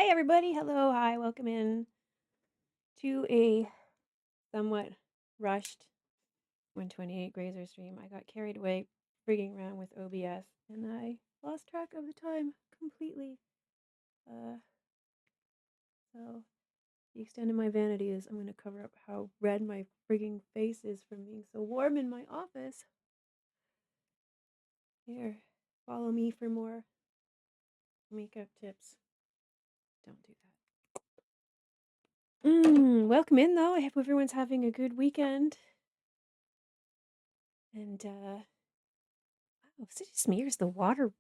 Hi, everybody. Hello. Hi. Welcome in to a somewhat rushed 128 Grazer stream. I got carried away frigging around with OBS and I lost track of the time completely. So the extent of my vanity is I'm going to cover up how red my frigging face is from being so warm in my office. Here, follow me for more makeup tips. Don't do that. Welcome in, though. I hope everyone's having a good weekend. And, oh, is it just me or is the water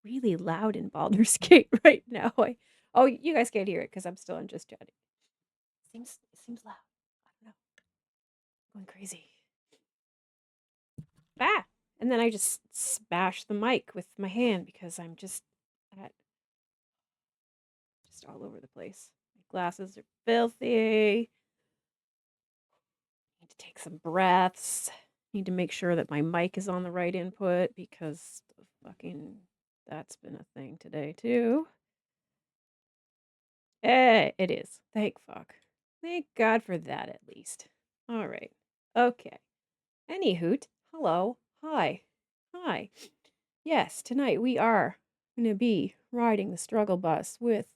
really loud in Baldur's Gate right now? Oh, you guys can't hear it because I'm still on just chatting. Seems loud. I don't know. I'm going crazy. Ah! And then I just smash the mic with my hand because I'm just all over the place. My glasses are filthy. Need to take some breaths. Need to make sure that my mic is on the right input because that's been a thing today too. It is. Thank fuck. Thank God for that at least. All right. Okay. Any hoot. Hello. Hi. Hi. Yes, tonight we are going to be riding the struggle bus with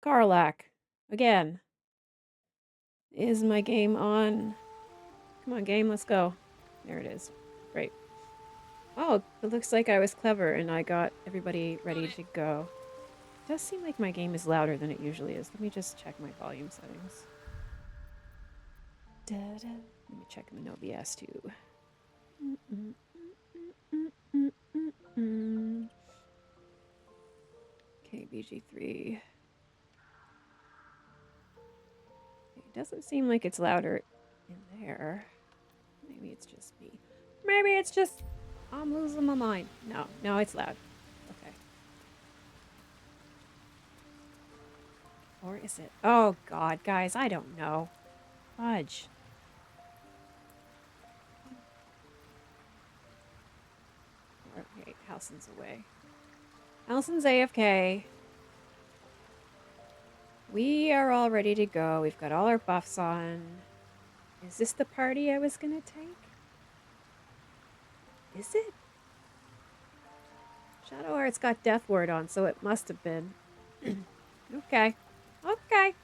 Karlach. Again. Is my game on? Come on, game, let's go. There it is. Great. Oh, it looks like I was clever and I got everybody ready to go. It does seem like my game is louder than it usually is. Let me just check my volume settings. Da-da. Let me check in the OBS too. Okay, BG3. It doesn't seem like it's louder in there. Maybe it's just me. Maybe it's just I'm losing my mind. No, it's loud. Okay. Or is it? Oh God, guys, I don't know. Fudge. Okay, Halson's away. Halson's AFK. We are all ready to go. We've got all our buffs on. Is this the party I was gonna take? Is it? Shadowheart's got Death Ward on, so it must have been. Okay. Okay.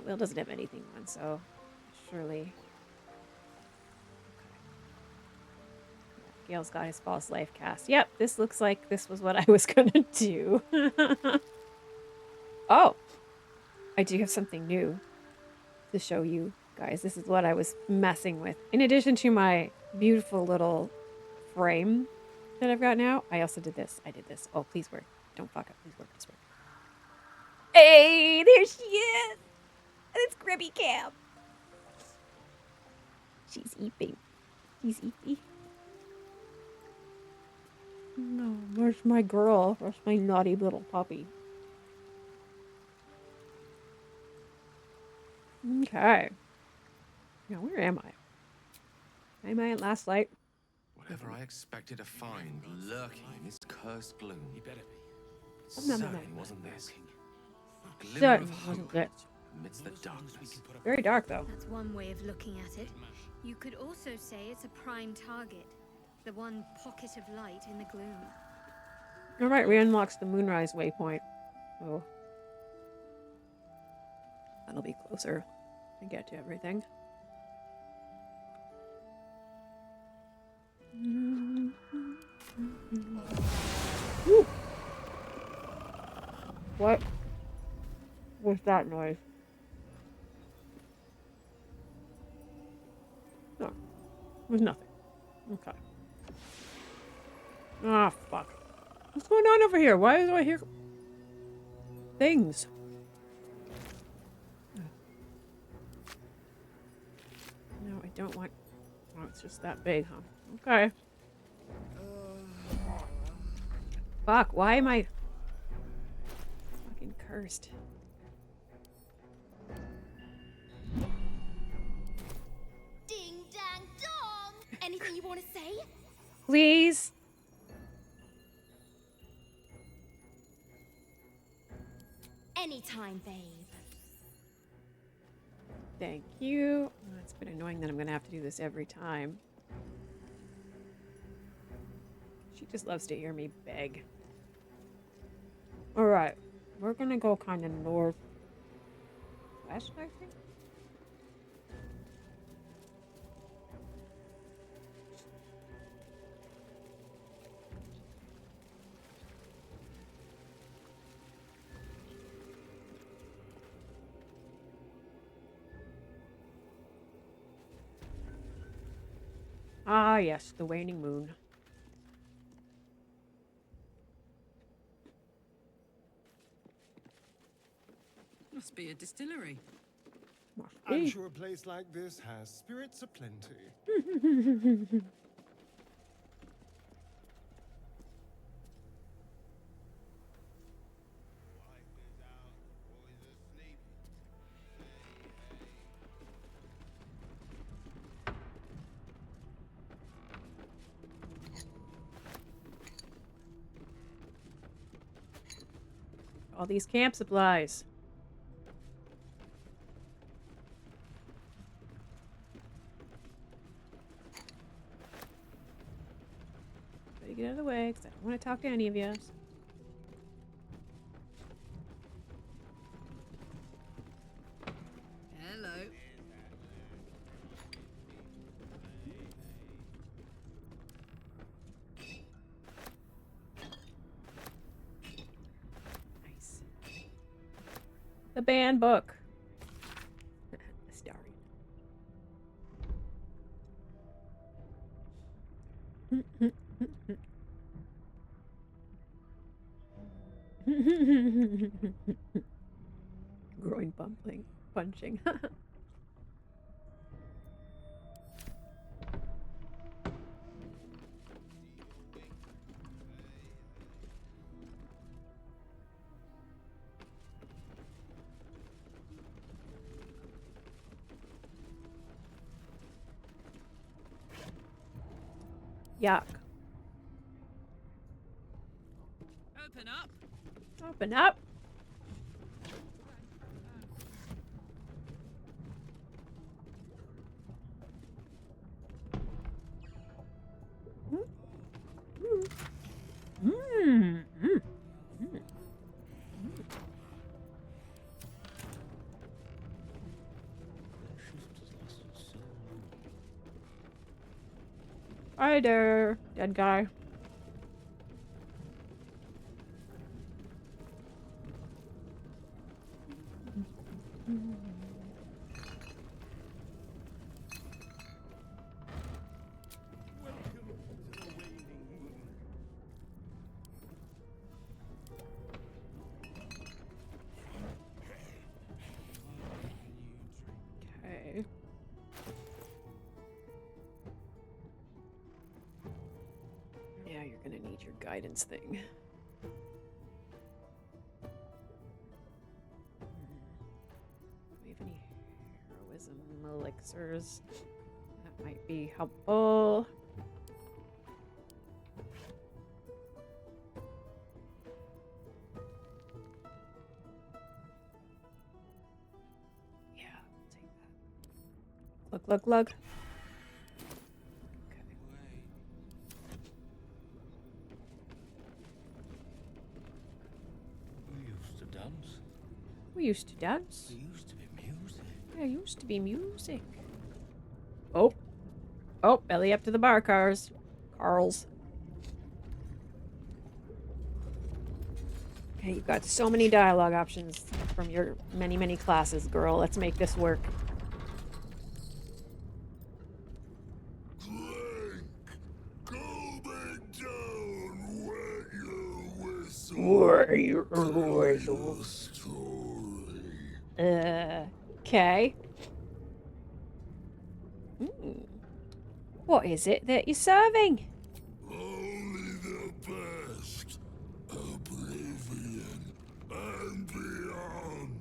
Will doesn't have anything on, so surely. Okay. Yeah, Gale's got his false life cast. Yep, this looks like this was what I was gonna do. Oh, I do have something new to show you guys. This is what I was messing with. In addition to my beautiful little frame that I've got now, I also did this. I did this. Oh, please work. Don't fuck up. Please work. Please work. Hey, there she is. It's Gribby Cam. She's eeping. She's eepy. No, where's my girl? Where's my naughty little puppy? Okay. Now, where am I? Am I at last light? Whatever I expected to find lurking in this cursed gloom, He better be. certainly wasn't this. A glimmer Certainly of wasn't hope this. amidst the darkness. Very dark, though. That's one way of looking at it. You could also say it's a prime target. The one pocket of light in the gloom. Alright, we unlocked the Moonrise waypoint. Oh. That'll be closer to get to everything. Woo. What was that noise? No, it was nothing. Okay. Ah, fuck. What's going on over here? Why do I hear things? No, I don't want... Oh, it's just that big, huh? Okay. Fuck, why am I... fucking cursed? Ding dang dong! Anything you want to say? Please? time, babe. Thank you. Oh, it's been annoying that I'm gonna have to do this every time. She just loves to hear me beg. Alright. We're gonna go kind of northwest, I think. Ah, yes, the waning moon. Must be a distillery. Must I'm be. sure a place like this has spirits aplenty. All these camp supplies. Better get out of the way, because I don't want to talk to any of you. Hello. Nice. The band book. Starry. Groin bumping, punching. Yuck. Open up. Open up. Mm. Mm. Mm. Hi there, dead guy. Okay. Yeah, you're gonna need your guidance thing. Do we have any heroism elixirs? That might be helpful. Yeah, I'll take that. Look, look, look. Okay. We used to dance. We used to dance. There used to be music. There used to be music. Oh. Oh, belly up to the bar cars. Carls. Hey, you've got so many dialogue options from your many, many classes, girl. Let's make this work. Go back down, wet your whistle. Where you Tell story. Okay. What is it that you're serving? Only the best. Oblivion and beyond.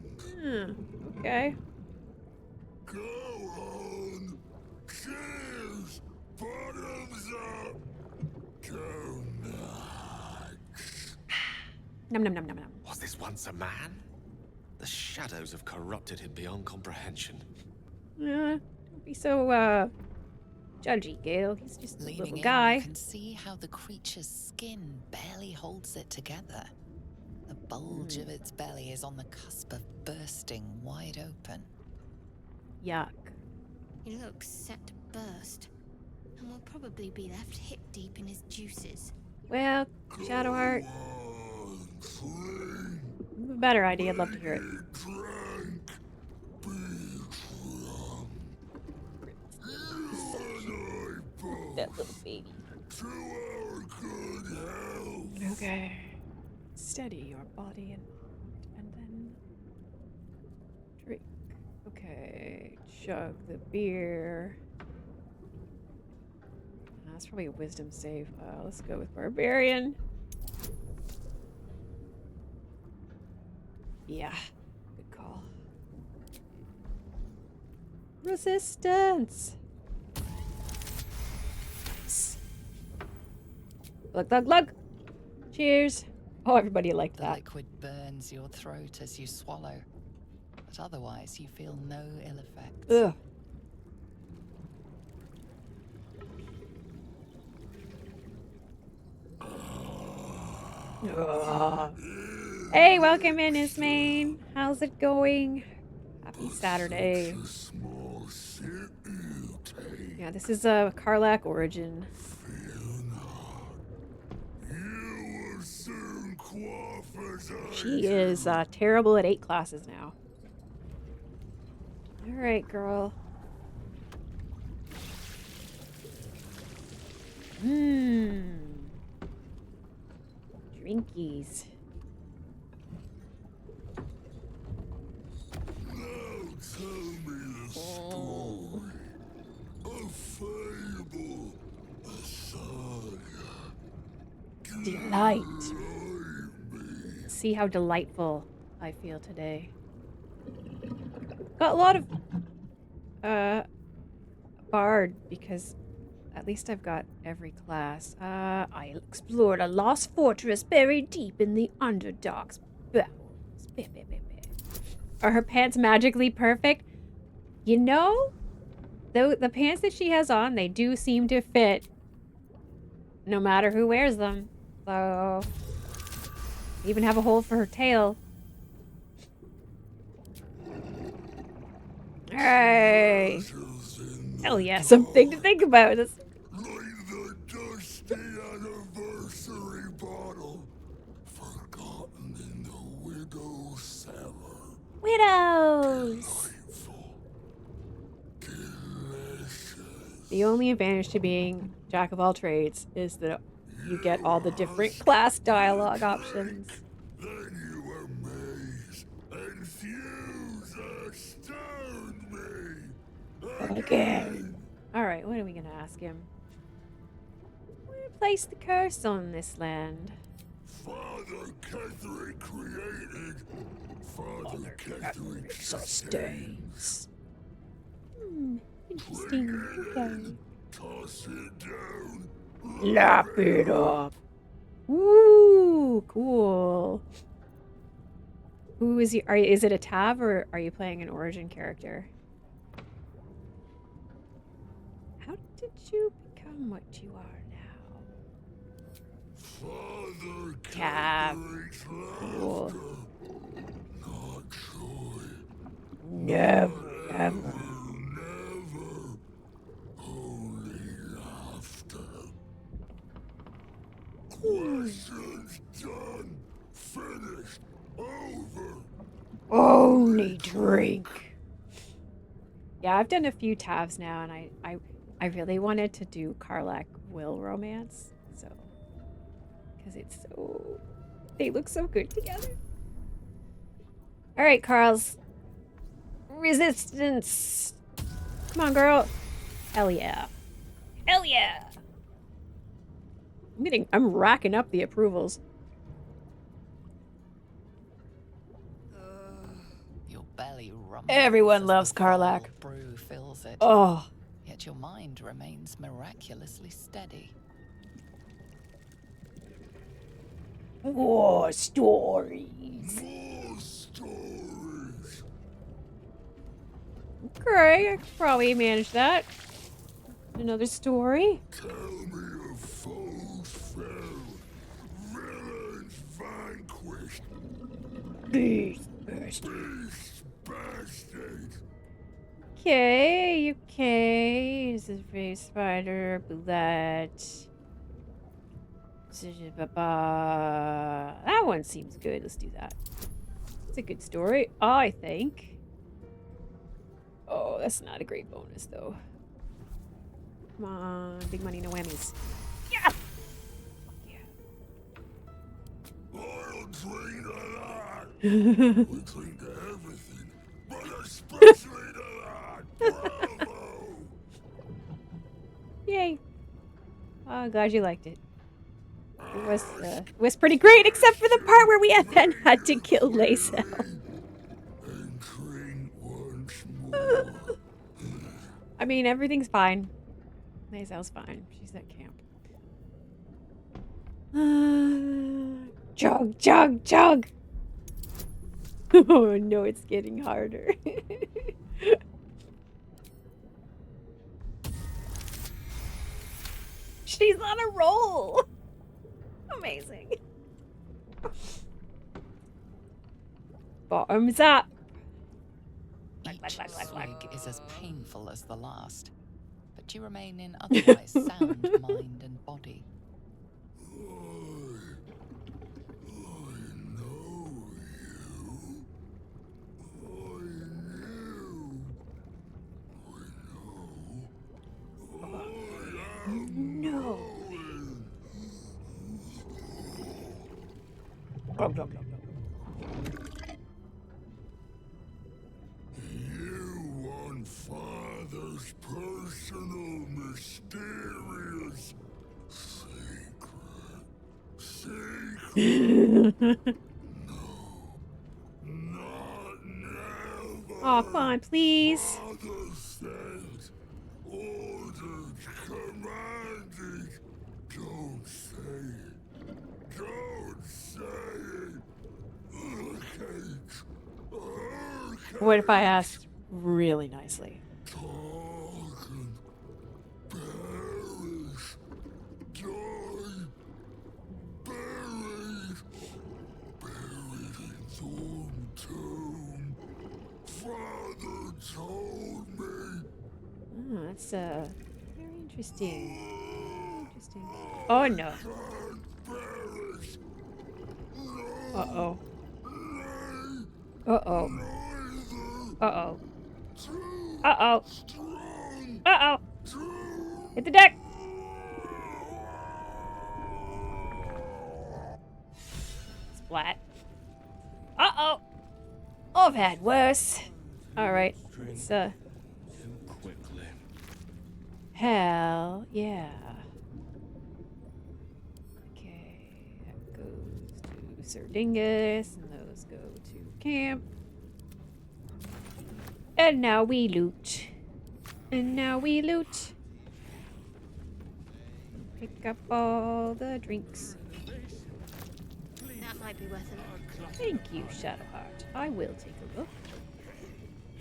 Okay. Go on. Cheers. Bottoms up. Go nuts. Num num num num num. Was this once a man? The shadows have corrupted him beyond comprehension. Don't be so, judgy, Gale. He's just a Leaning little in, guy. you can see how the creature's skin barely holds it together. The bulge of its belly is on the cusp of bursting wide open. Yuck. He looks set to burst, and will probably be left hip deep in his juices. Well, Shadowheart. You have a better idea. I'd love to hear it. That little baby. Okay. Steady your body and then drink. Okay. Chug the beer. That's probably a wisdom save. Let's go with Barbarian. Yeah. Good call. Resistance. Glug, glug, glug. Cheers. Oh, everybody liked The that. liquid burns your throat as you swallow, but otherwise you feel no ill effects. Ugh. Ugh. Hey, welcome in, Ismaine. How's it going? Happy Saturday. Yeah, this is a Karlach origin. She is terrible at 8 classes now. Alright, girl. Drinkies. Delight. See how delightful I feel today. Got a lot of Bard because at least I've got every class. I explored a lost fortress buried deep in the Underdark's bowels. Are her pants magically perfect? You know, though the pants that she has on, they do seem to fit no matter who wears them. So, even have a hole for her tail. Hey! Hell yeah, something to think about. That's... The dusty anniversary bottle, forgotten in the widow's cellar. Widows! Delicious. The only advantage to being Jack of all trades is that you get all the different class dialogue options. Then you amaze, enthuse, astound me. Again. Alright, what are we gonna ask him? Where placed the curse on this land? Father Ketherick created. Father Ketherick sustains. Interesting. Okay. Toss it down. Lap it up. Ooh, cool. Who is you? Is it a Tav or are you playing an Origin character? How did you become what you are now? Father Tav. Ketherick's Cool. laughter. Not joy. Never, ever. Never. Only laughter. Questions done. Finished. Over. Only drink. Yeah, I've done a few Tavs now, and I really wanted to do Karlach Will romance, so because they look so good together. All right, Carl's resistance. Come on, girl. Hell yeah. Hell yeah. I'm racking up the approvals. Your belly rumbles. Everyone as loves the foul Karlach. brew fills it. Oh. Yet your mind remains miraculously steady. More stories. More stories. Okay, I could probably manage that. Another story. Tell me of foes felled, villains vanquished, Beast bastard. beasts bastard. Okay, okay. This is face spider, bullet. That one seems good. Let's do that. It's a good story, I think. Oh, that's not a great bonus, though. Come on, big money, no whammies. Yeah! I'll drink to that. We drink to everything, but especially to that. Bravo! Yay. Oh, glad you liked it. It was pretty great, except for the part where we then had to kill Lacel. And drink once more. I mean, everything's fine. Lacel's fine. She's at camp. Chug, chug, chug! Oh no, it's getting harder. She's on a roll! Amazing. Bottoms up. Each swig is as painful as the last, but you remain in otherwise sound mind and body. I know you. No. You want Father's personal, mysterious secret. Secret. Not never. Oh, come on, please. Father said, ordered, commanded. Don't say it. Don't say it. What if I asked really nicely? Talking, perish, die, buried, buried in Thorn Tomb. Father told me. Oh, that's very interesting. Interesting. Oh no. Can't perish. Uh-oh. Uh-oh. Neither Uh-oh. too Uh-oh. strong. Uh-oh. Too Hit the deck. Splat. Uh-oh. I've had worse. Alright. Let's, Too quickly. hell yeah. Okay. That goes to Sir Dingus, and those go to camp. And now we loot. And now we loot. Pick up all the drinks. That might be worth it. Thank you, Shadowheart. I will take a look.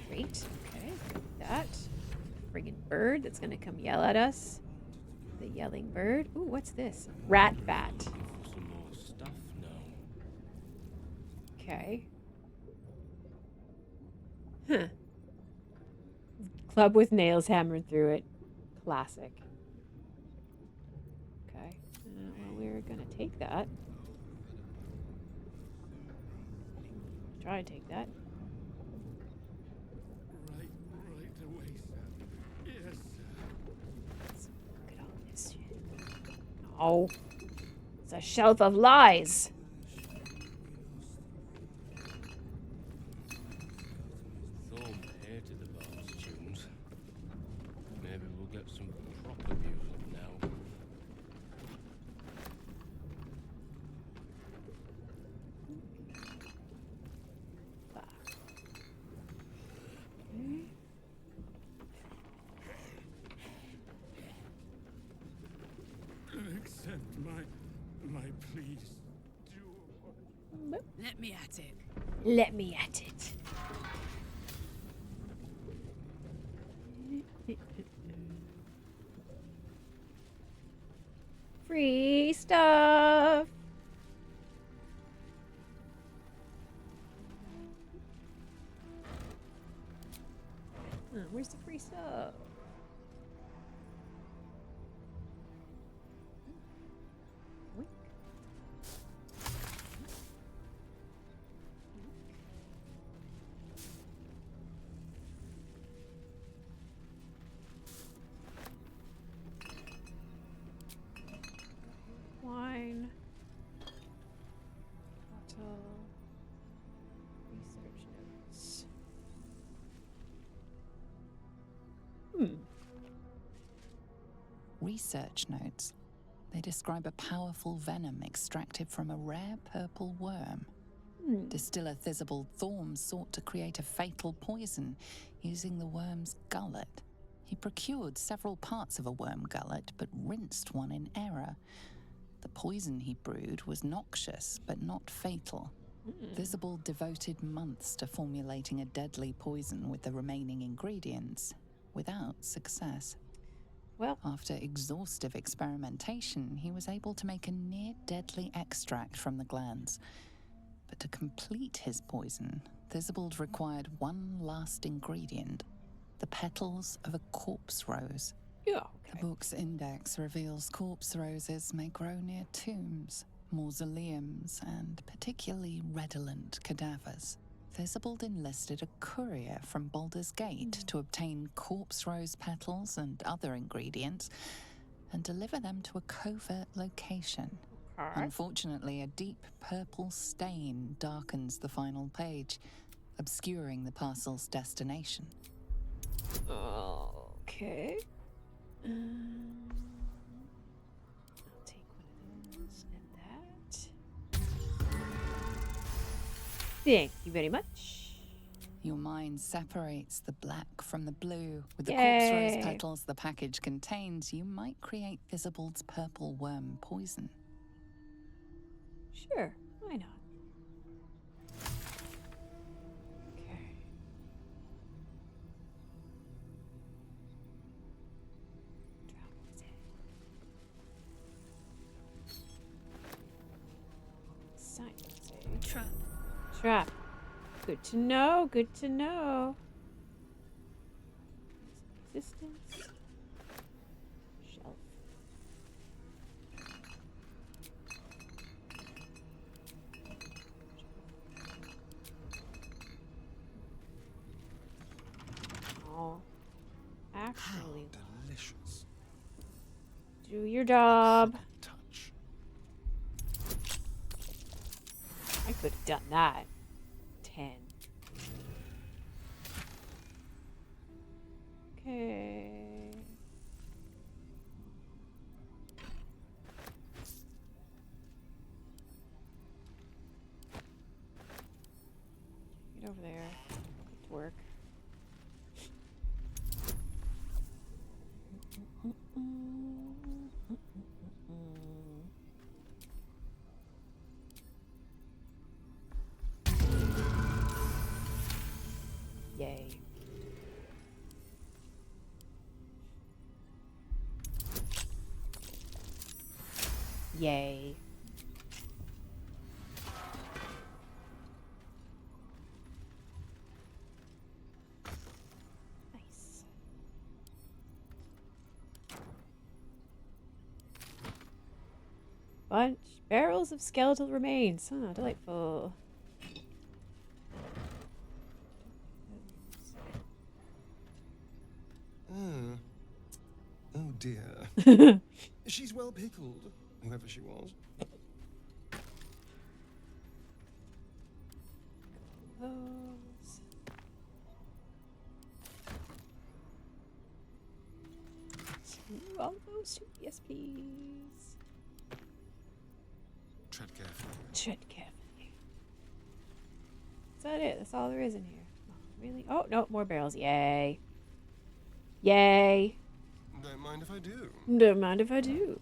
Great. Okay. That. Friggin' bird that's gonna come yell at us. The yelling bird. Ooh, what's this? Rat bat. Some more stuff now. Okay. Huh. Club with nails hammered through it. Classic. Okay. Well, we're gonna take that. Try to take that. Right away, sir. Yes, sir. Let's look at all this shit. No. It's a shelf of lies. Thorm hated the Bard's tunes. Maybe we'll get some proper music now. Okay. Accept my pleas. Do Let me at it. Let me at it. Free stuff. Where's the free stuff? Wink. Wine. Bottle. Research notes. Research notes. They describe a powerful venom extracted from a rare purple worm. Distiller Thisbald Thorm sought to create a fatal poison using the worm's gullet. He procured several parts of a worm gullet, but rinsed one in error. The poison he brewed was noxious, but not fatal. Thisbald devoted months to formulating a deadly poison with the remaining ingredients, without success. Well, After exhaustive experimentation, he was able to make a near-deadly extract from the glands. But to complete his poison, Thisbald required one last ingredient, the petals of a corpse rose. yeah, The okay. book's index reveals corpse roses may grow near tombs, mausoleums, and particularly redolent cadavers. Thisbald enlisted a courier from Baldur's Gate to obtain corpse rose petals and other ingredients and deliver them to a covert location. Okay. Unfortunately, a deep purple stain darkens the final page, obscuring the parcel's destination. Okay. I'll take one of those and that. Thank you very much. Your mind separates the black from the blue. With the Yay. corpse rose petals the package contains, you might create Thisbald's purple worm poison. Sure, why not? Okay. Drop it. Science. Trap. Trap. Good to know. Good to know. Resistance. Shelf. Oh. Actually, Delicious. do your job. Touch. I could have done that. 10. Okay. Get over there. Get to work. Yay. Yay. Nice. Barrels of skeletal remains. Oh, delightful. Oh dear. She's well pickled, whoever she was. Those. All those two. Yes, please. Tread carefully. Tread carefully. Is that it? That's all there is in here. Oh, really? Oh, no, more barrels. Yay. Yay. Don't mind if I do. Don't mind if I do.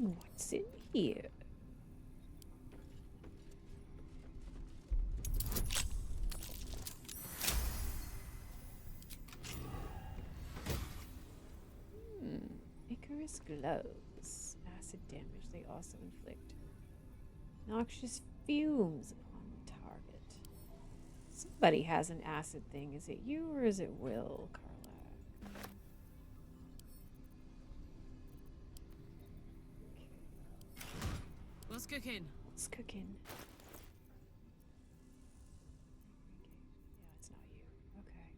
What's in here? Icarus gloves. Acid damage they also inflict. Noxious fumes upon the target. Somebody has an acid thing. Is it you or is it Will, Karlach? What's cooking? What's cooking? Yeah, it's not you. Okay.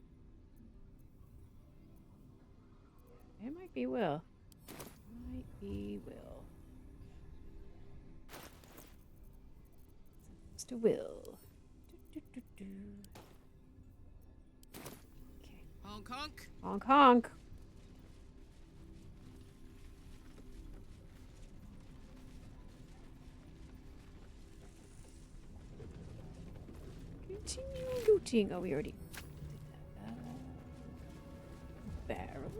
It might be Will. Might be Will. It's to Will. Do. Okay. Honk honk. Honk honk. Continue looting. Oh, we already did that. Barrel.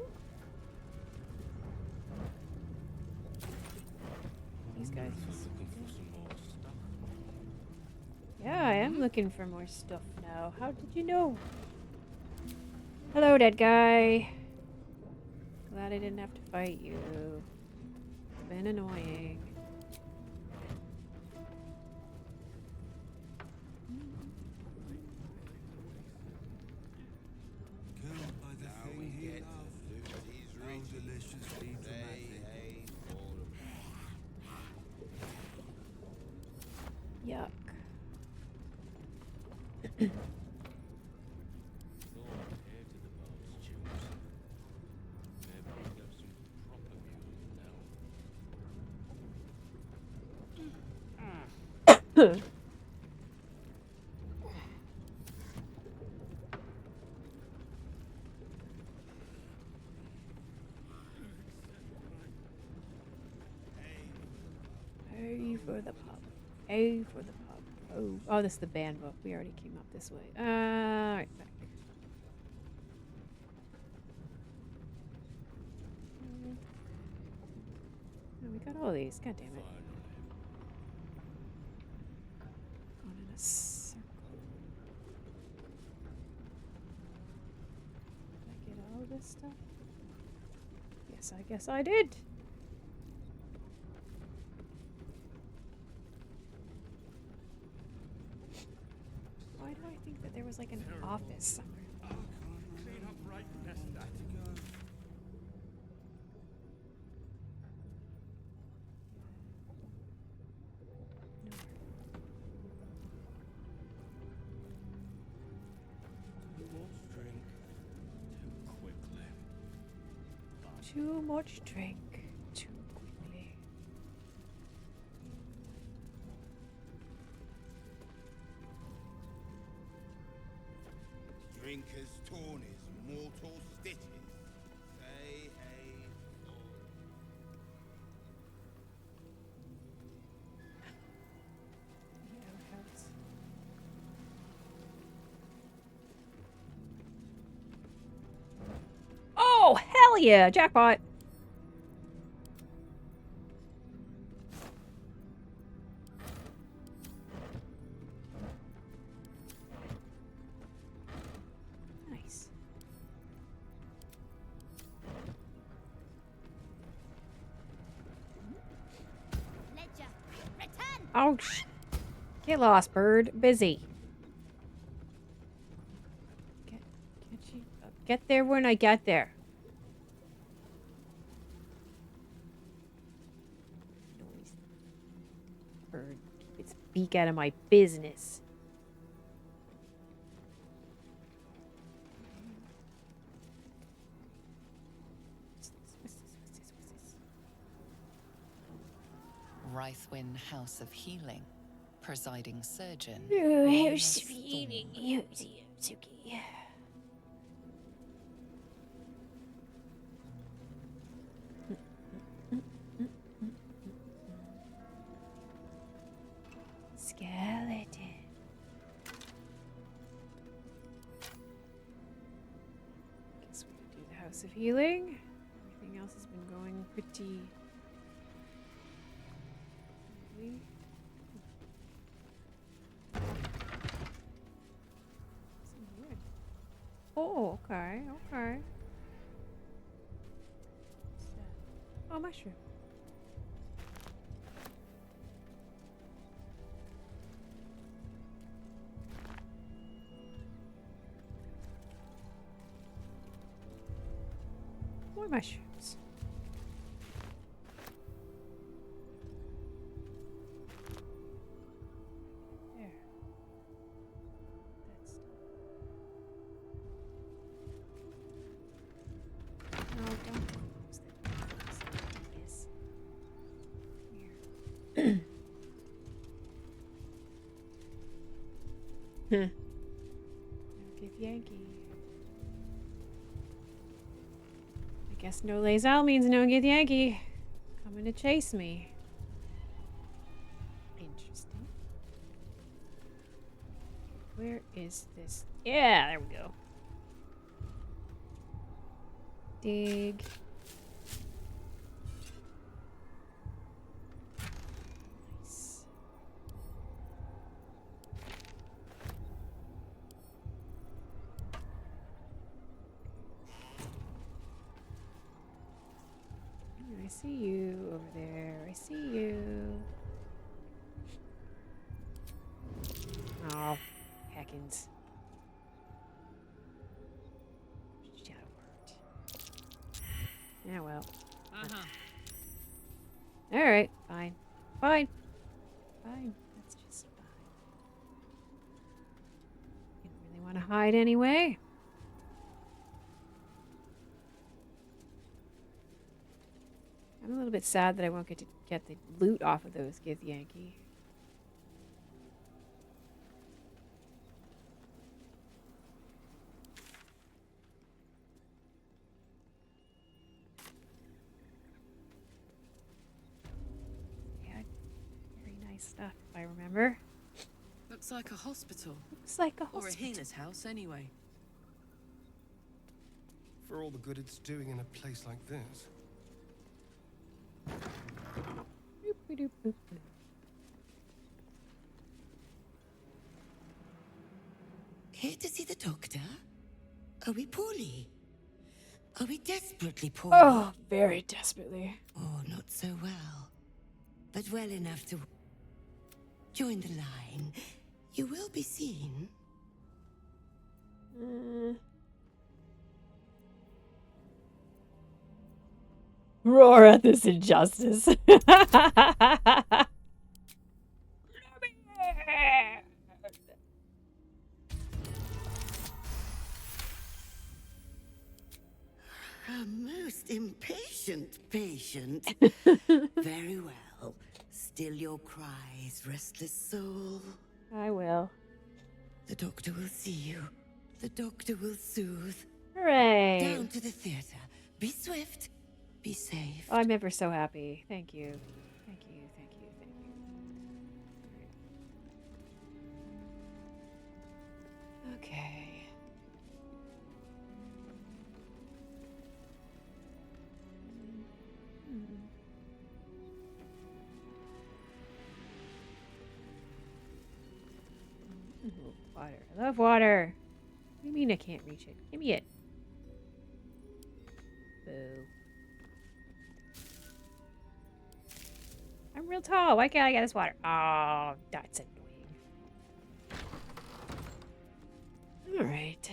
These guys. Just looking for some more stuff. Yeah, I am looking for more stuff now. How did you know? Hello, dead guy. Glad I didn't have to fight you. It's been annoying. Killed by the thing he loved. How deliciously dramatic. Yuck. So I'm here to the bones tunes. Maybe we'll get some proper music now. A for the pub. A for the pub. Oh, this is the band book. We already came up this way. Right back. Oh, we got all these. God damn it. Going in a circle. Did I get all this stuff? Yes, I guess I did. Why do I think that there was like an office somewhere? Clean up right nest that. Too much drink too quickly. Drinkers torn his mortal stitches. Say hey. Oh, hell yeah! Jackpot! Nice. Ledger, return! Ouch! Get lost, bird. Busy. Get there when I get there. Noise. Bird, keep its beak out of my business. Rythwin House of Healing. Presiding surgeon. House of Thorn. Healing. Suki. Skeleton. Guess we could do the House of Healing. Everything else has been going pretty we? Some wood. Oh, okay, okay. What's that? Oh, mushroom. More mushrooms. There. That's no, don't close the doors. Yes. Here. No give Yankee. I guess no lays out means no get Yankee. Coming to chase me. Interesting. Where is this? Yeah, there we go. Dig. Nice. I see you over there. I see you. Oh, heckins. Shadow art. Yeah, well. Uh-huh. Alright, fine. Fine. Fine. That's just fine. Didn't really want to hide anyway. I'm a little bit sad that I won't get to get the loot off of those Githyanki. Yeah, very nice stuff, if I remember. Looks like a hospital. Looks like a Or a hospital. healer's house, anyway. For all the good it's doing in a place like this. Boop-a-doop-boop-boop. Here to see the doctor? Are we poorly? Are we desperately poorly? Oh, very desperately. Oh, not so well. But well enough to join the line. You will be seen. Roar at this injustice. A most impatient patient. Very well. Still your cries, restless soul. I will. The doctor will see you. The doctor will soothe. Hooray. Down to the theater. Be swift. Be safe. Oh, I'm ever so happy. Thank you. Thank you, thank you, thank you. Okay. Ooh, water. I love water. What do you mean I can't reach it? Give me it. Boo. I'm real tall. Why can't I get this water? Oh, that's annoying. Alright.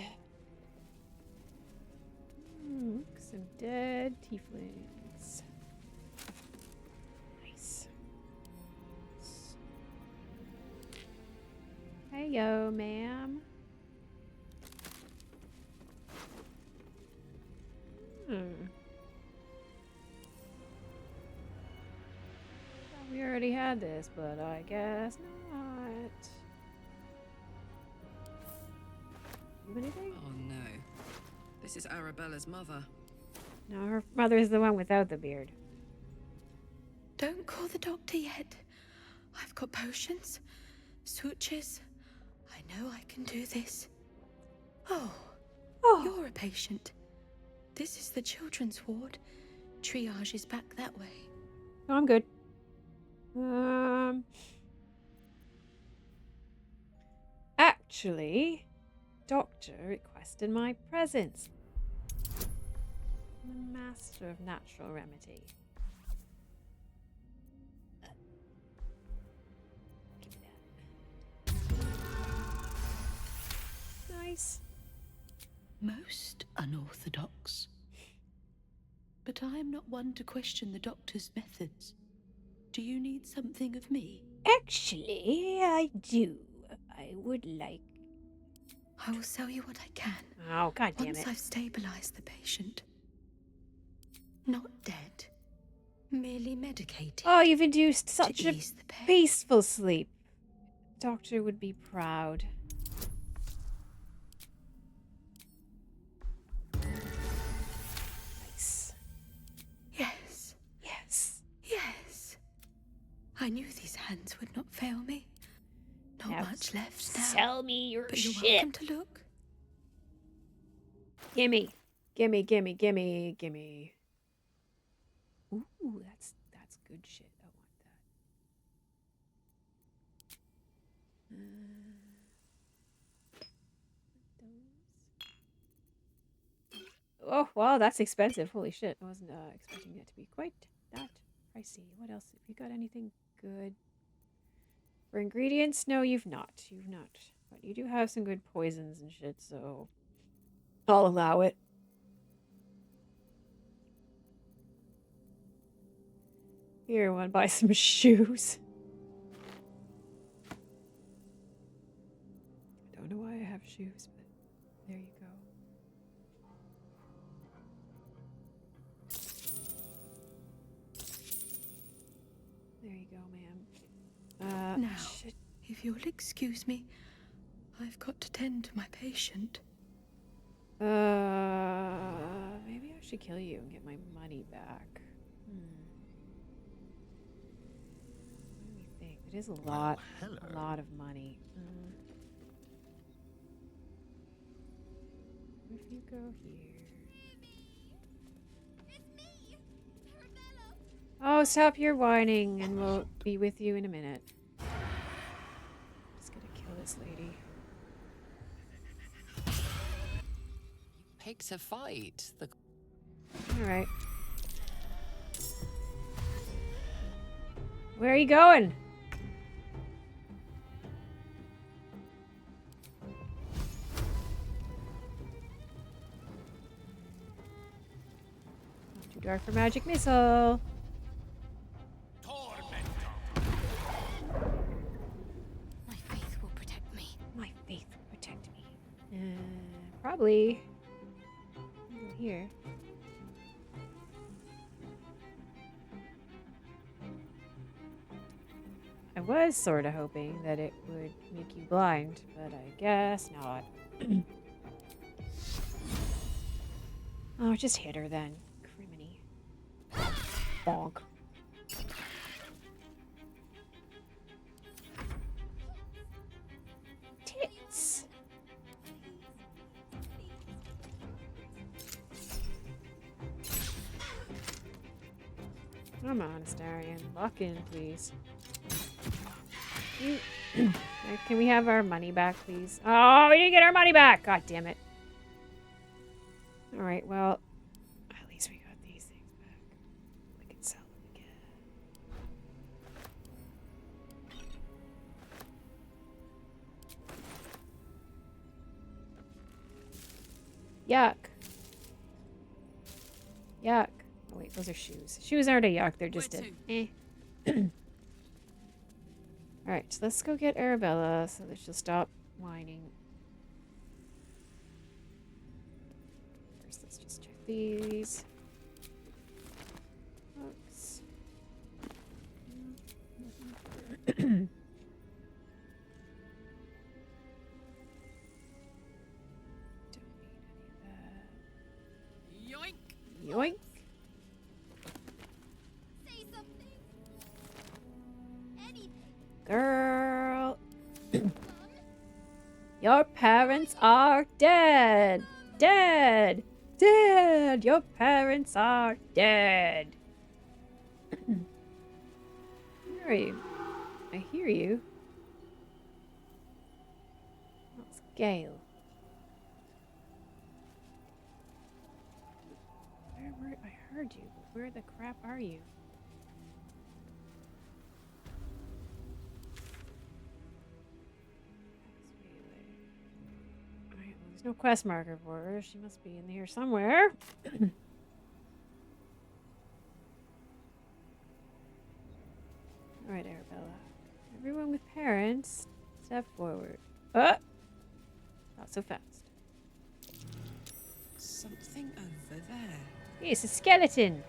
Some dead tieflings. Nice. Heyo, ma'am. Thought we already had this, but I guess not. You anything? Oh no. This is Arabella's mother. No, her mother's the one without the beard. Don't call the doctor yet. I've got potions, sutures. I know I can do this. Oh, you're a patient. This is the children's ward. Triage is back that way. No, I'm good. Actually, Doctor requested my presence. I'm a master of natural remedy. Give me that. Nice. Most unorthodox. But I am not one to question the doctor's methods. Do you need something of me? Actually, I do. I would like... I will sell you what I can. Oh, God damn Once it. I've stabilized the patient. Not dead. Merely medicated. Oh, you've induced such a ease the pain. peaceful sleep. Doctor would be proud. Nice. Yes. Yes. Yes. I knew these hands would not fail me. Not Now much left now. Sell me your But you're shit. welcome to look. Gimme. Gimme, gimme, gimme, gimme. Ooh, that's good shit. I want that. Oh, wow, that's expensive. Holy shit. I wasn't expecting it to be quite that pricey. What else? Have you got anything good? For ingredients? No, you've not. You've not. But you do have some good poisons and shit, so I'll allow it. Here, I want to buy some shoes. I don't know why I have shoes, but there you go. There you go, ma'am. Now, if you'll excuse me, I've got to tend to my patient. Maybe I should kill you and get my money back. What do we think? It is a lot of money. If you go here. Oh, stop your whining and we'll be with you in a minute. Just gonna kill this lady. Picked a fight. Alright. Where are you going? Not too dark for magic missile. My faith will protect me. My faith will protect me. Probably here. I was sort of hoping that it would make you blind, but I guess not. Oh, just hit her then. Criminy. Bonk. Tits. Come on, Astarion. Lock in, please. Can we have our money back, please? Oh, we didn't get our money back! God damn it. Alright, well, at least we got these things back. We can sell them again. Yuck. Yuck. Oh, wait, those are shoes. Shoes aren't a yuck, they're just a eh. Alright, so let's go get Arabella so that she'll stop whining. First, let's just check these. Hooks. Don't need any of that. Yoink! Yoink. Say something. Anything. Girl. Your parents are dead. Dead. Dead. Your parents are dead. Where are you? I hear you. That's Gale. Where I heard you, but where the crap are you? Alright, well, there's no quest marker for her. She must be in here somewhere. Alright, Arabella. Everyone with parents, step forward. Not so fast. Something over there. It's a skeleton.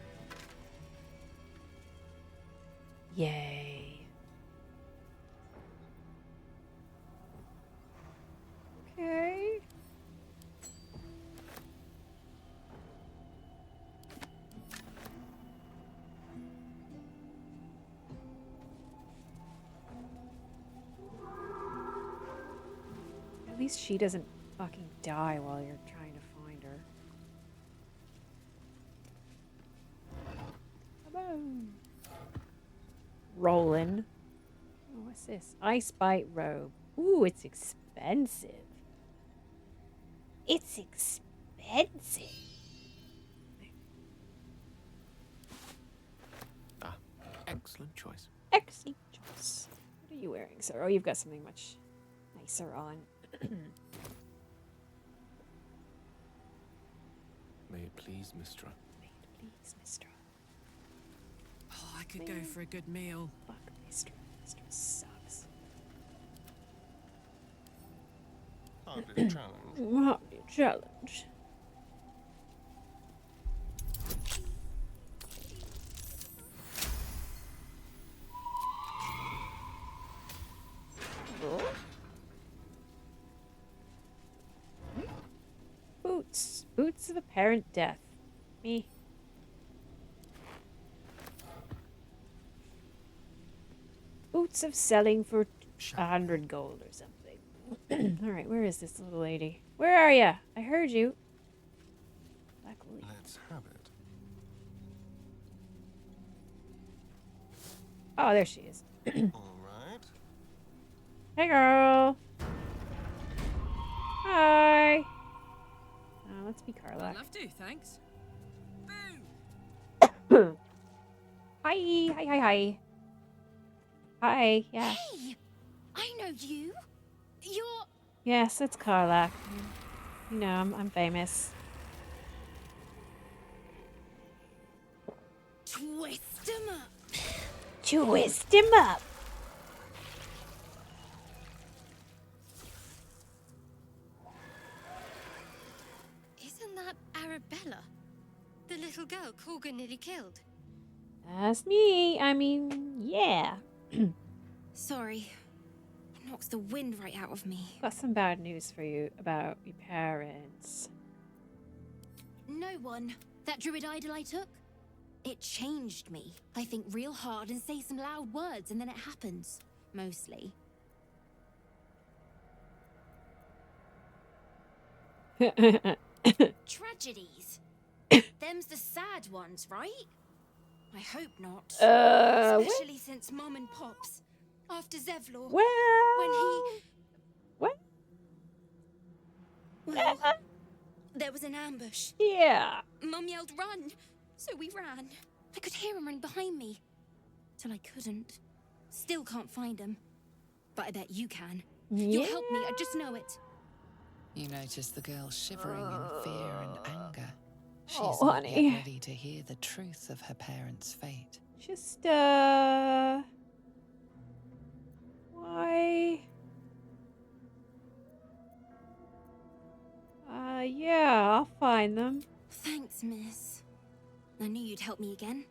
Yay. Okay. At least she doesn't fucking die while you're trying to find her. Boom. Rollin'. Oh, what's this? Ice Bite robe. Ooh, it's expensive. It's expensive. Ah, excellent choice. Excellent choice. What are you wearing, sir? Oh, you've got something much nicer on. May it please, Mistra. May it please, Mistra. Oh, I could go for a good meal. Fuck Mistra. Mistra sucks. Hardly a challenge. Hardly a challenge. Boots. Boots of apparent death. Me. Boots of selling for 100 gold or something. Alright, where is this little lady? Where are ya? I heard you. Black Lily. Let's have it. Oh, there she is. All right. Hey, girl. Hi. Let's be Karlach. I'd love to, thanks. Hi. Hi, hi, hi. Hi, yeah. Hey! I know you. You're... Yes, it's Karlach. You know, I'm famous. Twist him up. Twist him up. Isn't that Arabella? The little girl Corgan nearly killed. That's me. I mean, yeah. Sorry. It knocks the wind right out of me. Got some bad news for you about your parents. No one. That druid idol I took? It changed me. I think real hard and say some loud words and then it happens. Mostly. Tragedies. Them's the sad ones, right? I hope not. Especially since Mom and Pops. After Zevlor. Well... When he... What? Well, there was an ambush. Yeah. Mum yelled, run! So we ran. I could hear him running behind me. Till I couldn't. Still can't find him. But I bet you can. You'll help me, I just know it. You notice the girl shivering in fear and anger. She's Oh, not honey. yet ready to hear the truth of her parents' fate. Just, why? Yeah, I'll find them. Thanks, miss. I knew you'd help me again.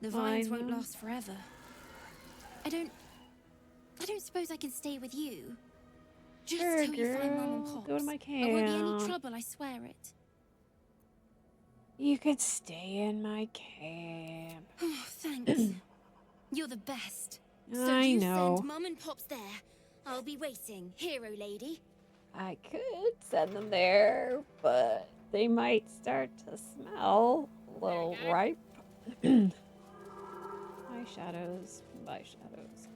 The Find vines won't them. last forever. I don't suppose I can stay with you. Just Sure, till you find Mum and girl. Pops. Go to my There won't be any camp. trouble, I swear it. You could stay in my camp. Oh, thanks. You're the best. So I you know. send Mum and Pops there. I'll be waiting, hero lady. I could send them there, but they might start to smell a little ripe. Bye, shadows. Bye, shadows.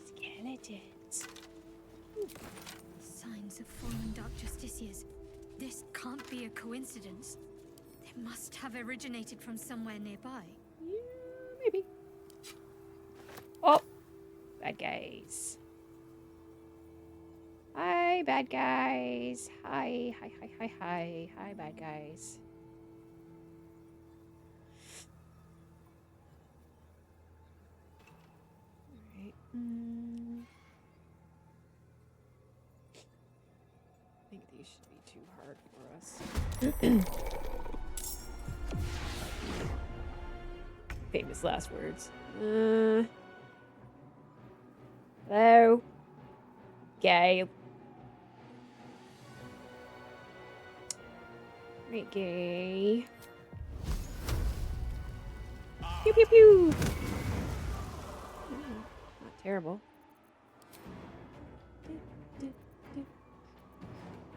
Skeletons. Signs of fallen Dark Justiciars. This can't be a coincidence. They must have originated from somewhere nearby. Yeah, maybe. Oh, bad guys. Hi, bad guys. Hi, hi, hi, hi, hi. Hi, bad guys. Alright. I think these should be too hard for us. Famous last words. Hello? Gay. Right, gay. Pew pew pew! Not terrible.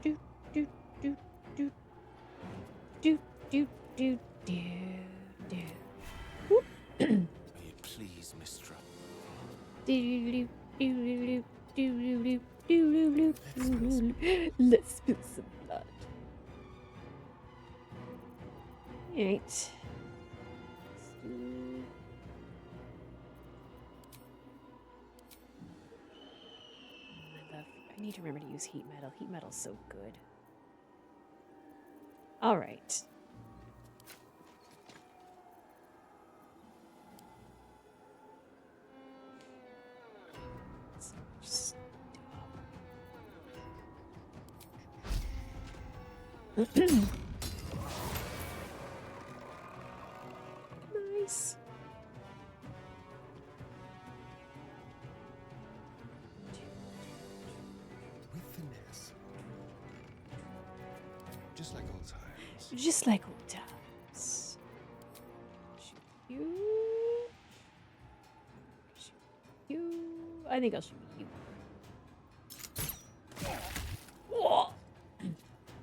Do do do do do do do do do. May it please, Mistra. Let's spill some blood. Alright. I need to remember to use heat metal. Heat metal's so good. Alright. Nice. With finesse. Just like old times. Just like old times. Shoot you. Shoot you. I think I'll shoot you. Whoa.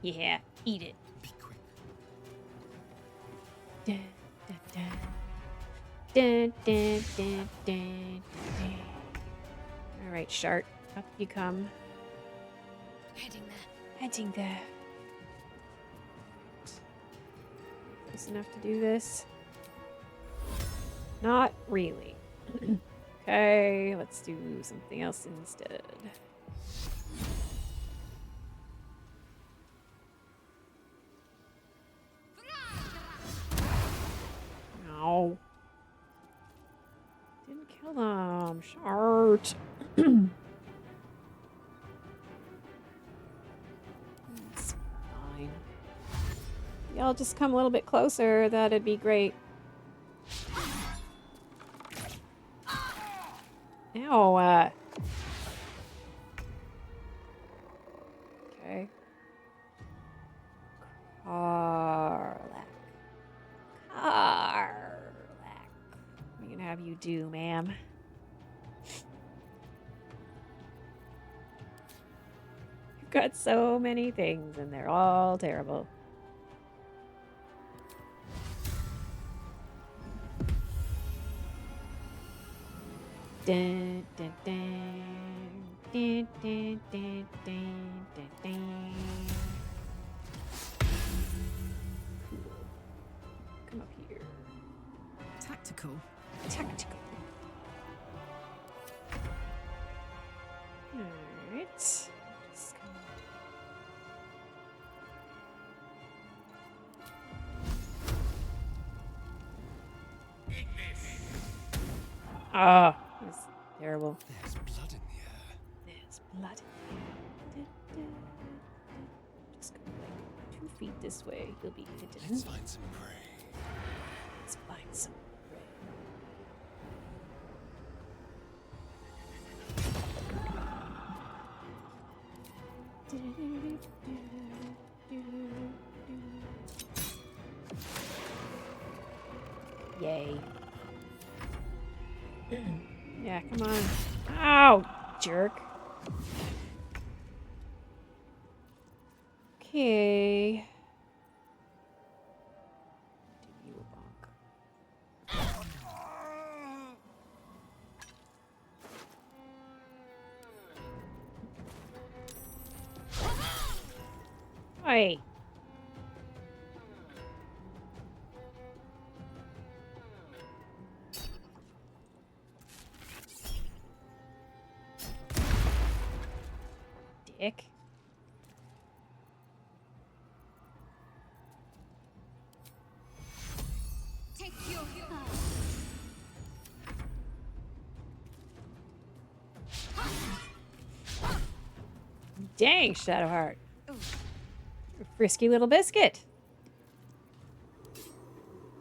Yeah, eat it. Be quick. Dun, dun, dun. Dun, dun, dun, dun, dun. All right, Shart, up you come. Heading there. Heading there. Close enough to do this? Not really. Okay, let's do something else instead. No. Didn't kill them. Shart. It's fine. Y'all just come a little bit closer. That'd be great. Ow. Okay. Karlach. We can have you do, ma'am. You've got so many things, and they're all terrible. Dun, dun, dun. Dun, dun, dun, dun, dun, dun. Cool. Come up here. Tactical. Tactical. Alright. Just gonna... Ah, that's terrible. There's blood in the air. There's blood in there. Just go like 2 feet this way. You'll be hidden. Let's find some prey. Let's find some prey. Yay. Yeah, come on. Ow, jerk. Okay. Give you a bonk. Oi. Dick. Take your Dang, Shadowheart. Frisky little biscuit.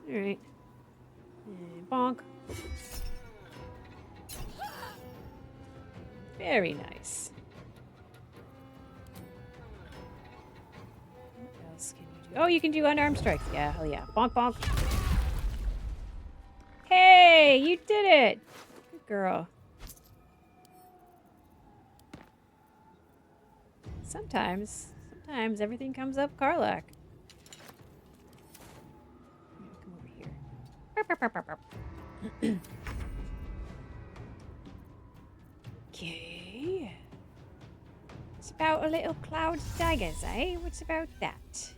Alright. Bonk. Very nice. What else can you do? Oh, you can do unarmed strikes. Yeah, hell yeah. Bonk, bonk. Hey, you did it. Good girl. Sometimes everything comes up Karlach. Come over here. Burp, burp, burp, burp, burp. Okay. It's about a little cloud daggers, eh? What's about that?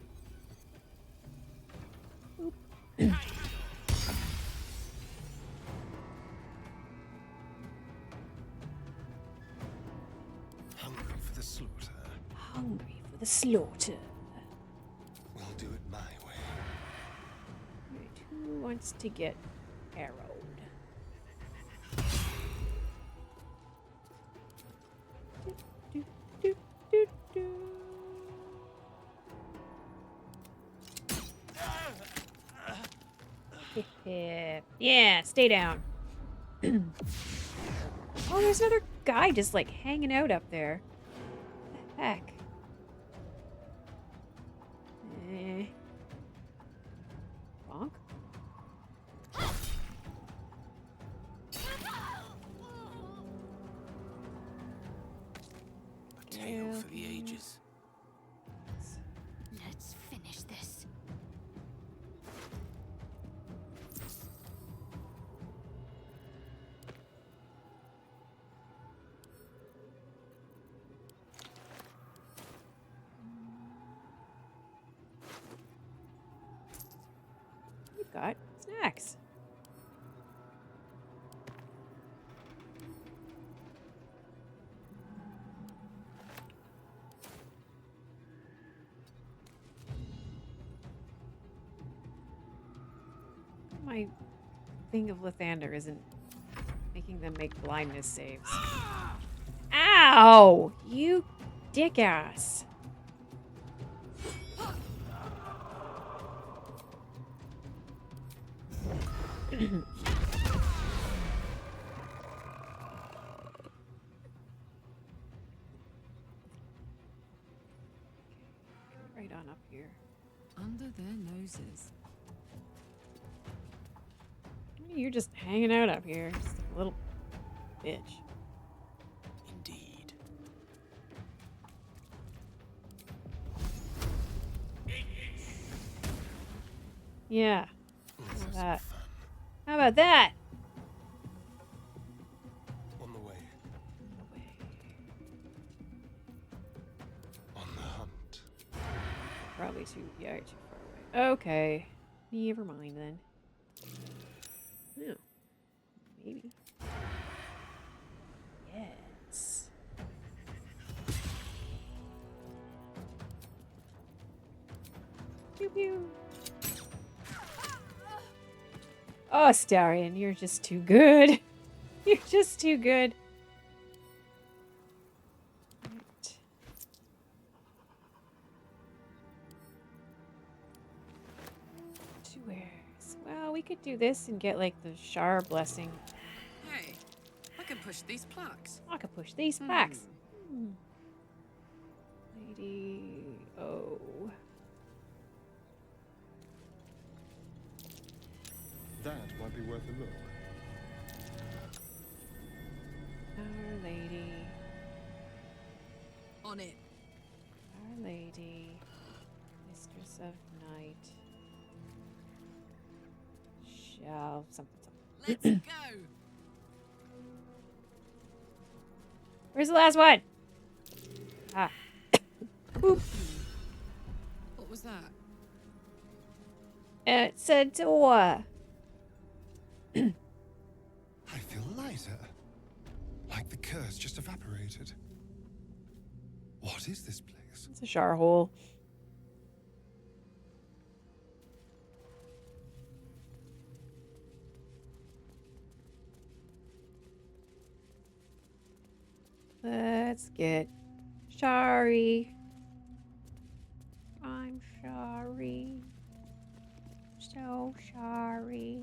Oop. Hungry for the slaughter. Hungry for the slaughter. We'll do it my way. Right, who wants to get arrowed? Do, do, do, do. Yeah, stay down. Oh, there's another guy just like hanging out up there. What the heck? Bonk? A tale for the ages. Let's finish this. You've got snacks. My thing of Lathander isn't making them make blindness saves. Ow! You dick ass. Right on up here. Under their noses. You're just hanging out up here. Just a little bitch. Indeed. Yeah. Let's How have about some that? fun. How about that? On the way. On the hunt. Probably too far away. Okay. Never mind then. No. Maybe. Yes. Pew pew. Oh, Starion, you're just too good. You're just too good. Right. To where's? Well, we could do this and get like the Shar blessing. Hey, I can push these plaques. I could push these packs. Lady. Oh. That might be worth a look. Our Lady. On it. Our Lady. Mistress of Night. Shall something. Let's go. Where's the last one? Ah. Boop. was that? It's a door. I feel lighter. Like the curse just evaporated. What is this place? It's a shower hole. Let's get sorry. I'm sorry. So sorry.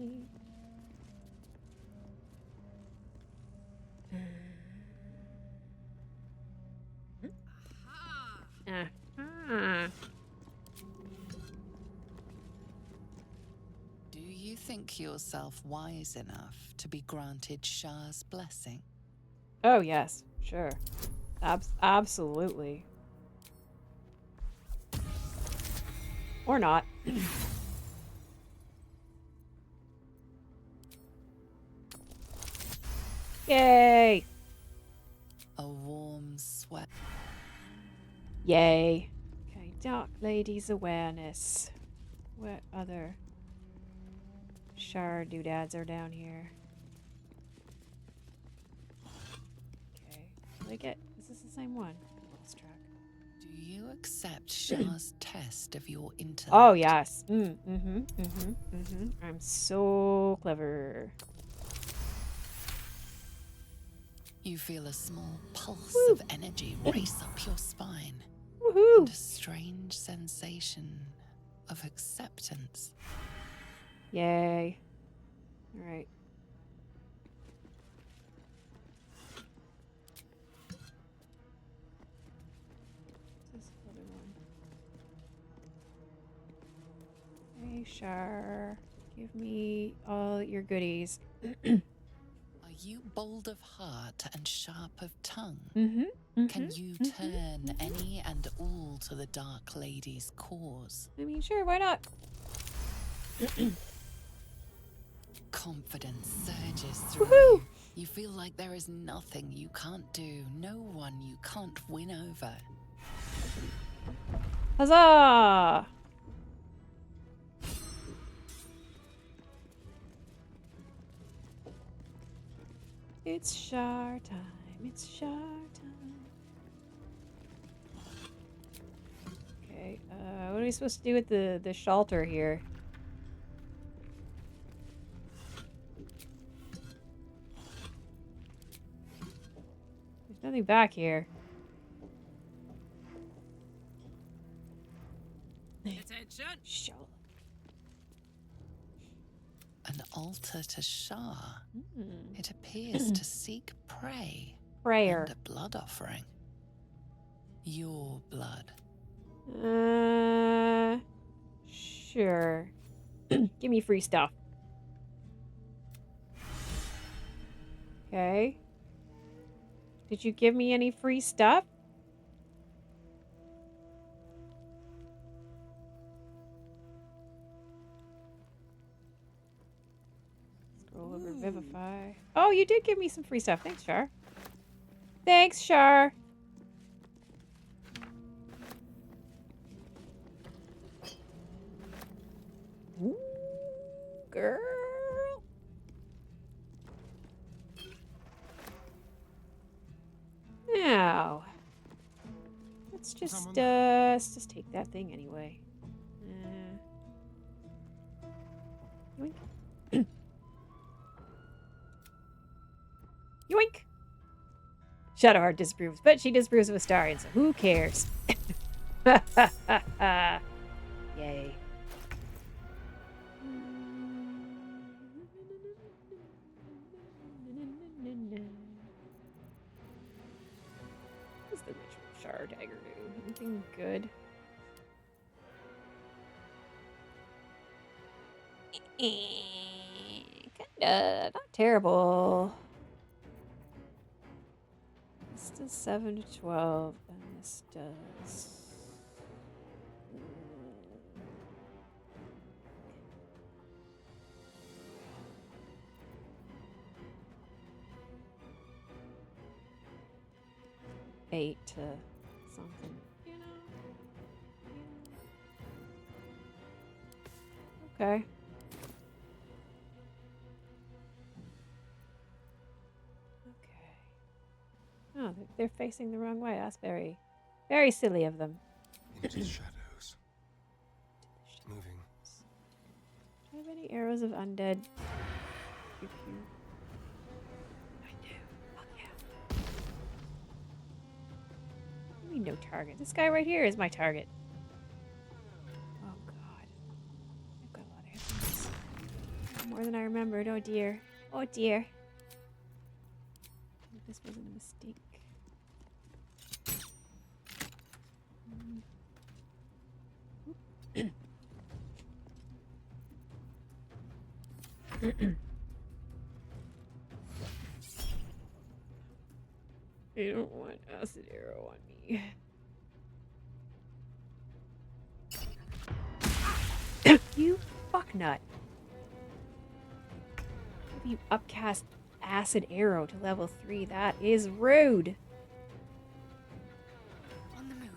Do you think yourself wise enough to be granted Shah's blessing? Oh, yes, sure. Absolutely. Or not. Yay! A warm sweat. Yay. Okay, Dark Lady's awareness. What other Shar doodads are down here? Okay. Did I get... Is this the same one? I lost track. Do you accept Shah's test of your intellect? Oh, yes. I'm so clever. You feel a small pulse Woo. of energy race up your spine. Woohoo! And a strange sensation of acceptance. Yay. Alright. What's this other one? Hey, Shar. Give me all your goodies. Are you bold of heart and sharp of tongue? Can you turn any and all to the Dark Lady's cause? I mean, sure, why not? Confidence surges through Woohoo! you. You feel like there is nothing you can't do, no one you can't win over. Huzzah! It's Shar time. It's Shar time. Okay, what are we supposed to do with the shelter here? There's nothing back here. Attention! Shelter. An altar to Shah. It appears to seek prey. Prayer. And a blood offering. Your blood. Sure. Give me free stuff. Okay. Did you give me any free stuff? Scroll over Vivify. Oh, you did give me some free stuff. Thanks, Shar. Thanks, Shar. Ooh, girl. Now, let's just take that thing anyway. Yoink. Yoink. Shadowheart disapproves, but she disapproves of Astarion, so who cares? Yay. What does the ritual Shar dagger do? Anything good? Kinda. Not terrible. This does 7 to 12, and this does... 8 to something, you know? Okay. Oh, they're facing the wrong way. That's very, very silly of them. Into the shadows. Moving. Do I have any arrows of undead? Pew, pew. I do. Fuck yeah. What do you mean no target? This guy right here is my target. Oh god. I've got a lot of hit points. More than I remembered. Oh dear. Oh dear. This wasn't a mistake. I don't want acid arrow on me. You fucknut. You upcast acid arrow to level 3. That is rude. On the move.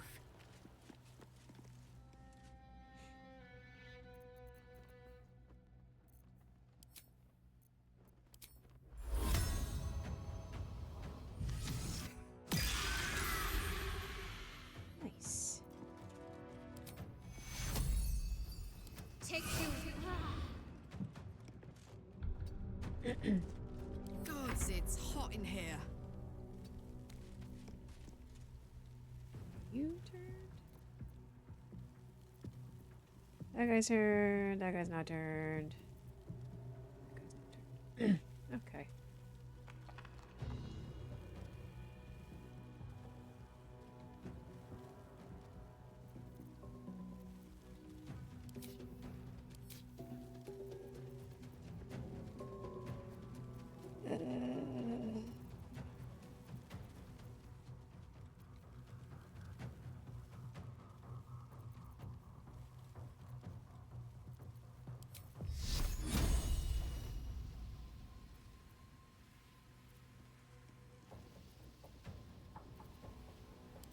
Nice. Take you. Gods, it's hot in here. You turned. That guy's turned. That guy's not turned. That guy's not turned. Okay.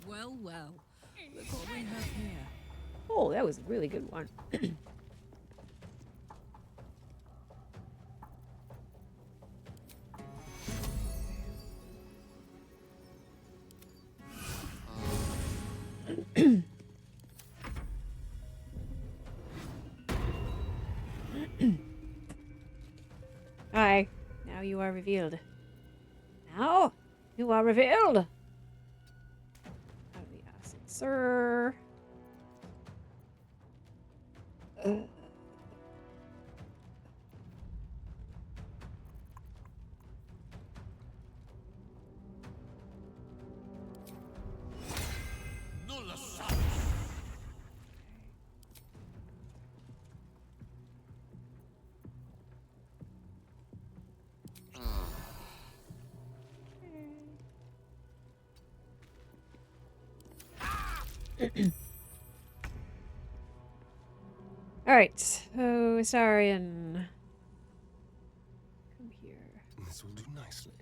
Well, well. Look what we have here. Oh, that was a really good one. Hi. Now you are revealed. Now you are revealed. Out of the acid, sir. Alright, so Astarion. Come here. This will do nicely.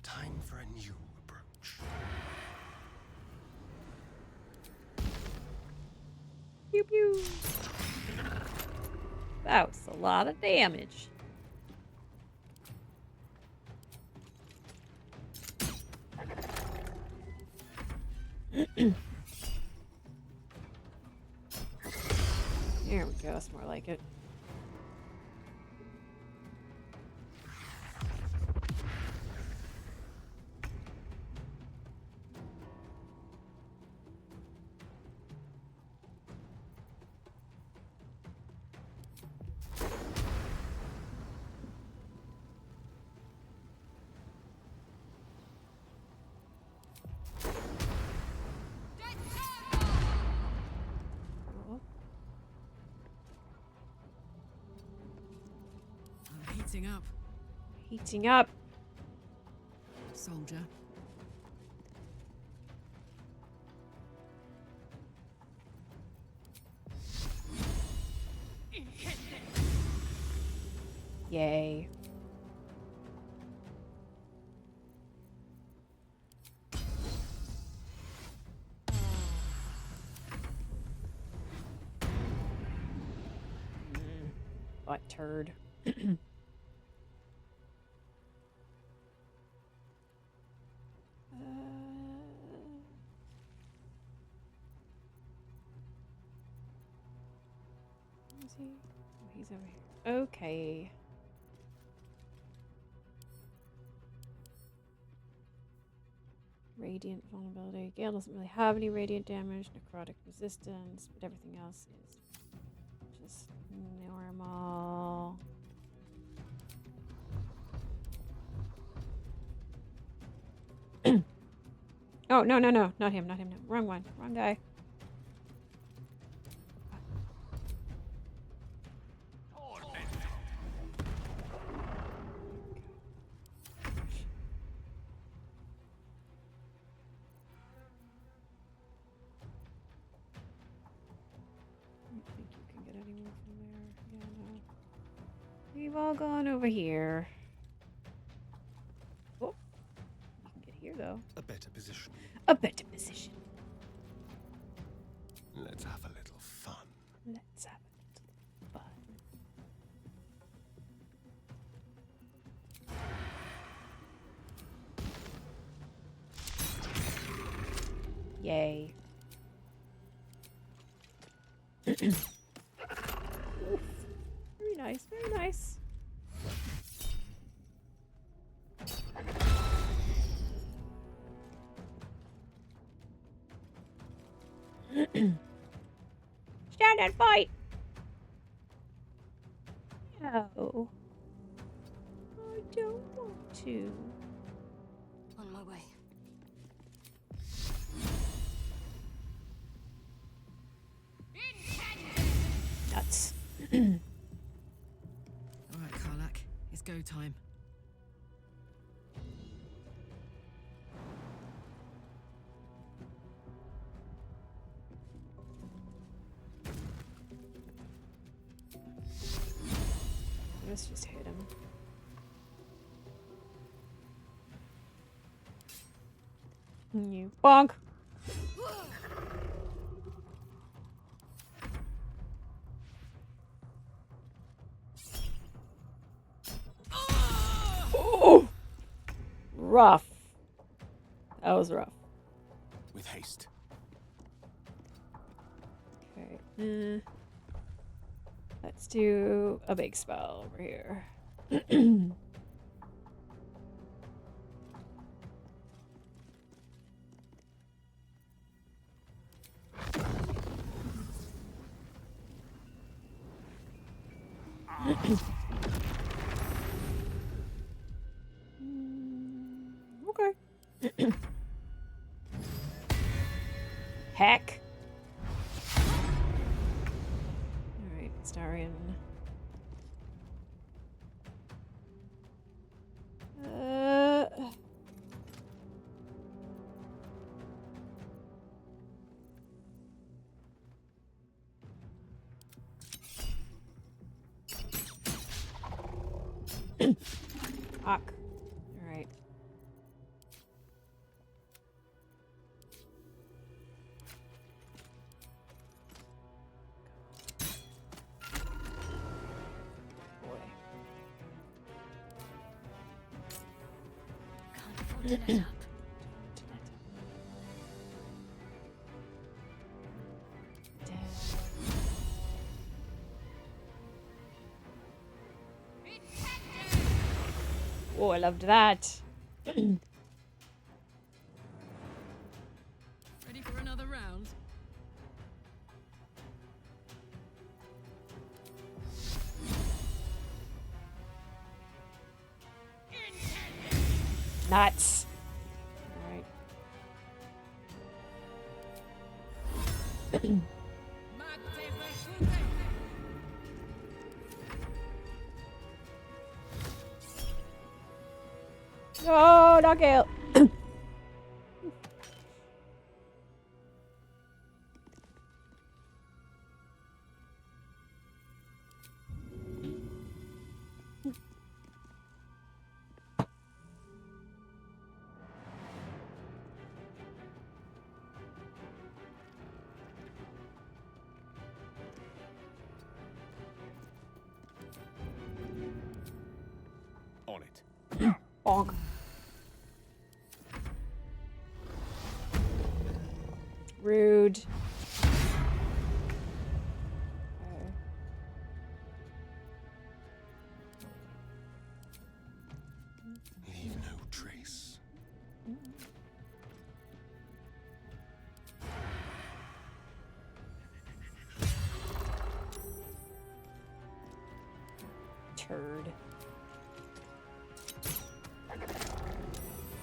Time for a new approach. Pew pew. That was a lot of damage. There we go, that's more like it. I'm heating up. Heating up. Soldier. Yay. butt turd. Is he? Oh, he's over here. Okay. Radiant vulnerability. Gale doesn't really have any radiant damage, necrotic resistance, but everything else is just normal. Oh, no, no, no. Not him, not him. No. Wrong one. Wrong guy. I don't think you can get anywhere from there. Yeah, no. We've all gone over here. Oh, you can get here, though. A better position. A better position. Let's have a little fun. Let's have a little fun. Yay. Very nice, very nice. Stand and fight! No. I don't want to. On my way. Nuts. All right, Karlach, it's go time. Let's just hit him. You bonk. Oh, rough. That was rough. With haste. Okay. Let's do a big spell over here. Okay. Heck. Alright, Starion. Fuck. Alright. Boy. Can't afford to let up. Oh, I loved that. Ready for another round? Nuts. Alright. No, not Gale. on it. Bonk. Rude. Leave no trace. Turd.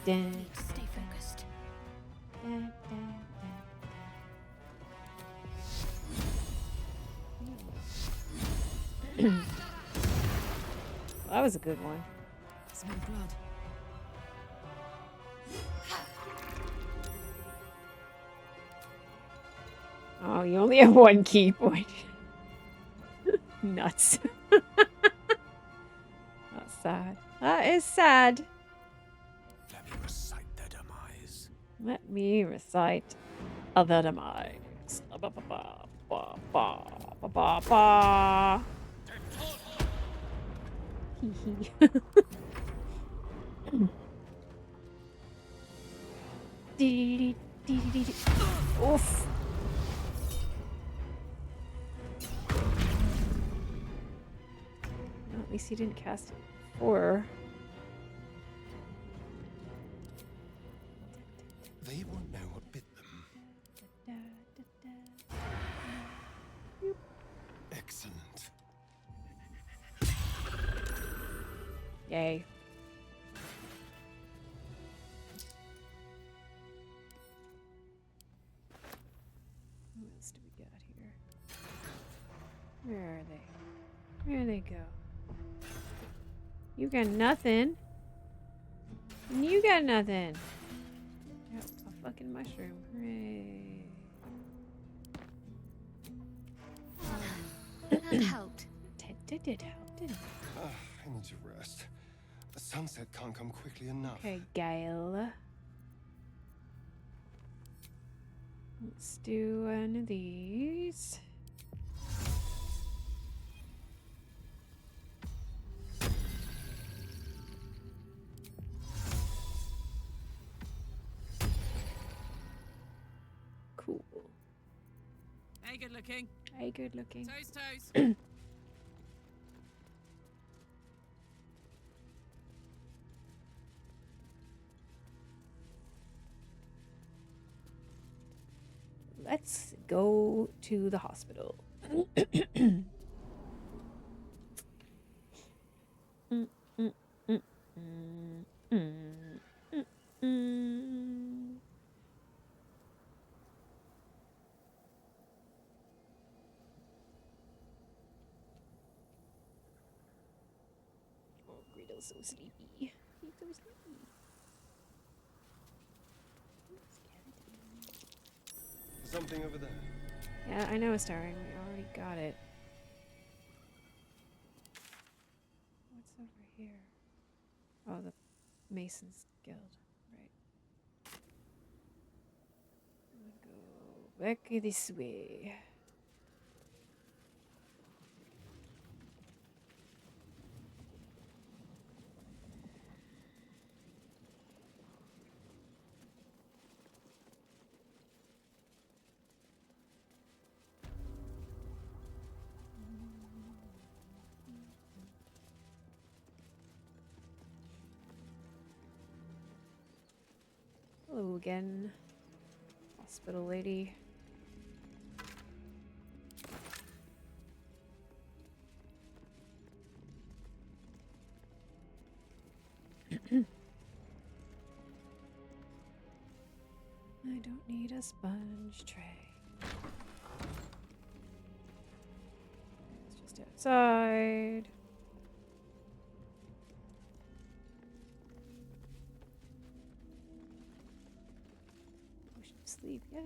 Dun, Need to stay focused. dun, dun, dun. That was a good one. Smell blood. Oh, you only have one key point. Nuts. That's sad. That is sad. Let me recite their demise. Let me recite the demise. Ba ba ba ba ba ba ba ba. Hee hee. Dee dee dee dee dee. Oof. Well, at least he didn't cast it before. They won't know what bit them. Da, da, da. Yoop. Excellent. Yay. What else do we got here? Where are they? Where they go? You got nothing. And you got nothing. Yep, a fucking mushroom. Hooray. That helped. Did help, didn't it? I need to rest. The sunset can't come quickly enough. Okay, Gail. Let's do one of these. Cool. Hey, good looking. Hey, good looking. Toes, toes. Let's go to the hospital. Mm, mm, mm, mm, mm, mm, mm. Oh, Greedo's so sleepy. He's so sleepy. Something over there. Yeah, I know a starring. We already got it. What's over here? Oh, the Masons Guild. Right. Go back this way. Hello again, hospital lady. I don't need a sponge tray. It's just outside. Potion of sleep, yes,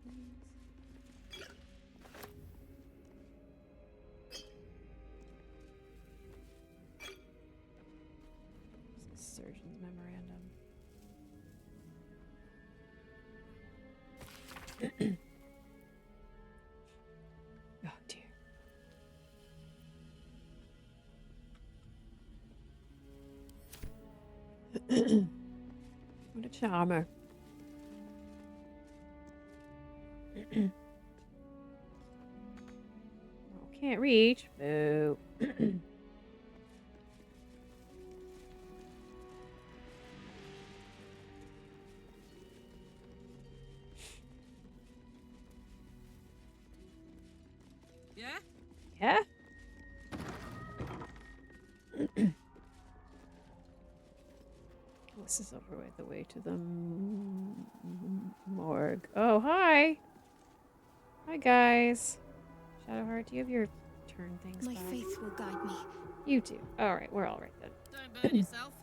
please. This is surgeon's memorandum. Oh dear. What a charmer. Oh, can't reach. Boo. Yeah? Yeah? This is over with the way to the morgue. Oh, hi. Hi, guys. Shadowheart, do you have your turn things My back? faith will guide me. You do. All right, we're all right then. Don't burn yourself.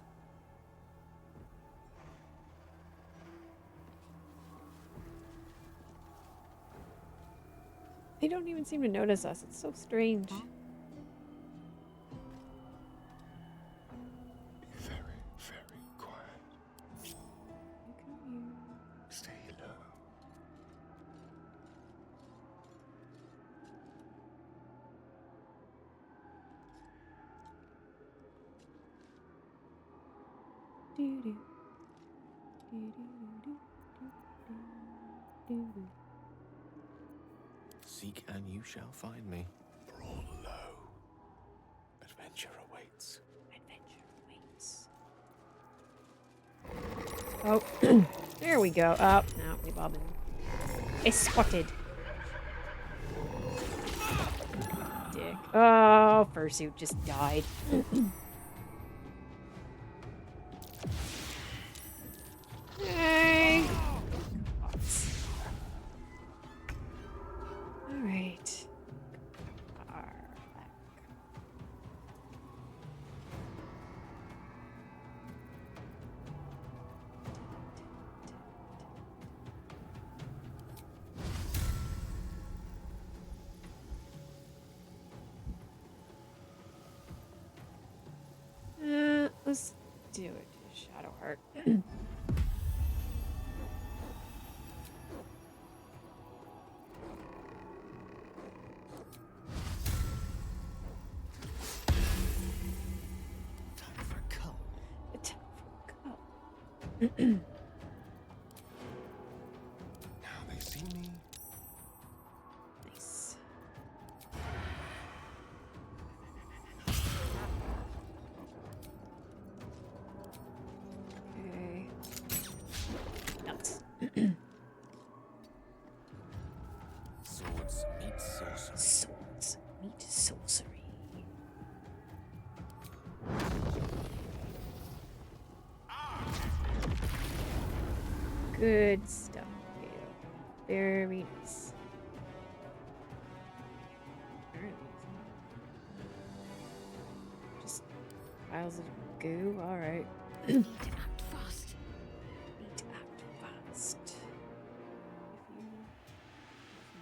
They don't even seem to notice us. It's so strange. Be very, very quiet. Stay low. Doo-doo. Seek and you shall find me. Brawl low. Adventure awaits. Oh, there we go. Oh, no, we've all been escorted. Dick. Oh, fursuit just died. Hey. All right. Let's do it, Shadowheart. Time for a cull. Now they see me. Nice. Okay. Nuts. Swords meet sorcery. Swords meet sorcery. Good stuff, Kato. Very nice. Just piles of goo. All right. Need to act fast. Need to act fast. If you,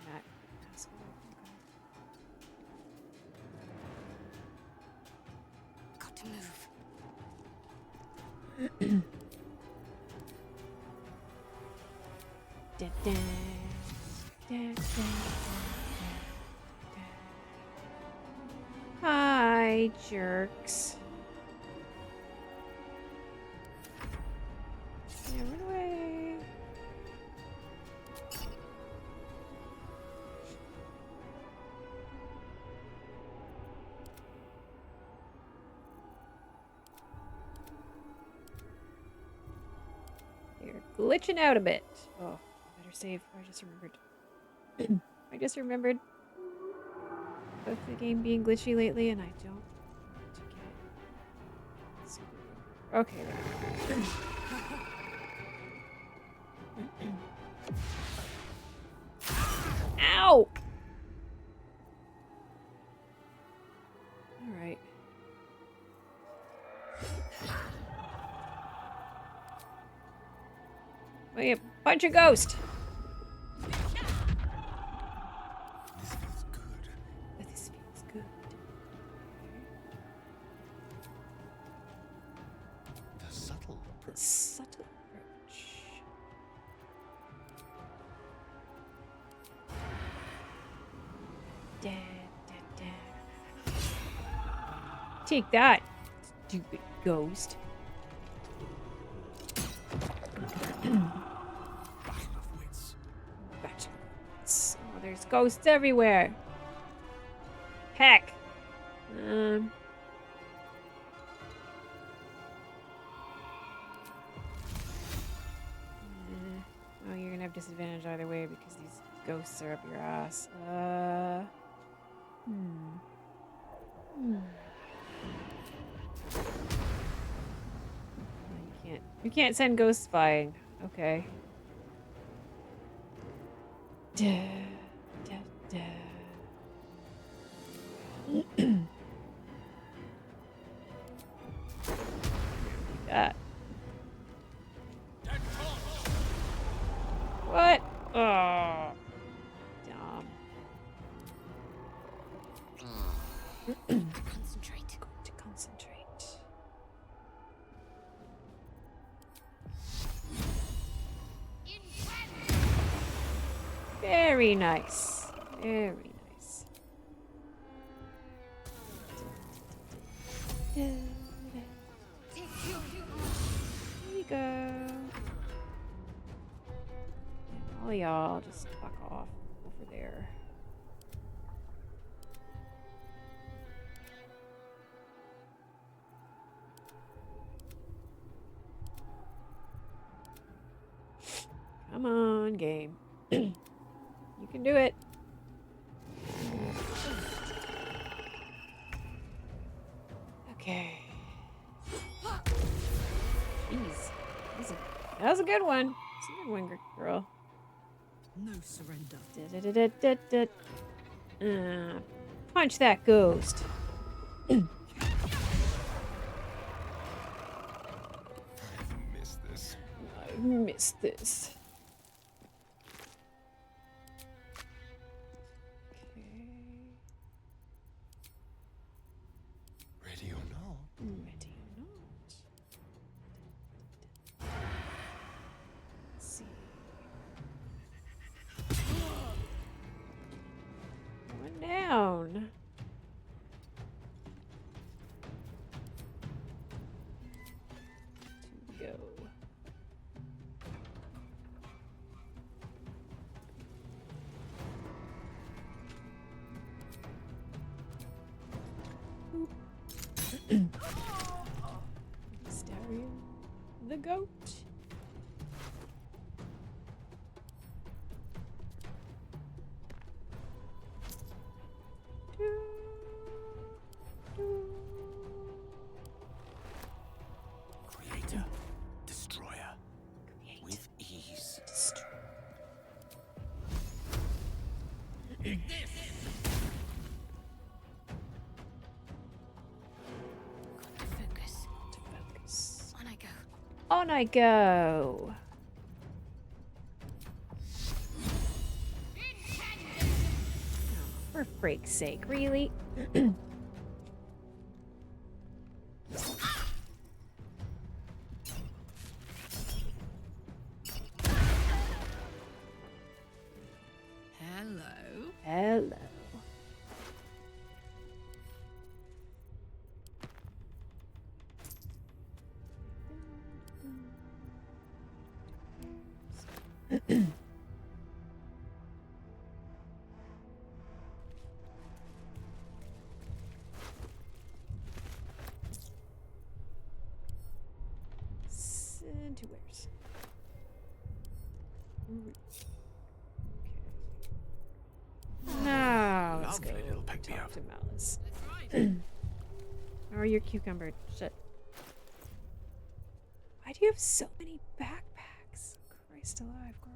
that asshole. Got to move. Da, da, da, da, da, da. Hi, jerks. Yeah, run away. You're glitching out a bit. Oh, I better save. I just remembered. I just remembered both the game being glitchy lately, and I don't want to get screwed over. Okay, there we go. Ow! All right. Wait, punch a ghost. This feels good. This feels good. The subtle approach. Subtle approach. Da, da, da. Take that, stupid ghost. Battle of wits. Battle. Oh, there's ghosts everywhere. Heck. Oh, you're gonna have disadvantage either way because these ghosts are up your ass. You can't send ghosts flying. Okay. Da, da, da. That. What? Oh. Dumb. Concentrate. Going to concentrate. Very nice. Very nice. There you go. All y'all just fuck off over there. Come on, game. You can do it. Okay. Jeez. That was a good one. It's a good one, girl. No surrender. Punch that ghost. I missed this. I missed this. Ready or not? Ready or not? Let's see. One down. To go. Stereo. The goat. Creator, destroyer. With ease. Focus. To focus. On I go. On I go. For freak's sake, really? Hello. Hello. Centaurs. Okay. Now let's go Lovely little pick me talk up. to Malice. Or your cucumber. Shit. Why do you have so many backpacks? Christ alive, girl.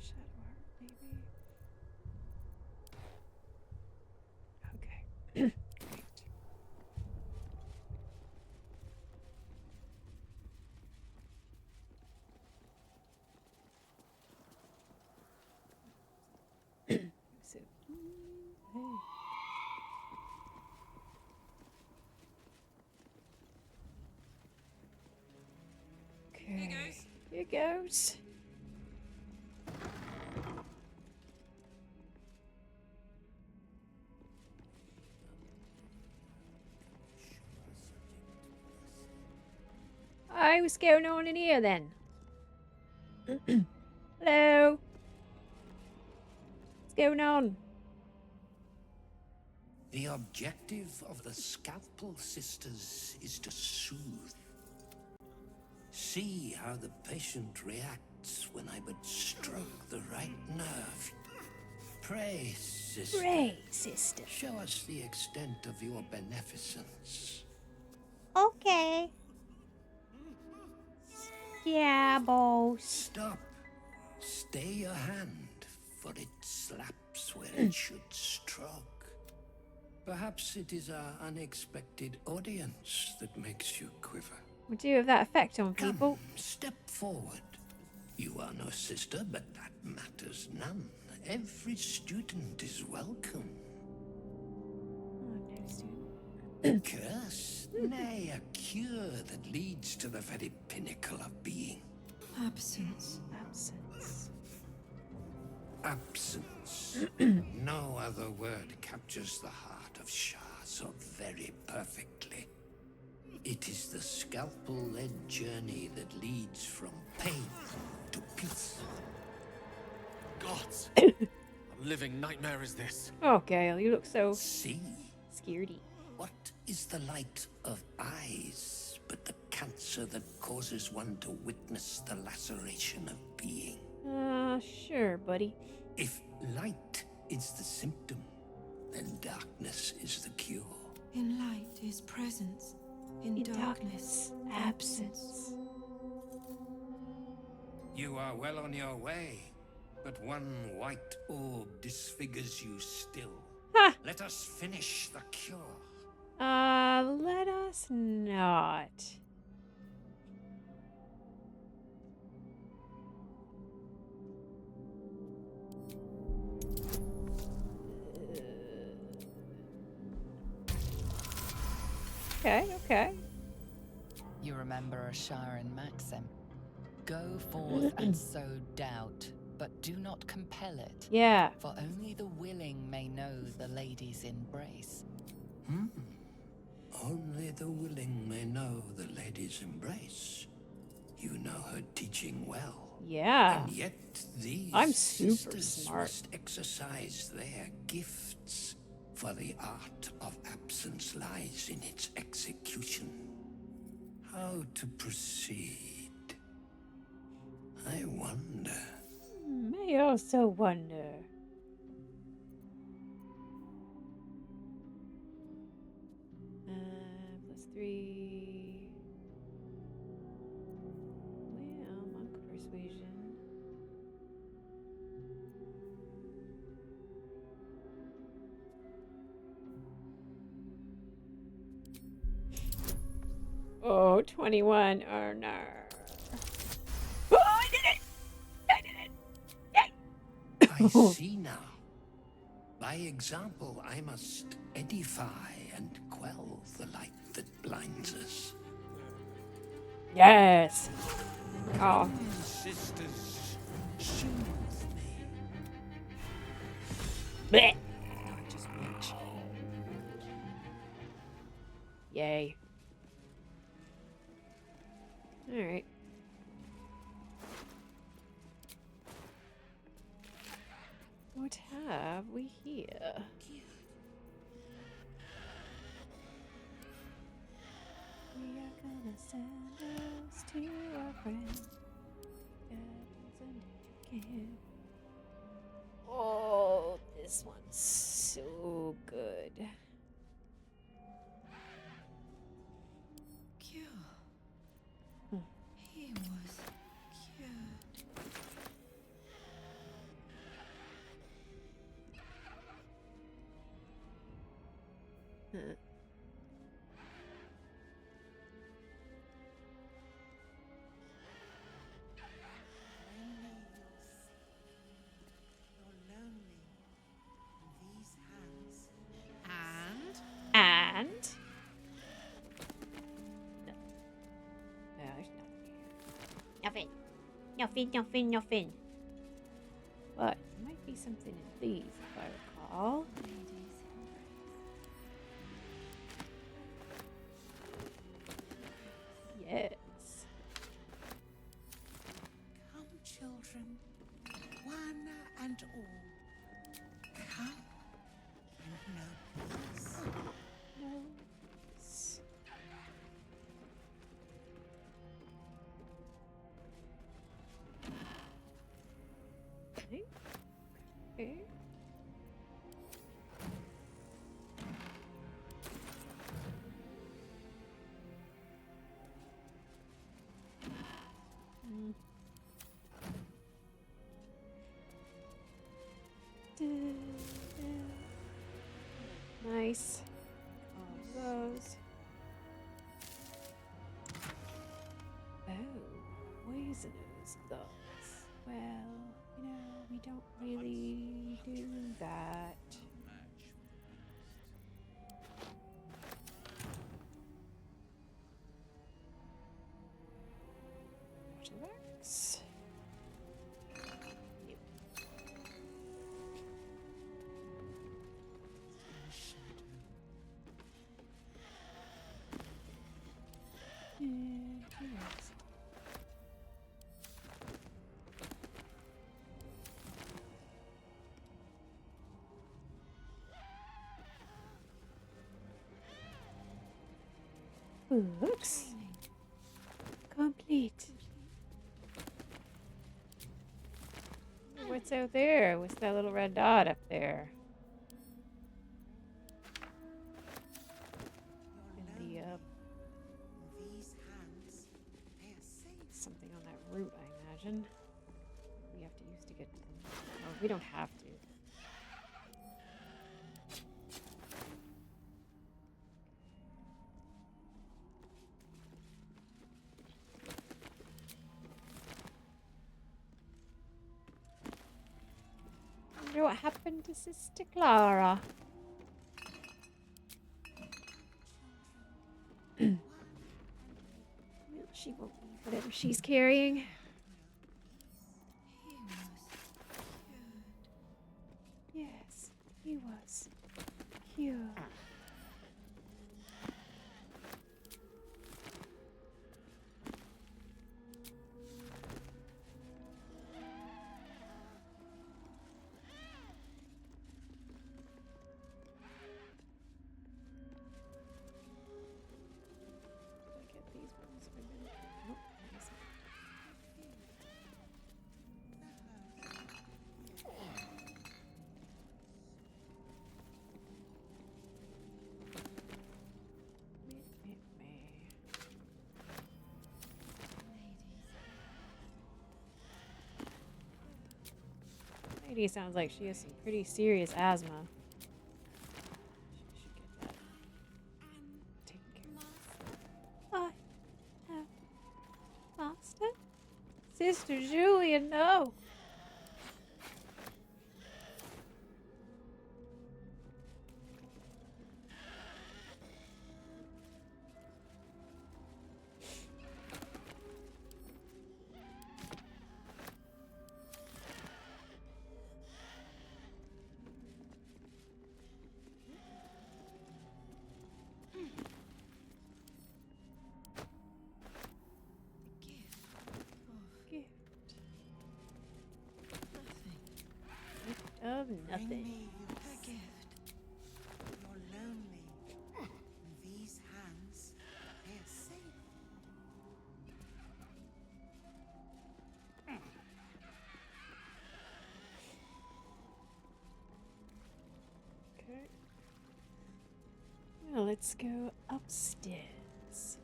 Shadow art, maybe. Okay. Great. So, hey. goes. Hi, what's going on in here then? Hello? What's going on? The objective of the Scalpel Sisters is to soothe. See how the patient reacts when I but stroke the right nerve. Pray, sister. Pray, sister. Show us the extent of your beneficence. Okay. Yeah, boss. Stop. Stay your hand, for it slaps where it should stroke. Perhaps it is our unexpected audience that makes you quiver. Would you have that effect on people? Come, step forward. You are no sister, but that matters none. Every student is welcome. Oh, no, student. A curse? Nay, a cure that leads to the very pinnacle of being. Absence. Absence. Absence. No other word captures the heart of Shah so very perfectly. It is the scalpel-led journey that leads from pain to peace. Gods! A living nightmare is this. Oh, Gale, you look so See? scaredy. What is the light of eyes but the cancer that causes one to witness the laceration of being? Sure, buddy. If light is the symptom, then darkness is the cure. In light is presence. In darkness, absence. You are well on your way, but one white orb disfigures you still. Ha! Let us finish the cure. Let us not. Okay. You remember Asharan maxim. Go forth and sow doubt, but do not compel it. Yeah. For only the willing may know the lady's embrace. Only the willing may know the lady's embrace. You know her teaching well. Yeah. And yet these I'm super sisters smart. must exercise their gifts, for the art of absence lies in its execution. How to proceed? I wonder. I also wonder. +3. Well, monk persuasion. Oh, 21. Oh, no. Oh, I did it! I see now. By example, I must edify and quell the light that blinds us. Yes. Oh. Sisters, soothe me. Blech. Just watch. Yay. All right. What have we here? We are gonna send us to our friends. Oh, this one's so good. Cure. He was cured. Huh. And no. No, there's nothing here. Nothing. Nothing, nothing, nothing. But there might be something in these, if I recall. Yes. Come, children, one and all. Come, you nobles. Nose. Okay. Okay. Mm. Nice. All of those. Oh, poisonous thoughts. Well, you know, we don't really do that. Waterworks. Yep. Yes. Books. Complete. What's out there? What's that little red dot up there? In the These hands, they are safe. something on that route, I imagine. We have to use to get to them. Oh, we don't have to. I wonder what happened to Sister Clara. She won't need whatever she's carrying. Yes, he was cured. Did I get these ones? Nope, I guess not. Lady sounds like she has some pretty serious asthma. She should get that taken care of. I have master? Sister Julia, no! Of Bring nothing. me your gift. You're lonely. In these hands, they are safe. Okay. Well, let's go upstairs.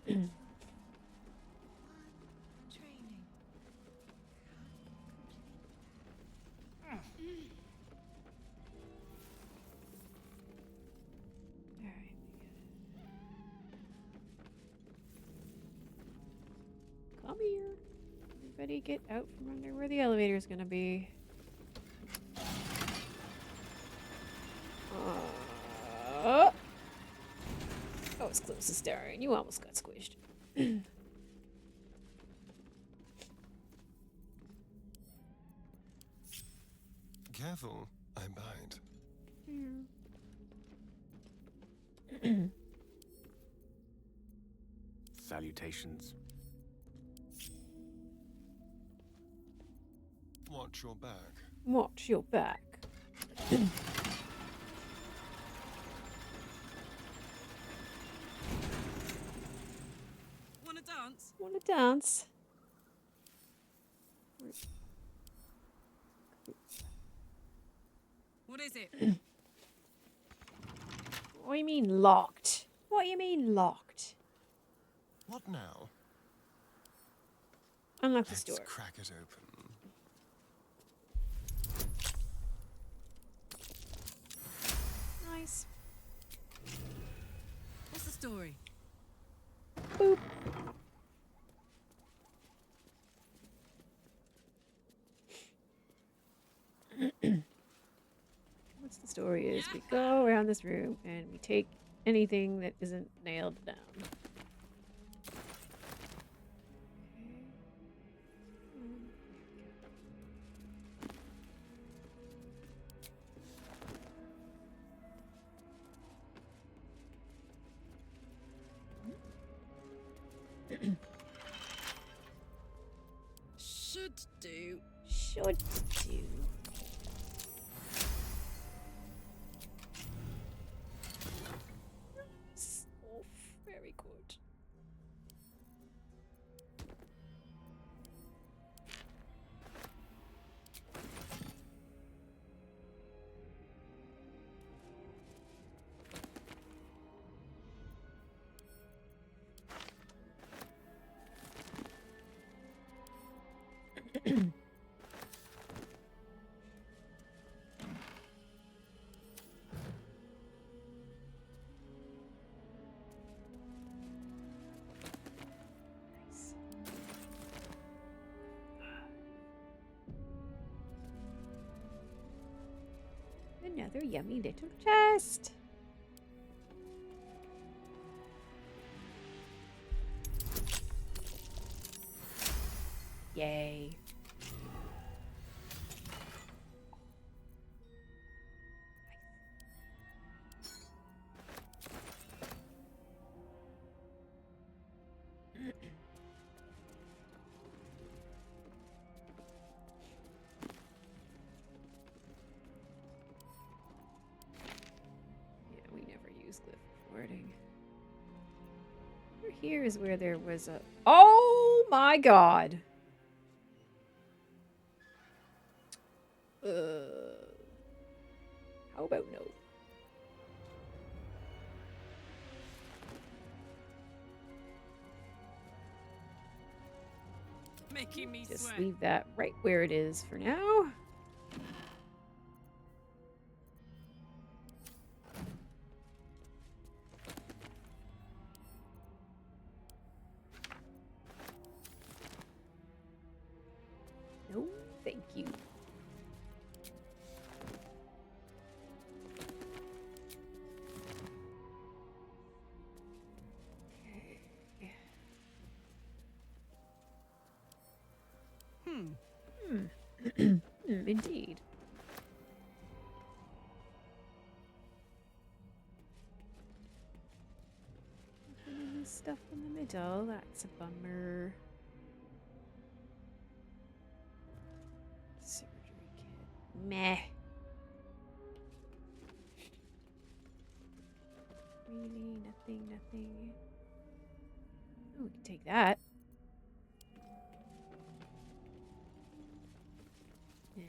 Training. Alright. Come here. Everybody get out from under where the elevator's gonna be. I was close to staring. You almost got squished. Careful, I bite. Salutations. Watch your back. Watch your back. Wanna dance? Wanna dance? What is it? What do you mean locked? What do you mean locked? What now? Unlock the Let's store. crack it open. Nice. What's the story? Boop. What's the story is we go around this room and we take anything that isn't nailed down. Should do. Should do. Oh, very good. Nice. Another yummy little chest. Yay. Yeah, we never use glyph wording. Over here is where there was a... Oh my god! How about no? Making me Just sweat. leave that right where it is for now. No, thank you. Indeed. Any stuff in the middle, that's a bummer. Surgery kit. Meh. Really, nothing. Oh, we can take that. Yeah.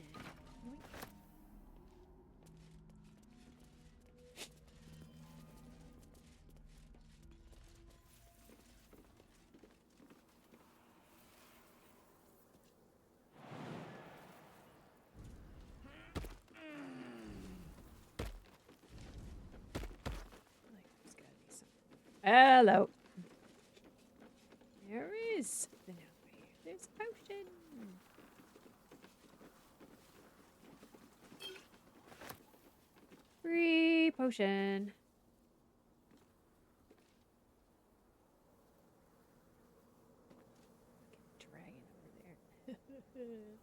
Hello. There is something over here. There's a potion. Free potion. Yuck.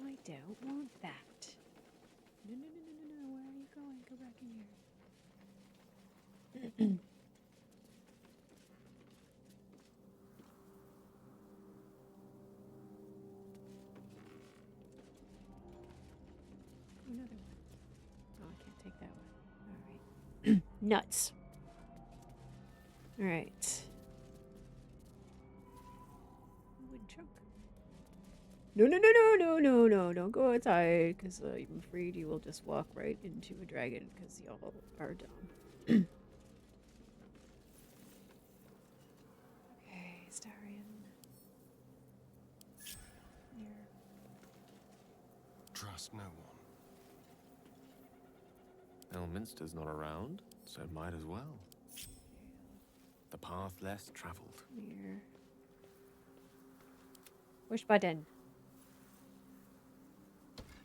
I don't want that. No, no, no, no, no, no. Where are you going? Go back in here. Another one. Oh, I can't take that one. All right. Nuts. All right. Wood chunk. No, no, no, no, no, no, no. Don't go outside, because I'm afraid you will just walk right into a dragon, because y'all are dumb. Okay, Starion. Here. Trust no one. Elminster's not around, so might as well. The path less traveled. Here. Push button.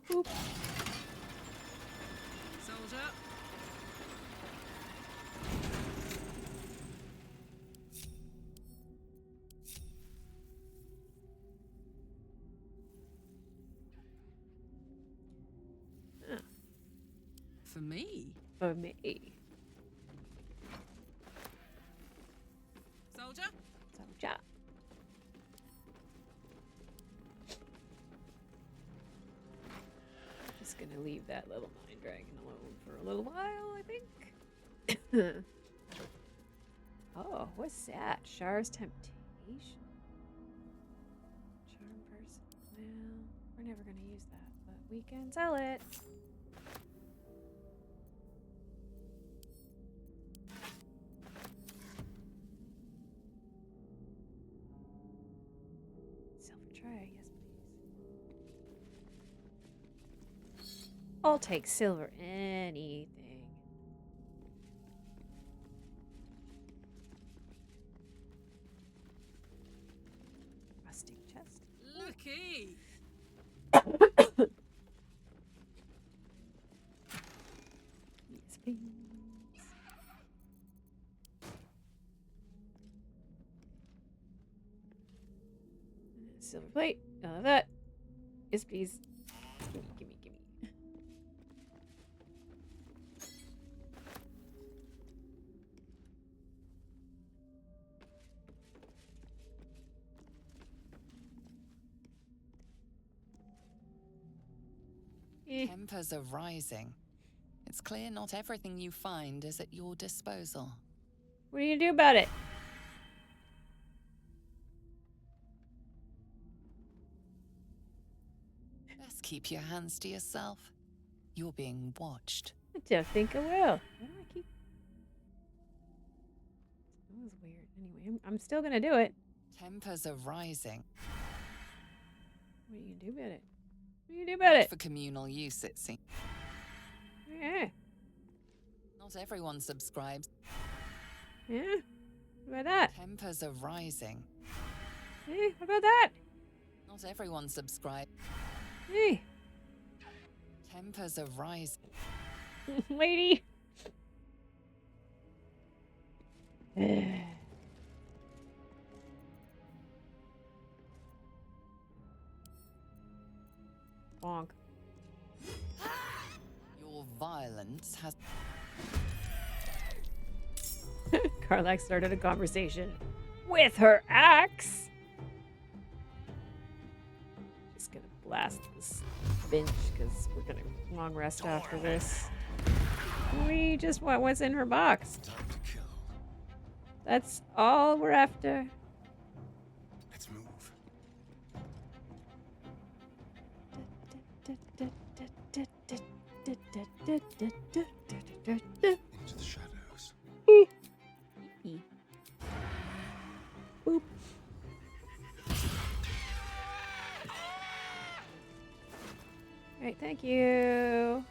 Boop. Soldier. For me. For me. Soldier. Soldier. Just gonna leave that little mine dragon alone for a little while, I think. Oh, what's that? Char's Temptation? Charm person. Well, we're never gonna use that, but we can sell it. Silver tray, yes please. I'll take silver anything. Rusting chest. Lucky. Yes, please. Silver plate. I love that. Yes, please. Gimme, gimme, gimme. Tempers are rising. It's clear not everything you find is at your disposal. What are you gonna do about it? Best keep your hands to yourself. You're being watched. I don't think I will. Why do I keep... That was weird. Anyway, I'm still gonna do it. Tempers are rising. What are you gonna do about it? What are you gonna do about it? For communal use, it seems. Yeah. Not everyone subscribes. Yeah? What about that? Tempers are rising. Hey, what about that? Not everyone subscribes. Hey. Tempers are rising. Lady. Bonk. Your violence has... Karlach started a conversation with her axe. Just gonna blast this bench because we're gonna long rest after this. We just want what's in her box. That's all we're after. Let's move. Into the shadows. Boop. Alright, thank you.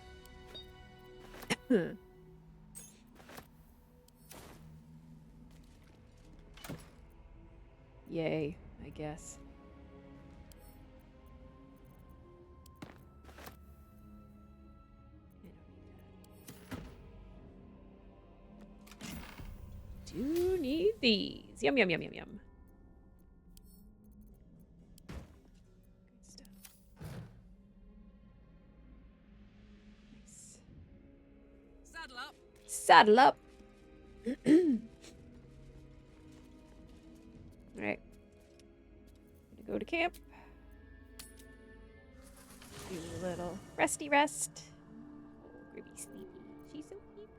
Yay, I guess. I don't need that. do need these. Yum, yum, yum, yum, yum. Good stuff. Nice. Saddle up. Saddle up. Alright. Gonna go to camp. Do a little resty rest. Oh, Gribby sleepy. She's so sleepy.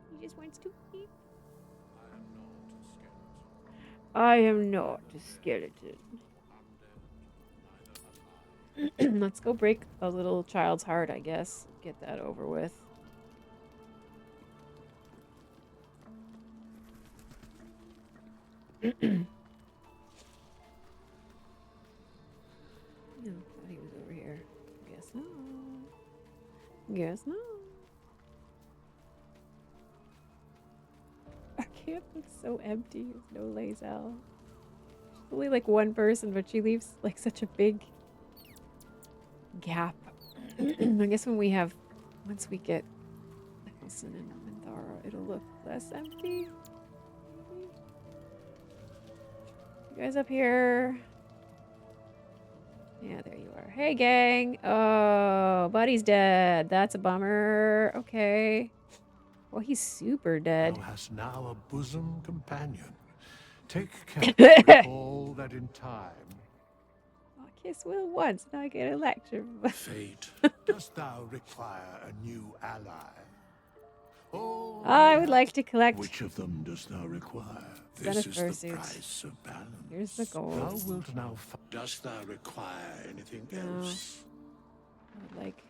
She just wants to sleep. I am not a skeleton. Let's go break a little child's heart, I guess. Get that over with. No, thought he was over here. Guess not. Guess not. Our camp looks so empty. There's no Lazelle. There's only like one person, but she leaves like such a big gap. I guess when we have, once we get Nicholson and Minthara, it'll look less empty. You guys up here? Yeah, there you are. Hey, gang. Oh, Buddy's dead. That's a bummer. Okay. Well, he's super dead. Thou hast now a bosom companion. Take care to recall that in time. I'll kiss Will once, and I get a lecture. Fate, dost thou require a new ally? Oh, I would like to collect. Which of them dost thou require? This This is is the price of balance. Here's the gold. Thou wilt now. Dost thou require anything else? I would like.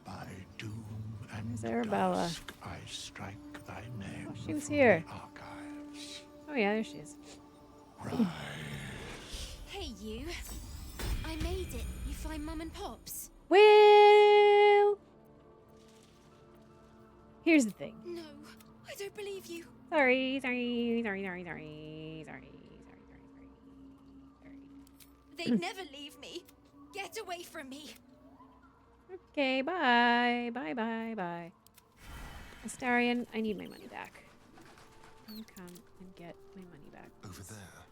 By doom and Where's Arabella? dusk I strike thy name. Oh, she was from here. the archives. Oh yeah, there she is. Rise. Hey, you. I made it. You find Mum and Pops? Will. Here's the thing. No, I don't believe you. Sorry. They'd never leave me. Get away from me. Okay, bye. Bye. Astarion, I need my money back. Can you come and get my money back? Over there.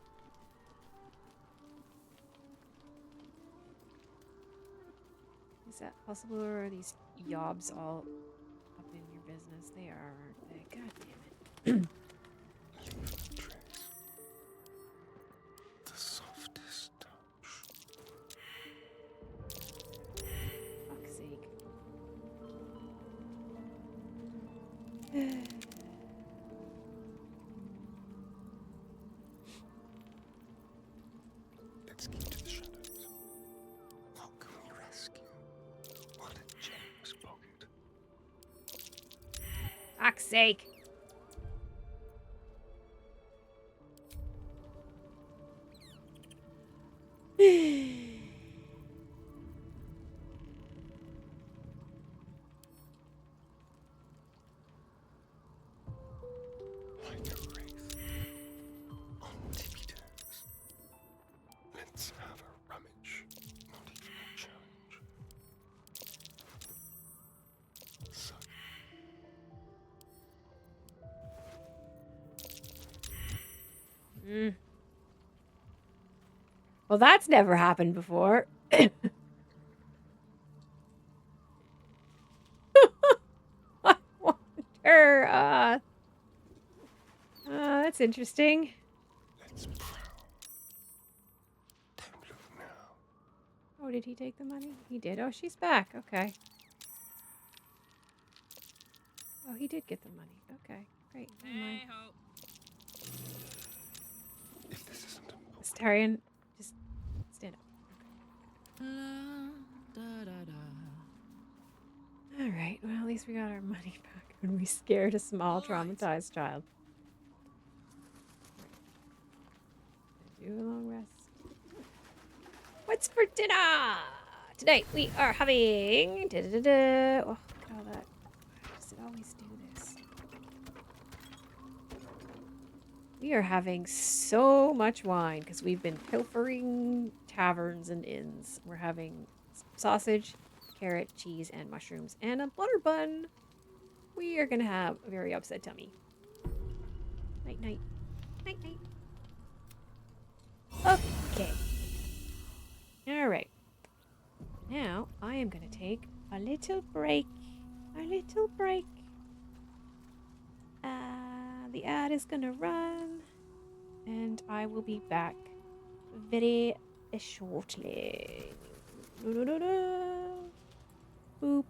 Is that possible, or are these yobs all up in your business? They are, aren't they? God damn it. The softest touch. Fuck's sake. Let's keep to the shadows. What can we rescue? What a James pocket. Fuck's sake. Like a wraith. On tippy toes. Let's have a rummage. Not even a challenge. So. Well, that's never happened before. I wonder. That's interesting. Let's prowl. Don't look now. Oh, did he take the money? He did. Oh, she's back. Okay. Oh, he did get the money. Okay, great. Never mind. If this isn't important. Astarion, just stand up. All right. Well, at least we got our money back when we scared a small traumatized child. Do a long rest. What's for dinner? Tonight we are having. Oh, look at all that. Why does it always do this? We are having so much wine because we've been pilfering taverns and inns. We're having sausage, carrot, cheese, and mushrooms, and a butter bun. We are going to have a very upset tummy. Night, night. Night, night. Okay. Alright. Now, I am going to take a little break. A little break. The ad is going to run. And I will be back very shortly. Boop.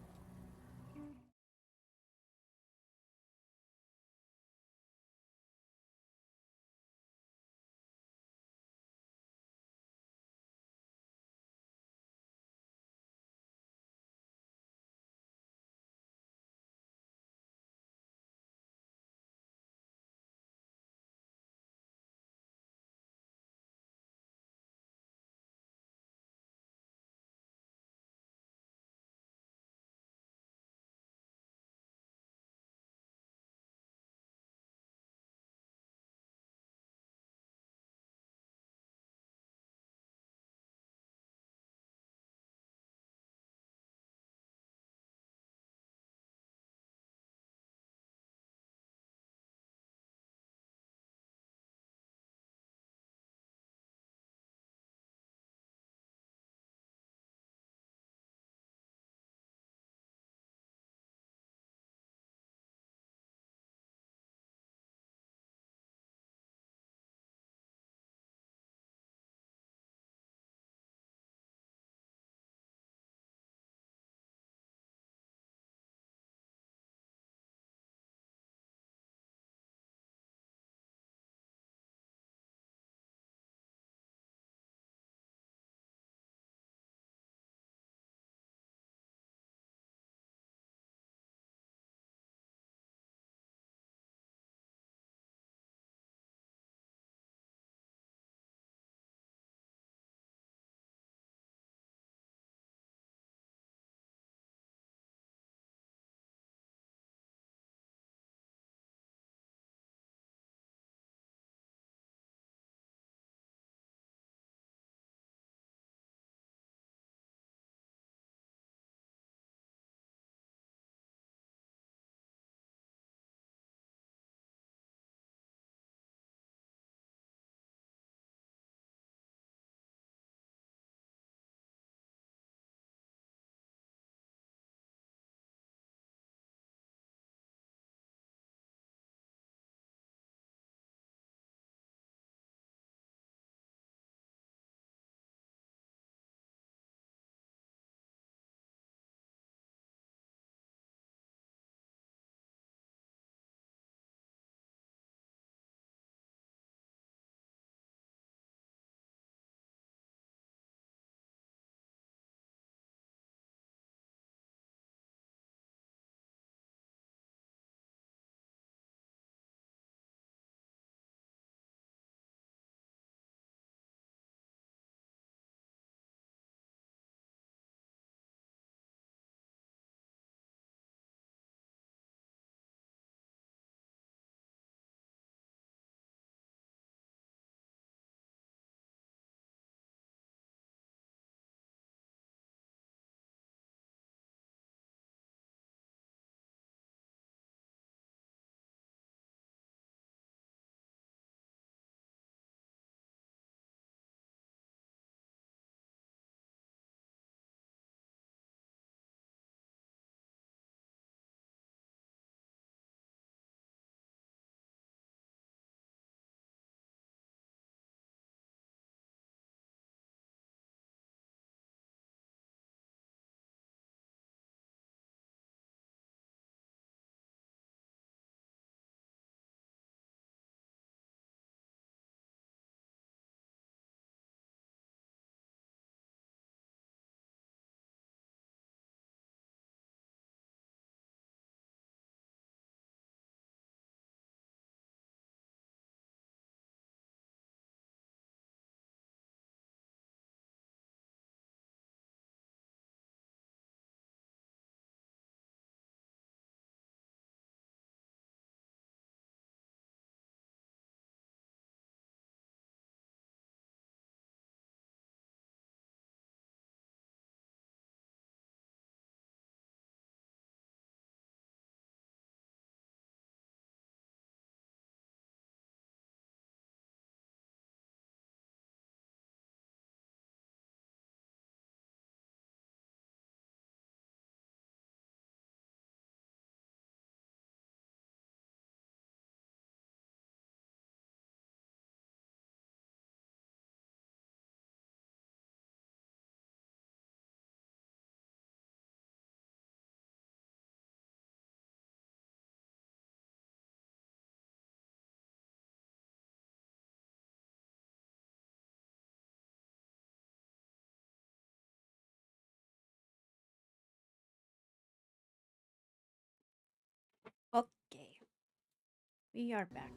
We are back.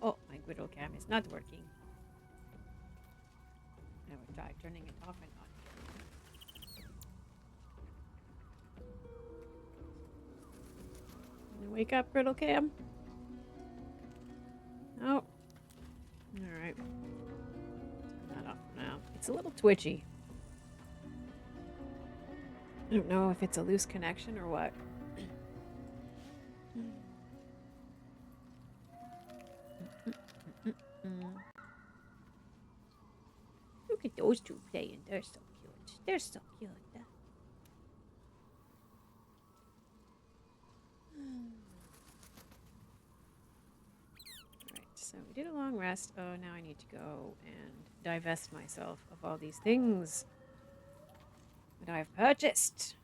Oh, my griddle cam is not working. I will try turning it off and on. Wake up, griddle cam. Oh. Alright. Turn that off now. It's a little twitchy. I don't know if it's a loose connection or what. Look at those two playing. They're so cute. They're so cute. Alright, so we did a long rest. Oh, now I need to go and divest myself of all these things that I've purchased.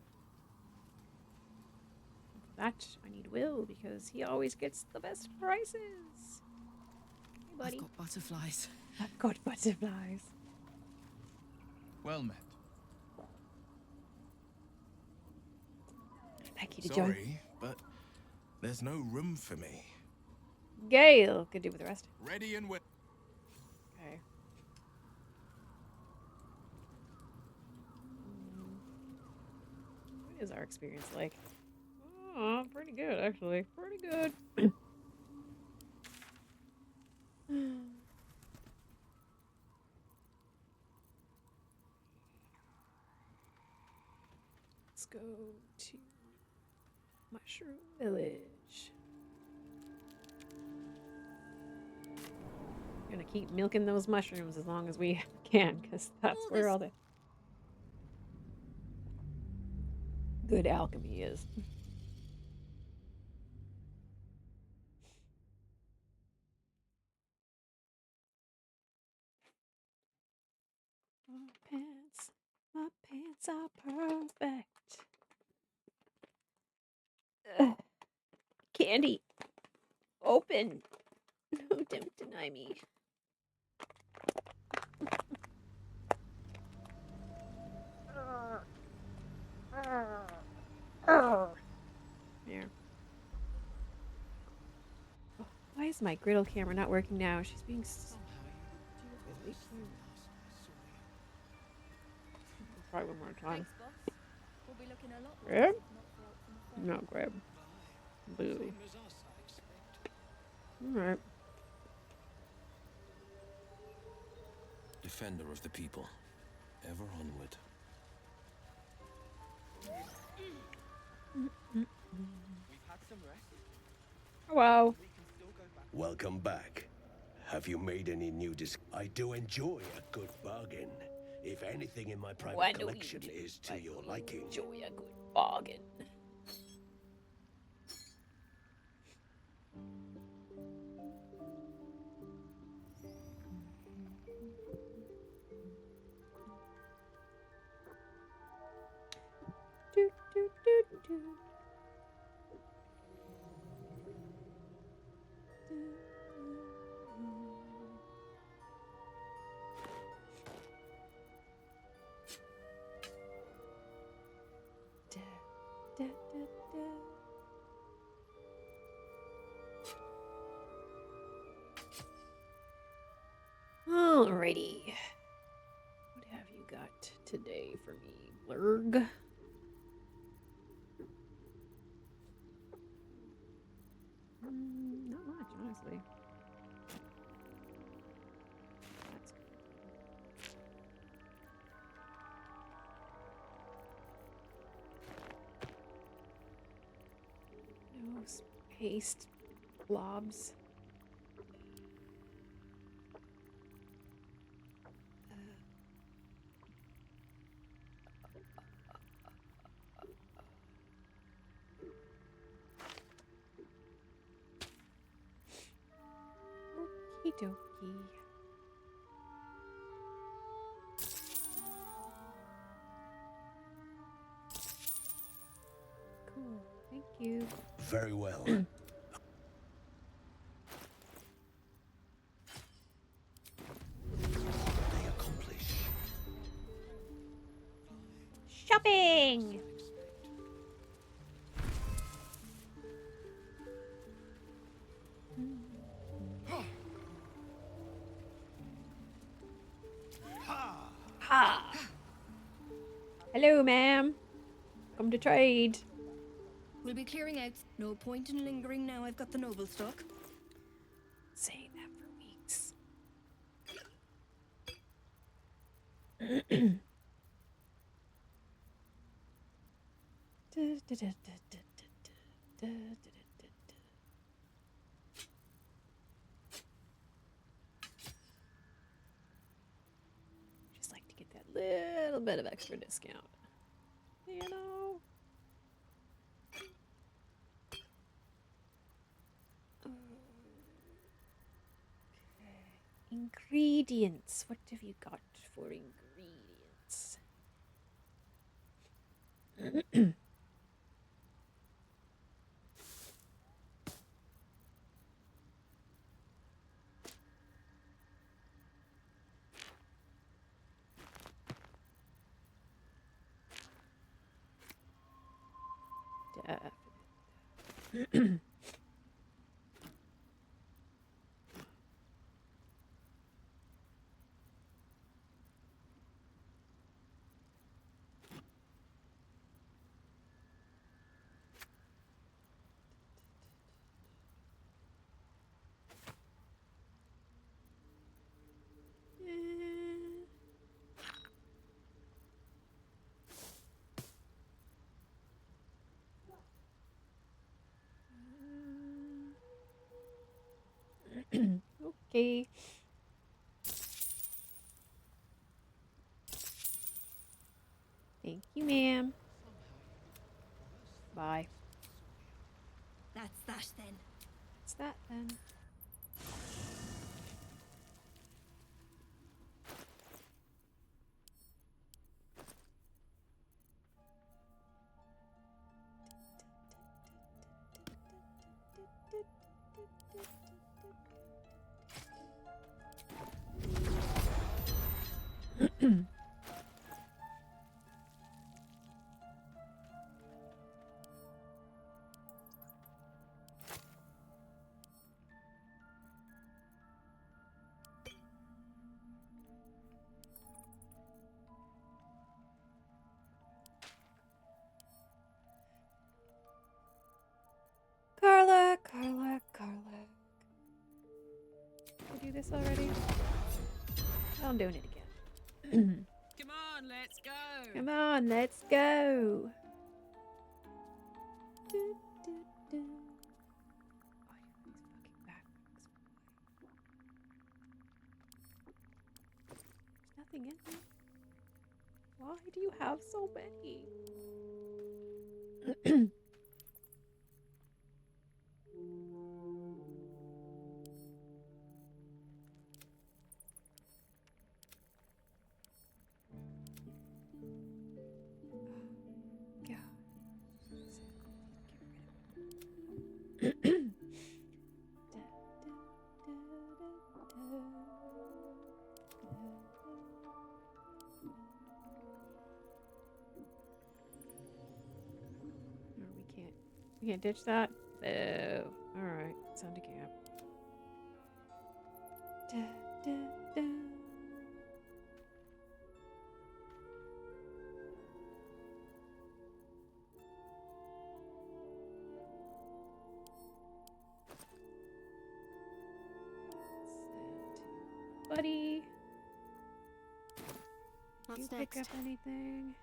For that, I need Will because he always gets the best prices. Hey, buddy. I've got butterflies. I've got butterflies. Well met. Thank you to join. Sorry, but there's no room for me. Gale could do with the rest. Ready and with. Okay. What is our experience like? Oh, pretty good, actually. Pretty good. Let's go to Mushroom Village. Gonna keep milking those mushrooms as long as we can, because that's where all the good alchemy is. My pants are perfect. Ugh. Candy, open. No, don't deny me. There. Oh, why is my griddle camera not working now? She's being stupidly cute. Try one more time. Grab? No, grab. Boo. Alright. Defender of the people. Ever onward. We've had some rest. Hello. Welcome back. Have you made any new I do enjoy a good bargain. If anything in my private collection is to your liking. Enjoy a good bargain. Do, do, do, do. Da, da, da. Alrighty. What have you got today for me, Blurg? Not much, honestly. That's good. No paste blobs. Okie dokie. Cool. Thank you. Very well. They accomplish. Shopping! Hello, ma'am. Come to trade. We'll be clearing out. No point in lingering now I've got the noble stock. Saying that for weeks. Just like to get that little bit of extra discount. You know? Okay. Ingredients. What have you got for ingredients? Okay. Thank you, ma'am. Bye. That's that then. What's that then? Karlach. Did I do this already? Oh, I'm doing it again. Come on, let's go. Come on, let's go. There's nothing in here. Why do you have so many? No, we can't ditch that. Oh, all right. Sound a cap. Buddy. What's you next? pick up anything?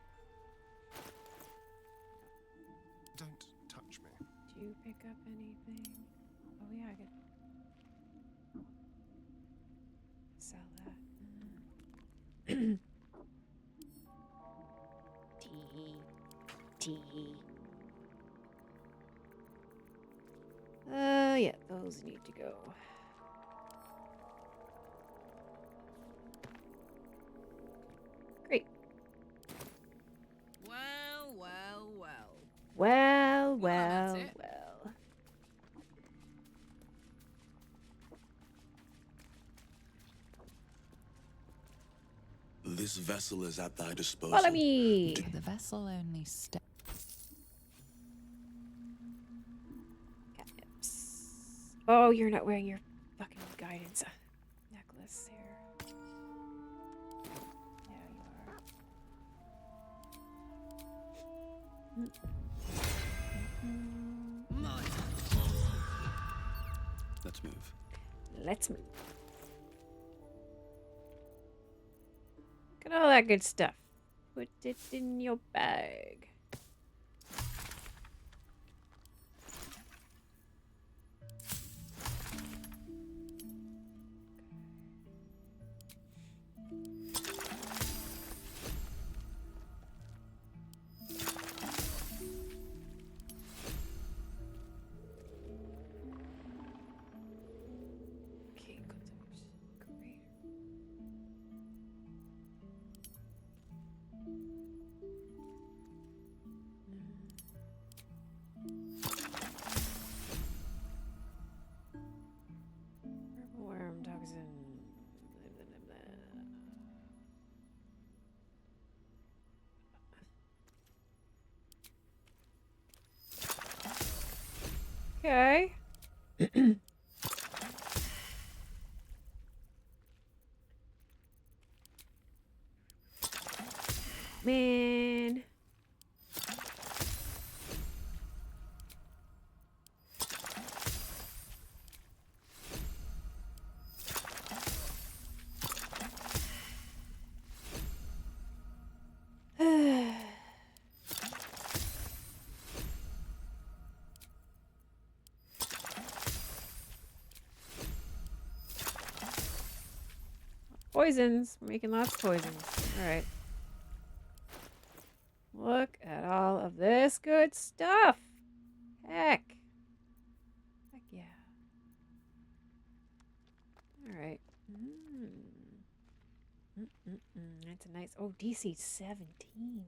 Don't touch me. Do you pick up anything? Oh yeah, I could sell that. Tea. Yeah, those need to go. Great. Well. Well. This vessel is at thy disposal. Follow me. The vessel only step. Oh, you're not wearing your fucking guidance necklace here. Yeah, you are. Let's move. Let's move. Look at all that good stuff. Put it in your bag. Worm toxin. Blah, blah, blah, blah. Okay. Man. Poisons. We're making lots of poisons. Alright. Look at all of this good stuff. Heck. Heck yeah. Alright. That's a nice... Oh, DC 17.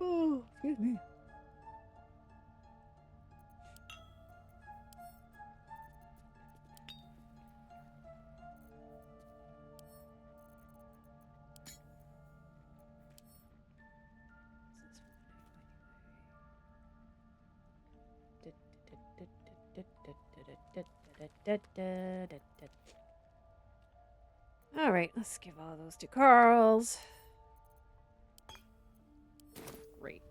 Oh, excuse me. All right, let's give all those to Carl's. Great.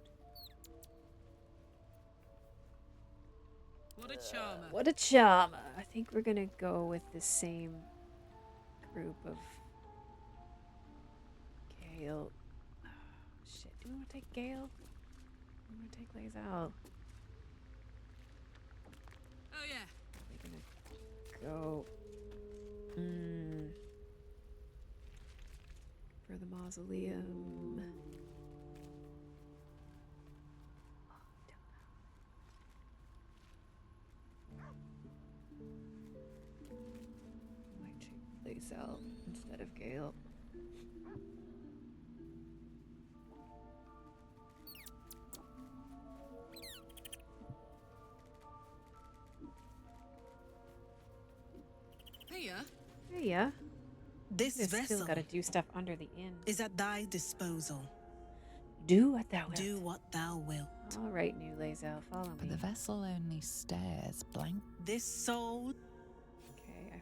What a charmer. What a charmer. I think we're gonna go with the same group of Gale. Oh, shit. Do we want to take Gale? Do we want to take Lazel? Oh yeah. We're gonna go for the mausoleum. Might take Lazel instead of Gale. Yeah. This Still vessel gotta do stuff under the inn. is at thy disposal. Do what thou wilt. Do what thou wilt. All right, new Lazel, follow me. But the vessel only stares blank. This soul. Okay, I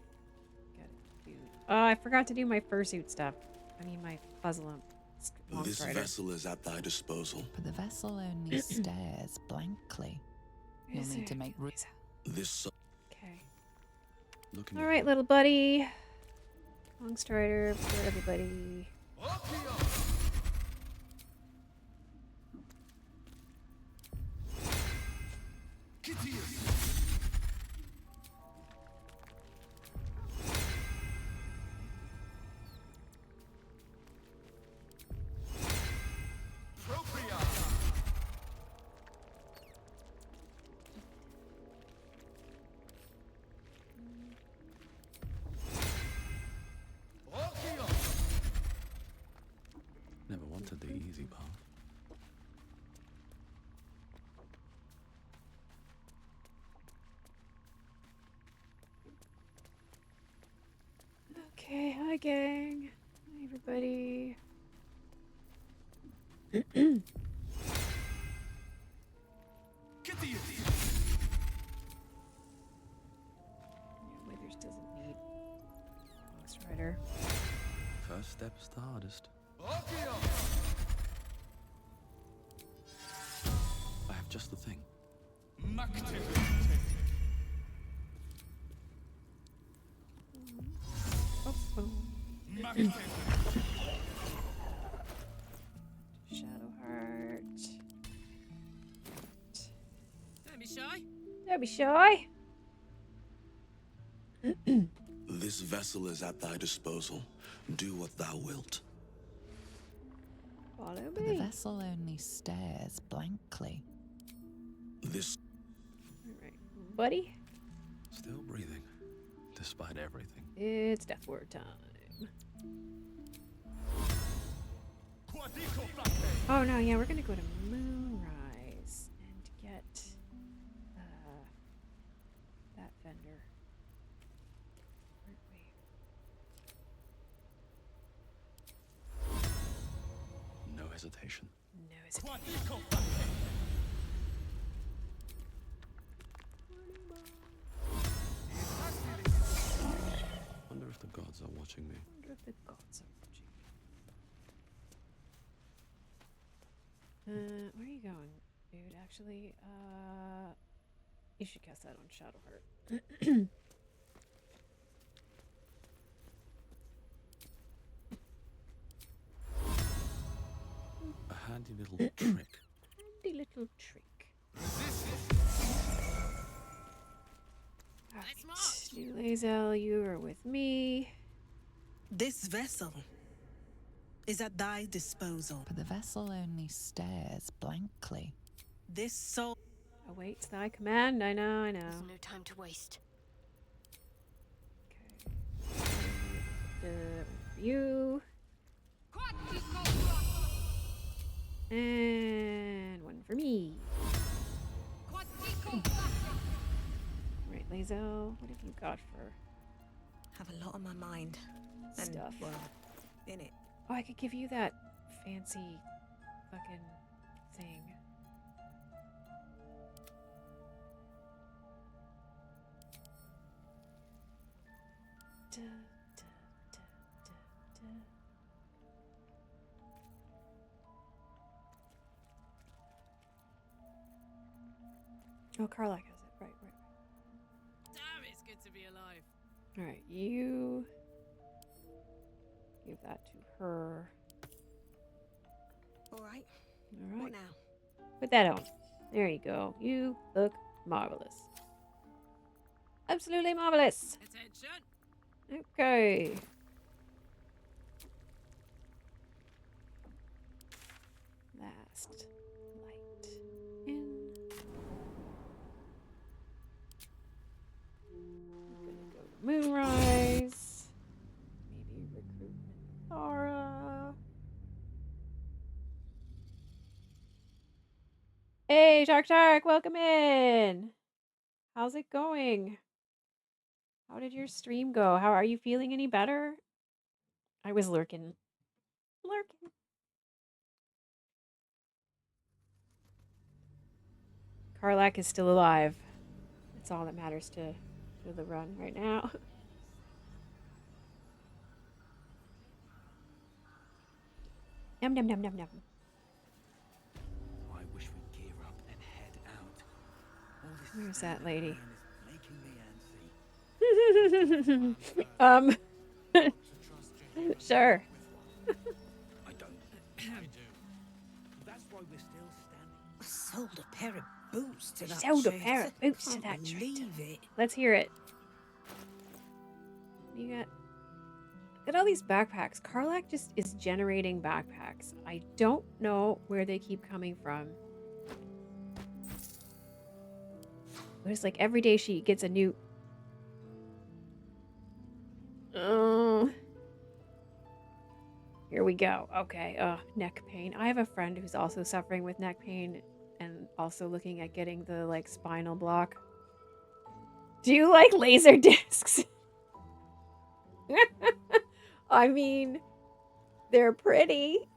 gotta do. Oh, I forgot to do my fursuit stuff. I mean, my puzzle. This vessel is at thy disposal. But the vessel only stares blankly. You'll need to make room. This. Okay. Looking. All right, little buddy. Long strider for everybody. Never wanted the easy path. Okay, hi gang. Hi everybody. noticed. I have just the thing. Shadowheart. Don't be shy. Don't be shy. This vessel is at thy disposal. Do what thou wilt. Follow The me. vessel only stares blankly. This. Alright, buddy. Still breathing, despite everything. It's death word time. Oh no, yeah, we're gonna go to Moonrise and get that vendor. Aren't we? No hesitation. No hesitation. Wonder if the gods are watching me. Wonder if the gods are watching me. Where are you going, dude? Actually, you should cast that on Shadowheart. A handy little trick. Handy little trick. Alright, Lazel, you are with me. This vessel is at thy disposal. But the vessel only stares blankly. This soul awaits thy command. I know, I know. There's no time to waste. One for you. And one for me. Right, Lazel, what have you got for have a lot on my mind. And, stuff? well, in it. Oh, I could give you that fancy fucking thing. Da, da, da, da, da. Oh, Karlach has it. Right. Damn, it's good to be alive. Alright, you give that to her. Alright. Alright. What now? Put that on. There you go. You look marvelous. Absolutely marvelous. Attention. Okay. Last light in. I'm gonna go to Moonrise. Maybe recruit Minthara. Hey, Tark, welcome in. How's it going? How did your stream go? How are you feeling any better? I was lurking. Karlach is still alive. That's all that matters to the run right now. Num num num num num. I wish we'd gear up and head out. All this Where's that lady? is making me antsy. Sure. I don't. I do. That's why we're still standing. I sold a pair of boots to that Sold a traitor. pair of boots to Can't that traitor. believe it. Let's hear it. You got... Look at all these backpacks. Karlach just is generating backpacks. I don't know where they keep coming from. But it's like every day she gets a new... Oh... Here we go. Okay. Neck pain. I have a friend who's also suffering with neck pain and also looking at getting the like spinal block. Do you like laser discs? I mean, they're pretty.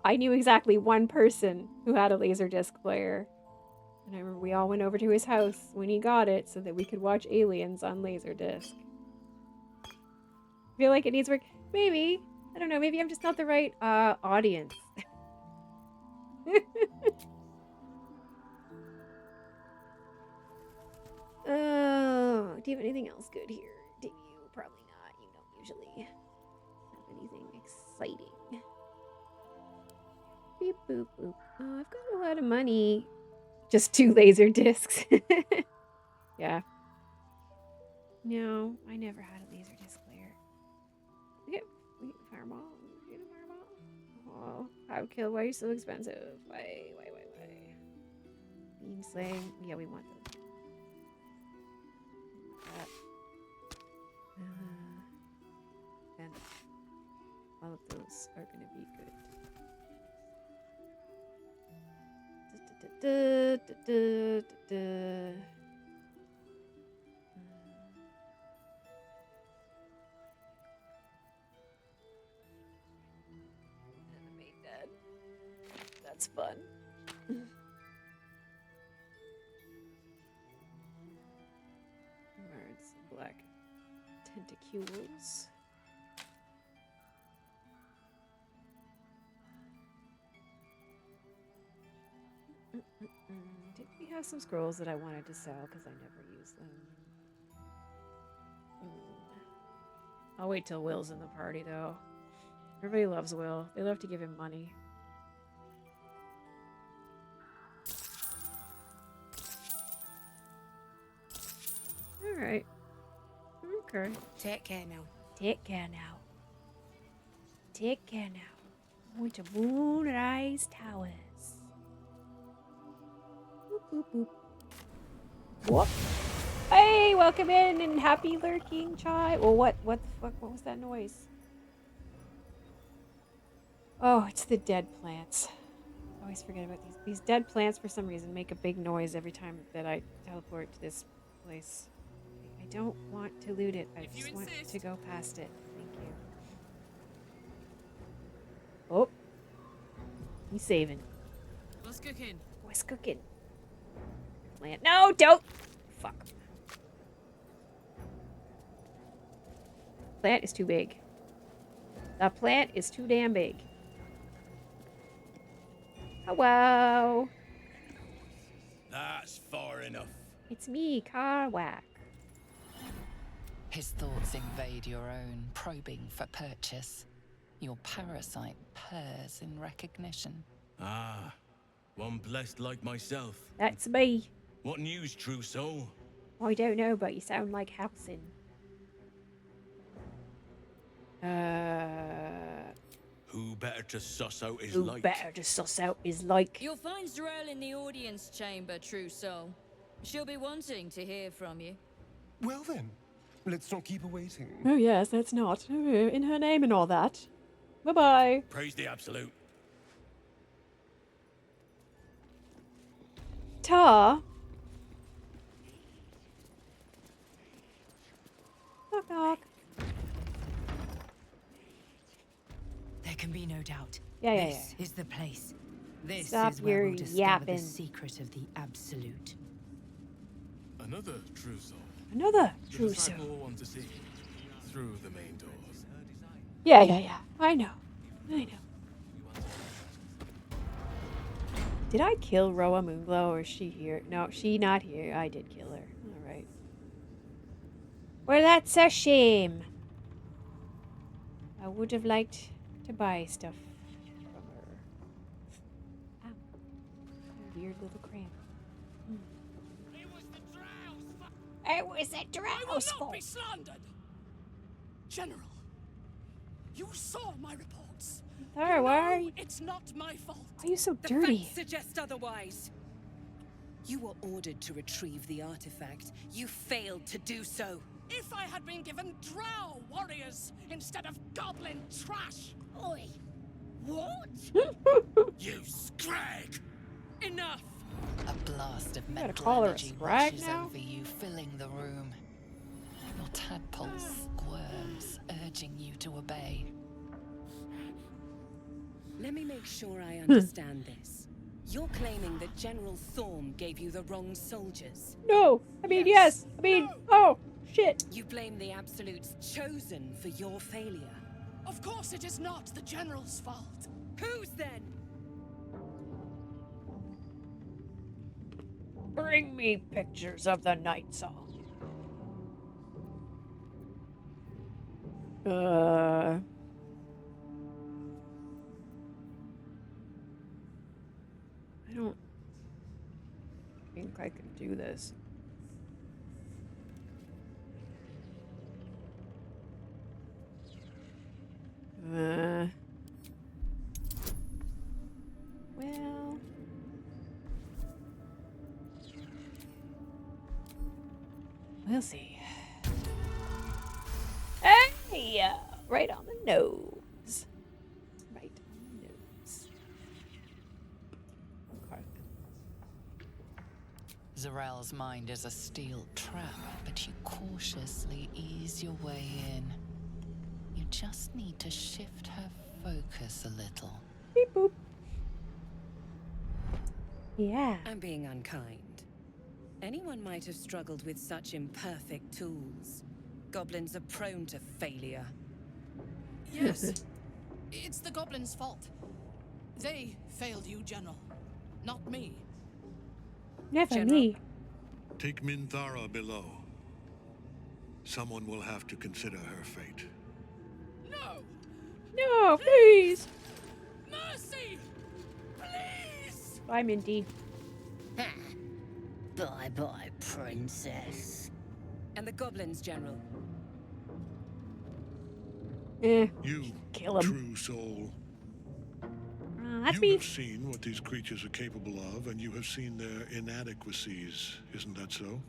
I knew exactly one person who had a laser disc player. And I remember we all went over to his house when he got it so that we could watch Aliens on Laserdisc. feel like it needs work. Maybe. I don't know. Maybe I'm just not the right audience. Oh, do you have anything else good here? Do you? Probably not. You don't usually have anything exciting. Beep boop boop. Oh, I've got a lot of money. Just 2 laser discs. Yeah. No, I never had a laser disc player. We get fireball. We get a fireball. Oh, how kill? Why are you so expensive? Why? Beam slaying. Yeah, we want those. And all of those are gonna be good. Animate that. That's fun. Words, black tentacules. Did we have some scrolls that I wanted to sell because I never used them? I'll wait till Will's in the party though. Everybody loves Will. They love to give him money. Alright. Okay. Take care now. Take care now. Take care now. I'm going to Moonrise Towers. Boop, boop, boop. Whoop. Hey, welcome in and happy lurking, child. Well, what the fuck? What was that noise? Oh, it's the dead plants. I always forget about these. These dead plants, for some reason, make a big noise every time that I teleport to this place. I don't want to loot it. I just want to go past it. Thank you. Oh. He's saving. What's cooking? What's cooking? Plant. No, don't. Fuck. Plant is too big. The plant is too damn big. Hello. That's far enough. It's me, Karlach. His thoughts invade your own, probing for purchase. Your parasite purrs in recognition. Ah, one blessed like myself. That's me. What news, true soul? I don't know, but you sound like Halsin. Who better to suss out his Who like? better to suss out his like? You'll find Zrael in the audience chamber, true soul. She'll be wanting to hear from you. Well then, let's not keep her waiting. Oh yes, that's not. In her name and all that. Bye-bye. Praise the absolute. Ta. Knock knock. There can be no doubt. Yeah. This is the place. This Stop is where your we'll discover yapping. the secret of the absolute. Another true soul. Another The true disciple soul. will want to see through the main doors. Yeah. I know. Did I kill Roa Moonglow or is she here? No, she not here. I did kill her. Alright. Well, that's a shame. I would have liked to buy stuff from her. Ow. Weird little cramp. It was the Drow's fault. Be slandered. General, you saw my reports. Sorry, why are you? It's not my fault. Why are you so The dirty? facts suggest otherwise. You were ordered to retrieve the artifact. You failed to do so. If I had been given drow warriors instead of goblin trash. Oi. What? You scrag! Enough. A blast of gotta mental call her a energy scrag washes now? over you, filling the room. Your tadpole squirms, urging you to obey. Let me make sure I understand this. You're claiming that General Thorm gave you the wrong soldiers. No. I mean, yes. I mean, oh, shit. You blame the Absolute's chosen for your failure. Of course it is not the General's fault. Whose then? Bring me pictures of the Night Song. I don't think I can do this. Well, we'll see. Hey, right on the nose. Right on the nose. Zarel's mind is a steel trap, but you cautiously ease your way in. You just need to shift her focus a little. Beep boop. Yeah. I'm being unkind. Anyone might have struggled with such imperfect tools. Goblins are prone to failure. Yes. It's the goblins' fault. They failed you, General. Not me. Never General? me. Take Minthara below. Someone will have to consider her fate. No! No, please! Mercy! Please! Bye, Minty. Bye-bye, princess. And the goblins, General? You, kill him. true soul. That's You me. have seen what these creatures are capable of, and you have seen their inadequacies. Isn't that so?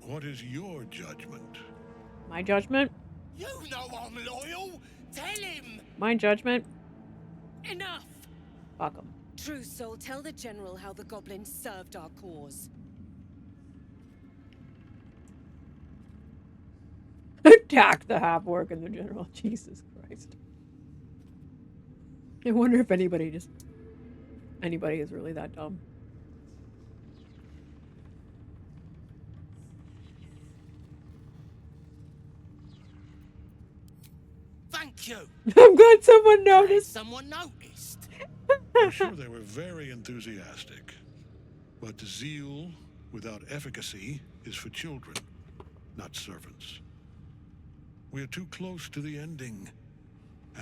What is your judgment? My judgment? You know I'm loyal. Tell him. My judgment? Enough! Fuck him. True soul, tell the General how the goblins served our cause. Attack the half-orc and the general. Jesus Christ. I wonder if anybody is really that dumb. Thank you. I'm glad someone noticed. Someone noticed. I'm sure they were very enthusiastic. But zeal without efficacy is for children, not servants. We are too close to the ending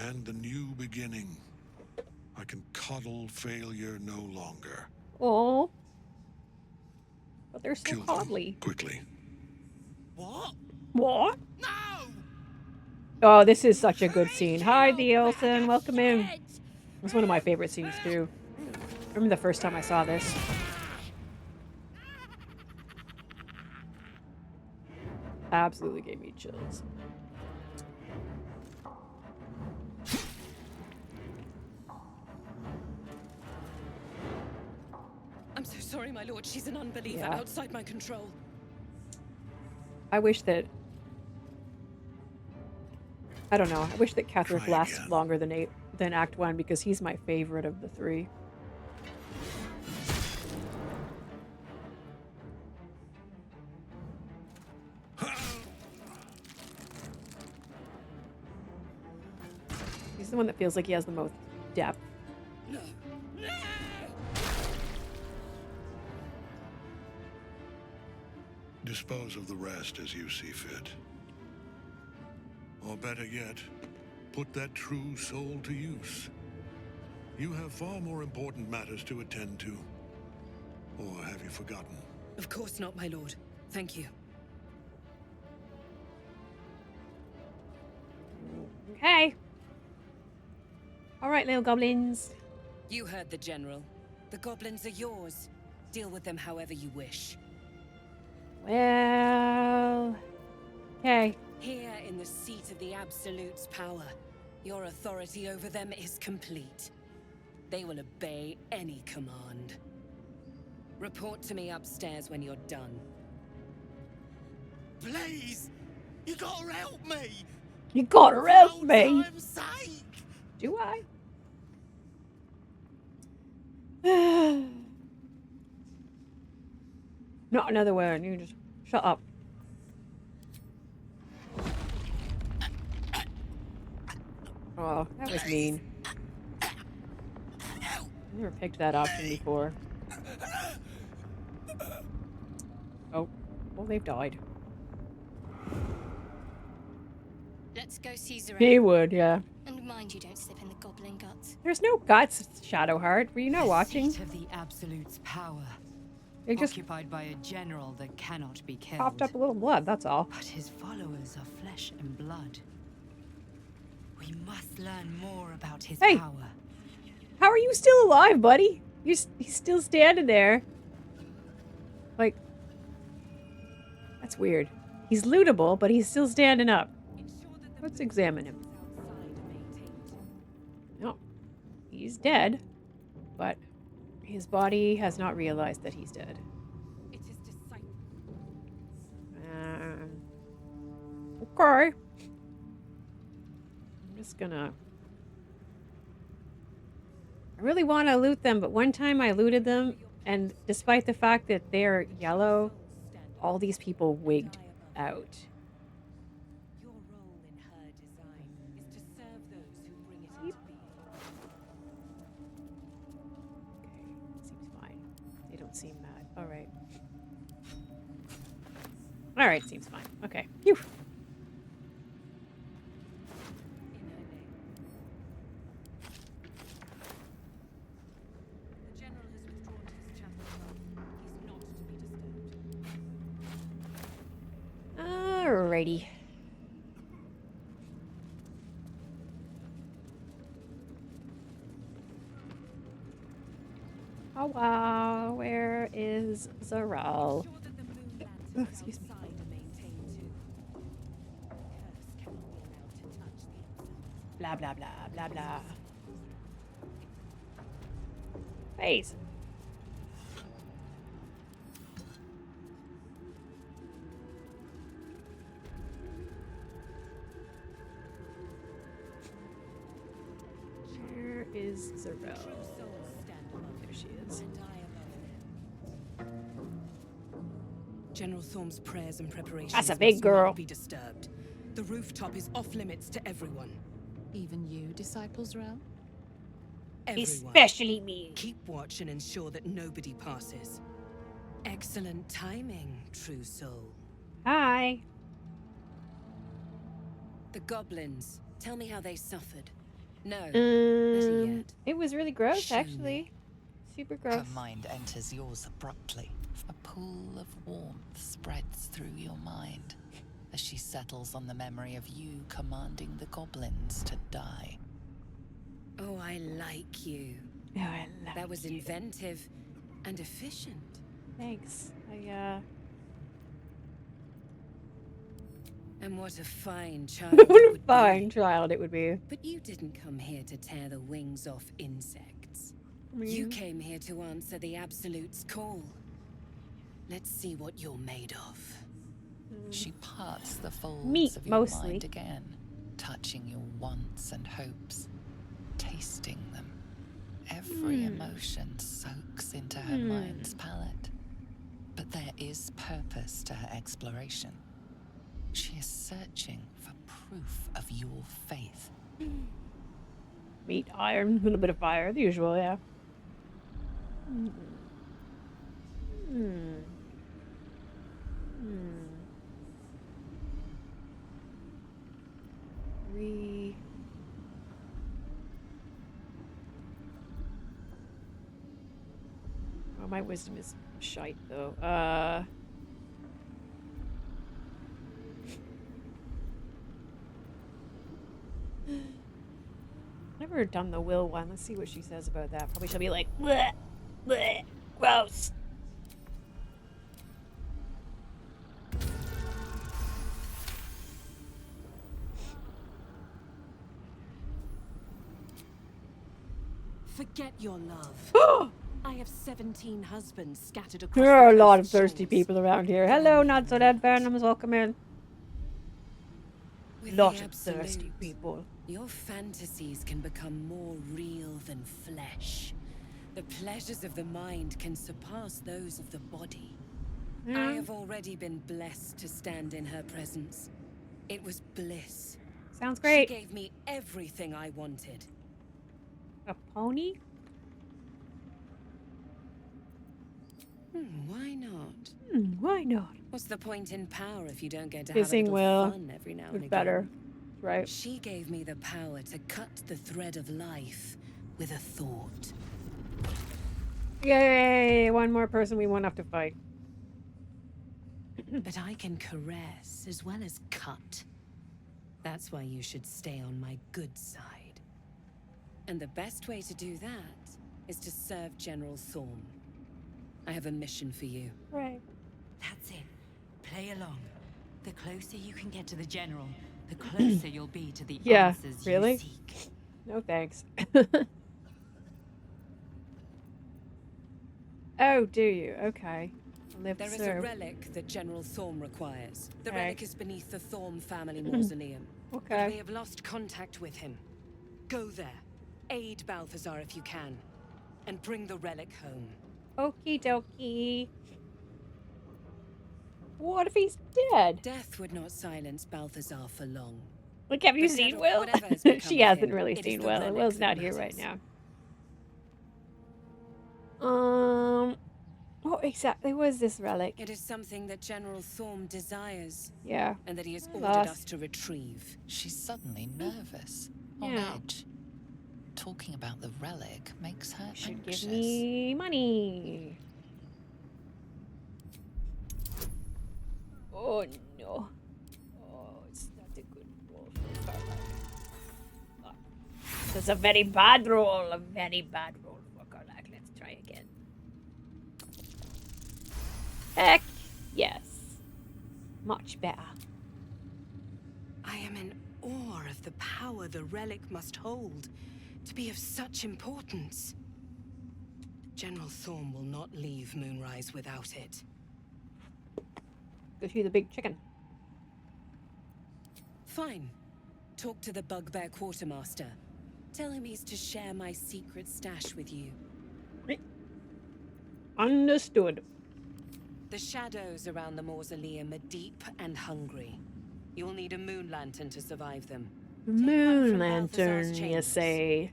and the new beginning. I can coddle failure no longer. Oh. But they're so Kill coddly. them quickly. What? What? No! Oh, this is such a good scene. Hi, the Elson. Welcome in. It's one of my favorite scenes, too. I remember the first time I saw this. Absolutely gave me chills. I'm so sorry, my lord. She's an unbeliever Yeah. outside my control. I wish that... I don't know. I wish that Ketheric lasts longer than Act 1 because he's my favorite of the three. He's the one that feels like he has the most depth. Dispose of the rest as you see fit. Or better yet, put that true soul to use. You have far more important matters to attend to. Or have you forgotten? Of course not, my lord. Thank you. Okay. Alright, little goblins. You heard the General. The goblins are yours. Deal with them however you wish. Well... Okay. Here in the seat of the Absolute's power, your authority over them is complete. They will obey any command. Report to me upstairs when you're done. Please! You gotta help me! You gotta help me! For time's sake! Do I? Not another word. You just shut up. Oh, that was mean. Never picked that option before. Oh, well, they've died. Let's go see Zarel. He would, yeah. And mind you don't slip in the goblin guts. There's no guts, Shadowheart. Were you not watching? Seat of the Absolute's power. They just occupied by a general that cannot be killed. popped up a little blood, that's all. But his followers are flesh and blood. We must learn more about his power. How are you still alive, buddy? He's still standing there. Like, that's weird. He's lootable, but he's still standing up. Let's examine him. No, he's dead, but his body has not realized that he's dead. Okay. I'm just gonna... I really want to loot them, but one time I looted them, and despite the fact that they're yellow, all these people wigged out. Your role in her design is to serve those who bring it into being. Okay, seems fine. They don't seem mad. Alright. Alright, seems fine. Okay. Phew. Alrighty. Oh wow, where is Zarel? Oh, excuse me. Blah blah blah blah blah. Face. Where is Zarel? There she is. General Thorm's prayers and preparations. That's a big must girl. not be disturbed. The rooftop is off limits to everyone. Even you, Disciples Realm? Everyone. Especially me. Keep watch and ensure that nobody passes. Excellent timing, true soul. Hi. The goblins. Tell me how they suffered. No. Better yet. It was really gross, Show actually. Super gross. Her mind enters yours abruptly. A pool of warmth spreads through your mind as she settles on the memory of you commanding the goblins to die. Oh, I like you. Oh, I like That was inventive and efficient. Thanks. And what a fine child. What it a would fine be. child it would be. But you didn't come here to tear the wings off insects. I You mean- came here to answer the Absolute's call. Let's see what you're made of. She parts the folds Meat, of your mostly. mind again, touching your wants and hopes, tasting them. Every emotion soaks into her mind's palate. But there is purpose to her exploration. She is searching for proof of your faith. Meat, iron, a little bit of fire, the usual, yeah. Oh, my wisdom is shite, though. Never done the will one. Let's see what she says about that. Probably she'll be like, bleh, bleh, gross. Forget your love. I have 17 husbands scattered across There are a the lot of coast thirsty shores. people around here. Hello, not so dead Phantoms. Welcome in. With Lot the of thirsty Absolute, people. Your fantasies can become more real than flesh. The pleasures of the mind can surpass those of the body. I have already been blessed to stand in her presence. It was bliss. Sounds great. She gave me everything I wanted. A pony? Why not? Why not? What's the point in power if you don't get to Kissing have a little Will fun every now is and again? better. Right. She gave me the power to cut the thread of life with a thought. Yay! One more person we won't have to fight. But I can caress as well as cut. That's why you should stay on my good side. And the best way to do that is to serve General Thorm. I have a mission for you. Right. That's it. Play along. The closer you can get to the General, the closer you'll be to the answers really? you seek. No thanks. Oh, do you? Okay. There is a relic that General Thorm requires. The Okay. relic is beneath the Thorm family mausoleum. Okay. But we have lost contact with him. Go there. Aid Balthazar if you can. And bring the relic home. Okie dokie. What if he's dead? Death would not silence Balthazar for long. Like, have you But seen General- Will? whatever has become She of hasn't him, really it is seen the Will. relic Will's that not here right matters. now. What exactly was this relic? It is something that General Thorm desires. Yeah. And that he has ordered Lost. us to retrieve. She's suddenly nervous, on Yeah. edge. Talking about the relic makes her Should anxious. give me money. Oh no. Oh, it's not a good roll for Karlach. That's a very bad roll. A very bad roll for Karlach. Let's try again. Heck yes. Much better. I am in awe of the power the relic must hold to be of such importance. General Thorm will not leave Moonrise without it. Go to the big chicken. Fine. Talk to the Bugbear Quartermaster. Tell him he's to share my secret stash with you. Understood. The shadows around the mausoleum are deep and hungry. You'll need a moon lantern to survive them. Moon from lantern, Balthazar's you chambers. say.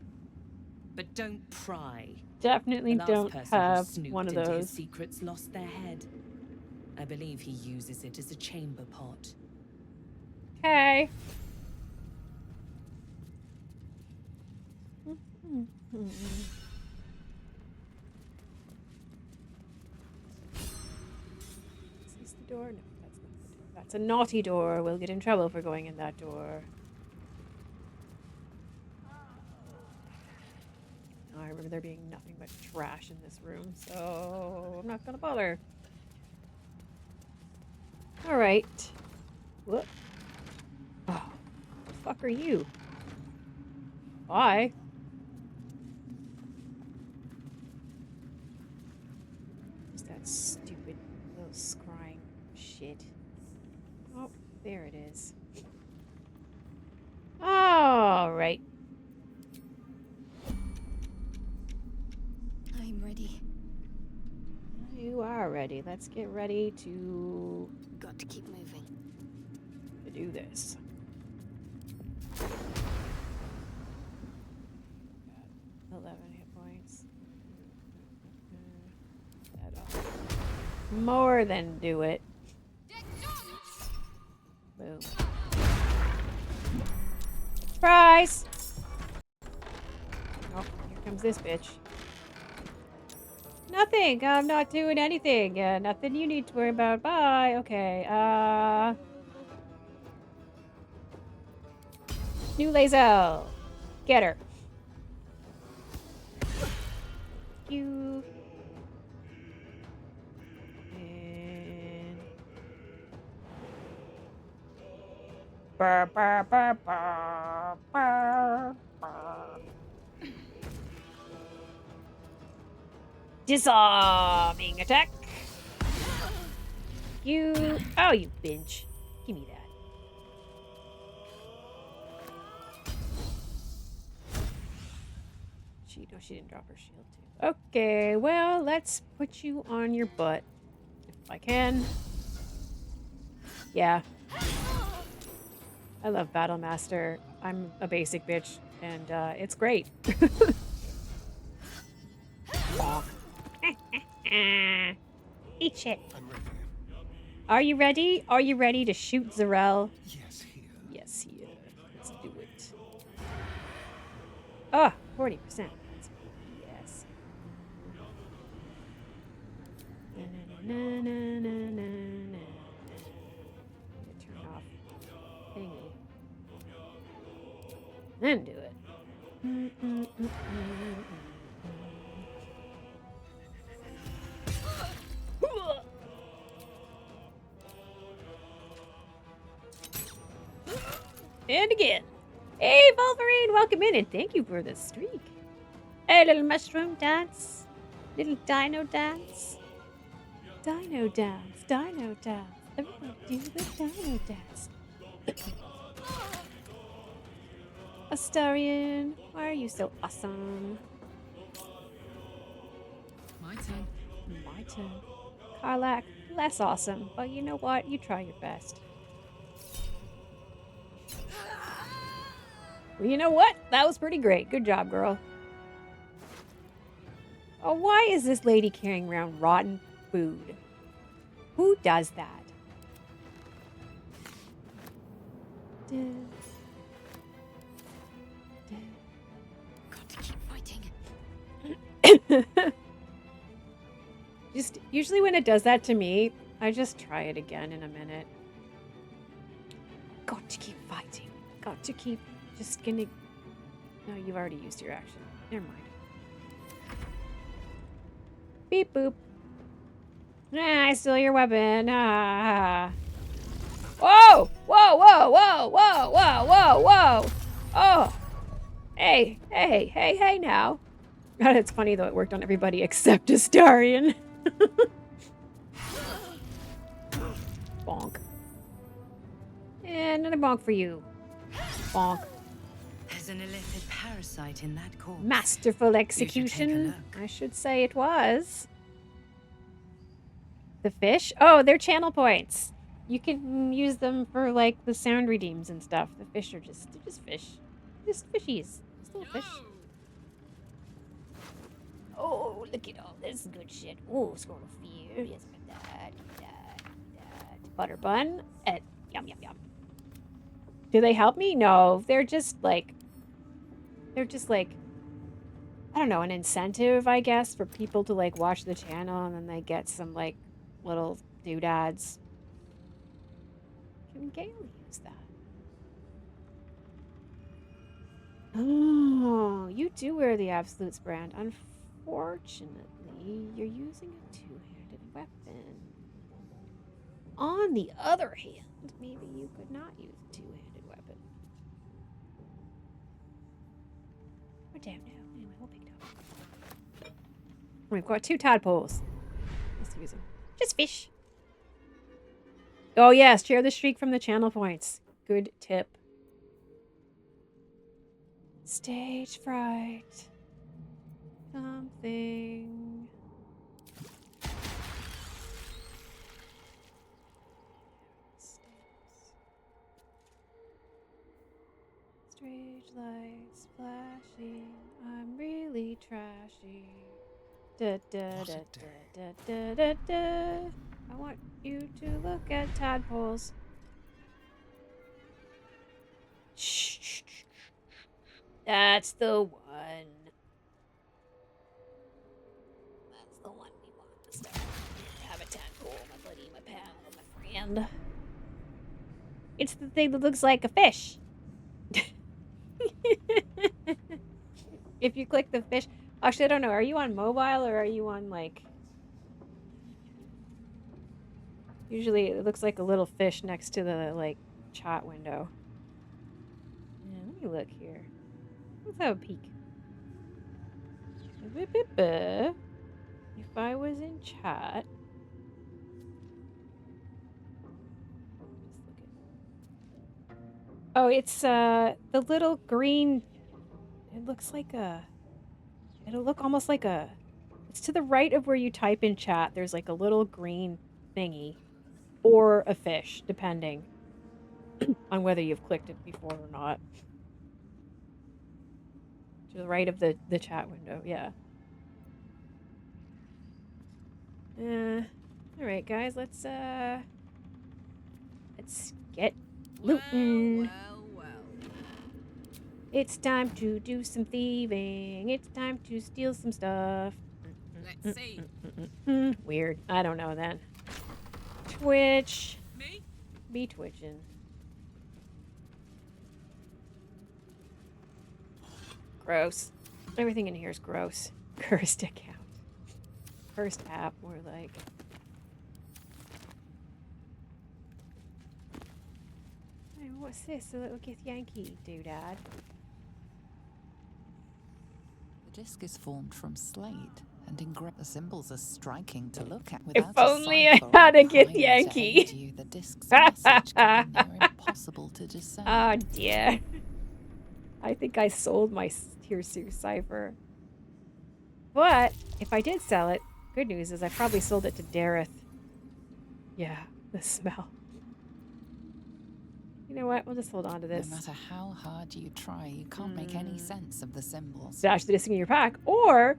But don't pry. Definitely The last don't person who have snooped one of into those. his secrets lost their head. I believe he uses it as a chamber pot. Okay. Is this the door? No, that's not the door. That's a naughty door. We'll get in trouble for going in that door. I remember there being nothing but trash in this room, so I'm not gonna bother. Alright. What? Oh, the fuck are you? Bye. What's that stupid little scrying shit? Oh, there it is. Alright. I'm ready. You are ready. Let's get ready to Got to keep moving. do this. 11 hit points. That'll more than do it. Boom. Surprise! Oh, here comes this bitch. Nothing. I'm not doing anything. Nothing you need to worry about. Bye. Okay. New Lazel. Get her. You. And. Burr, burr, burr, burr, burr, burr. Disarming attack. You. Oh, you bitch. Give me that. She didn't drop her shield too. Okay, well, let's put you on your butt. If I can. Yeah. I love Battlemaster. I'm a basic bitch, and it's great. Eat shit. I'm ready. Are you ready? Are you ready to shoot Zarel? Yes, here. Yes, here. Let's do it. Ah, 40%. Yes. Na, na, na, na, na, na, na. Turn off thingy. Then do it. And again. Hey, Wolverine, welcome in and thank you for the streak. Hey, little mushroom dance. Little dino dance. Dino dance. Dino dance. Everybody do the dino dance. Astarion, why are you so awesome? My turn. My turn. Karlach, less awesome, but you know what? You try your best. Well, you know what? That was pretty great. Good job, girl. Oh, why is this lady carrying around rotten food? Who does that? Got to keep fighting. Just usually when it does that to me, I just try it again in a minute. Got to keep fighting. Got to keep just gonna. No, you've already used your action. Never mind. Beep boop. Ah, I stole your weapon. Ah. Whoa! Whoa! Whoa! Whoa! Whoa! Whoa! Whoa! Whoa! Oh! Hey! Hey! Hey! Hey! Now. God, it's funny though. It worked on everybody except Astarion. Bonk. And another bonk for you. Bonk. There's an illicit parasite in that corpse. Masterful execution. I should say it was. The fish? Oh, they're channel points. You can use them for like the sound redeems and stuff. The fish are just fish. Just fishies. Just little fish. Oh, look at all this good shit. Oh, scroll of fear. Yes, that. Butter bun. Yum, yum, yum. Do they help me? No, they're just like, I don't know, an incentive, I guess, for people to like watch the channel and then they get some like little doodads. Can Gale use that? Oh, you do wear the Absolutes brand. Unfortunately, you're using a two-handed weapon. On the other hand, maybe you could not use a two-handed weapon. Oh, damn no. Anyway, we'll pick it up. We've got 2 tadpoles. Let's use them. Just fish. Oh, yes. Share the streak from the channel points. Good tip. Stage fright. Something. Strange lights flashing. I'm really trashy. Da da da da da da da. I want you to look at tadpoles. Shh. That's the one. That's the one we want to start. Have a tadpole, my buddy, my pal, my friend. It's the thing that looks like a fish. If you click the fish. Actually, I don't know. Are you on mobile or are you on like. Usually it looks like a little fish next to the like chat window. Yeah, let me look here. Let's have a peek. If I was in chat. Oh, it's the little green. It looks like a. It'll look almost like a. It's to the right of where you type in chat. There's like a little green thingy, or a fish, depending. on whether you've clicked it before or not. To the right of the chat window, yeah. Alright guys, let's get looting. It's time to do some thieving. It's time to steal some stuff. Let's see. Weird. I don't know then. Twitch. Me? Be twitching. Gross. Everything in here is gross. Cursed account. Cursed app, more like. Hey, what's this? A little Githyanki doodad. The disc is formed from slate and engraved. The symbols are striking to look at. If Without only a I cipher had a or primer to Githyanki. aid you, the disc's message can be near impossible to discern. Oh dear. I think I sold my Tirsu cipher. But if I did sell it, good news is I probably sold it to Dareth. Yeah, the smell. You know what? We'll just hold on to this. No matter how hard you try, you can't make any sense of the symbols. Stash the disc in your pack, or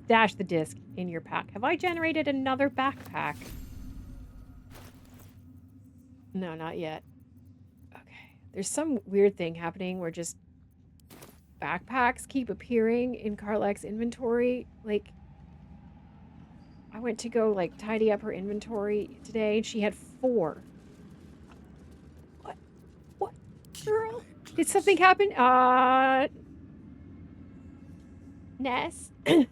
stash the disc in your pack. Have I generated another backpack? No, not yet. Okay. There's some weird thing happening where just backpacks keep appearing in Karlach's inventory. Like, I went to go, like, tidy up her inventory today, and she had 4. What? Girl? Did something happen? Ness? It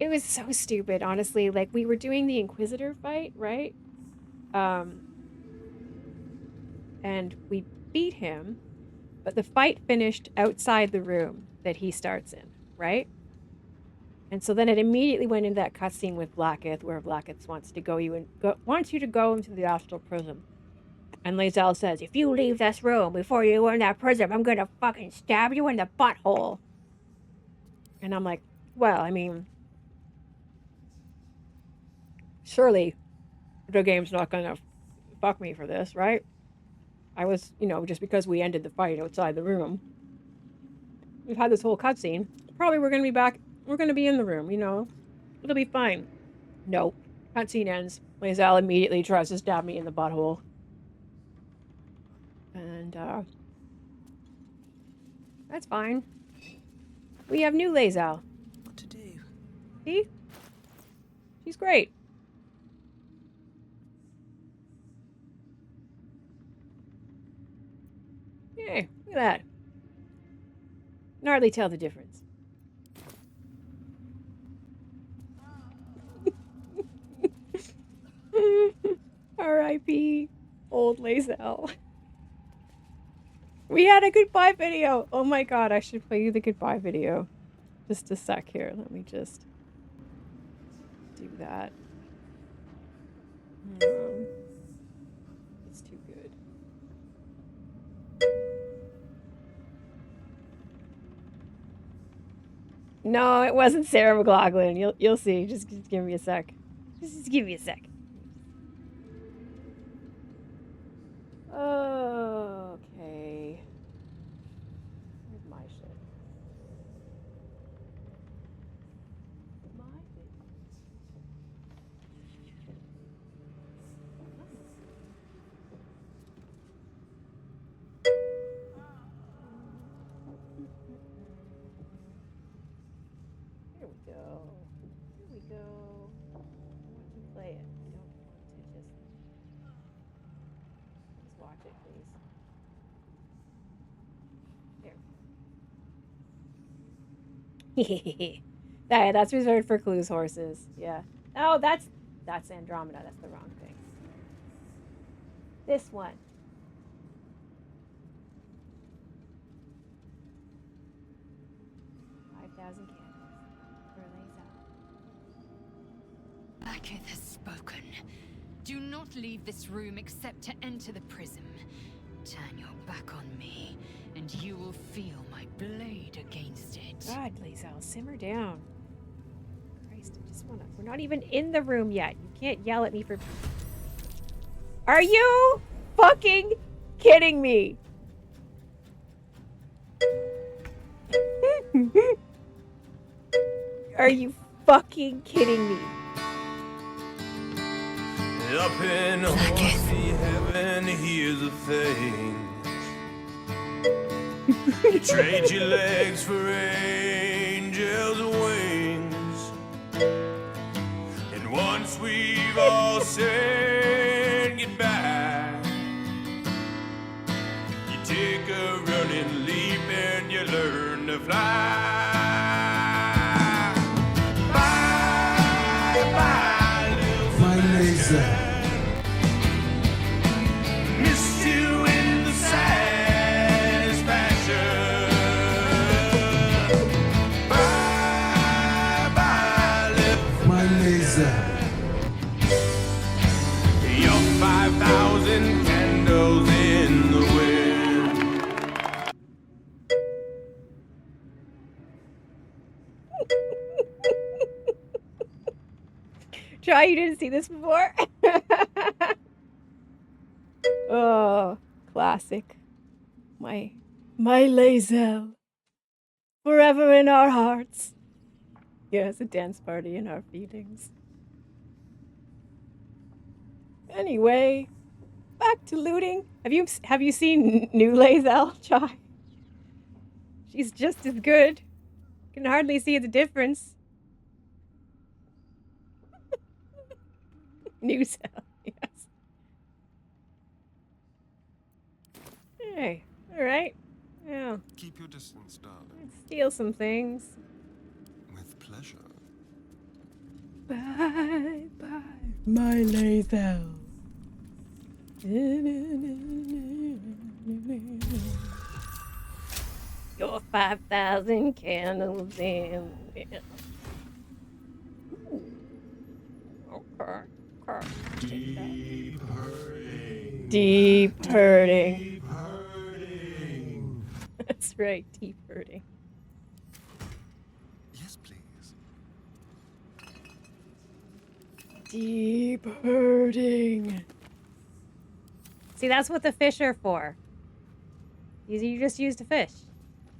was so stupid, honestly. Like, we were doing the Inquisitor fight, right? And we beat him, but the fight finished outside the room that he starts in, right? And so then it immediately went into that cutscene with Blackith, where Blackith wants you to go into the astral prison. And Lae'zel says, if you leave this room before you learn that prison, I'm gonna fucking stab you in the butthole. And I'm like, well, I mean, surely the game's not gonna fuck me for this, right? I was, just because we ended the fight outside the room. We've had this whole cutscene. Probably we're gonna be back. We're gonna be in the room, It'll be fine. Nope. Cutscene ends. Lae'zel immediately tries to stab me in the butthole. And, that's fine. We have new Lae'zel. What to do? See? She's great. Hey, look at that. Can hardly tell the difference. R.I.P. Old Lae'zel. We had a goodbye video. Oh my god, I should play you the goodbye video. Just a sec here. Let me just do that. It's too good. No, it wasn't Sarah McLachlan. You'll see. Just give me a sec. Just give me a sec. Okay. Where's my shit? Here we go. Here we go. I want to play it. I don't want to just watch it, please. There. That's reserved for Clues horses. Yeah. Oh, that's Andromeda. That's the wrong thing. This one. $5,000 Blackith has spoken. Do not leave this room except to enter the prism. Turn your back on me, and you will feel my blade against it. God, Lae'zel, simmer down. Christ, I just wanna... We're not even in the room yet. You can't yell at me for... Are you fucking kidding me? Are you fucking kidding me? Up in horsey heaven, here's a thing. You trade your legs for angels' wings. And once we've all said goodbye, you take a running leap and you learn to fly. Bye, bye, little My laser. Miss you in the satisfaction. Bye, bye, little My laser. Your 5,000 candles in the wind. Try, you didn't see this before? Oh, classic. My Lazel. Forever in our hearts. Yes, a dance party in our feelings. Anyway, back to looting. Have you seen new Lazel, Chai? She's just as good. Can hardly see the difference. New cell, yes. Hey, alright. Yeah. Keep your distance, darling. Let's steal some things. With pleasure. Bye, bye, my Lazel. Your 5,000 candles in. Okay. Deep hurting. Deep hurting. Deep hurting. That's right, deep hurting. Yes, please. Deep hurting. See, that's what the fish are for. You just used a fish.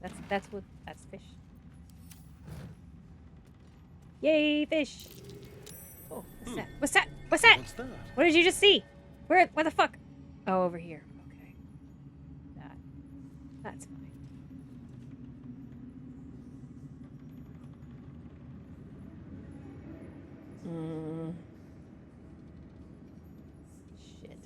That's fish. Yay, fish. Oh, what's that? What's that? What's that? What's that? What did you just see? Where the fuck? Oh, over here. Okay. That's fine. Shit.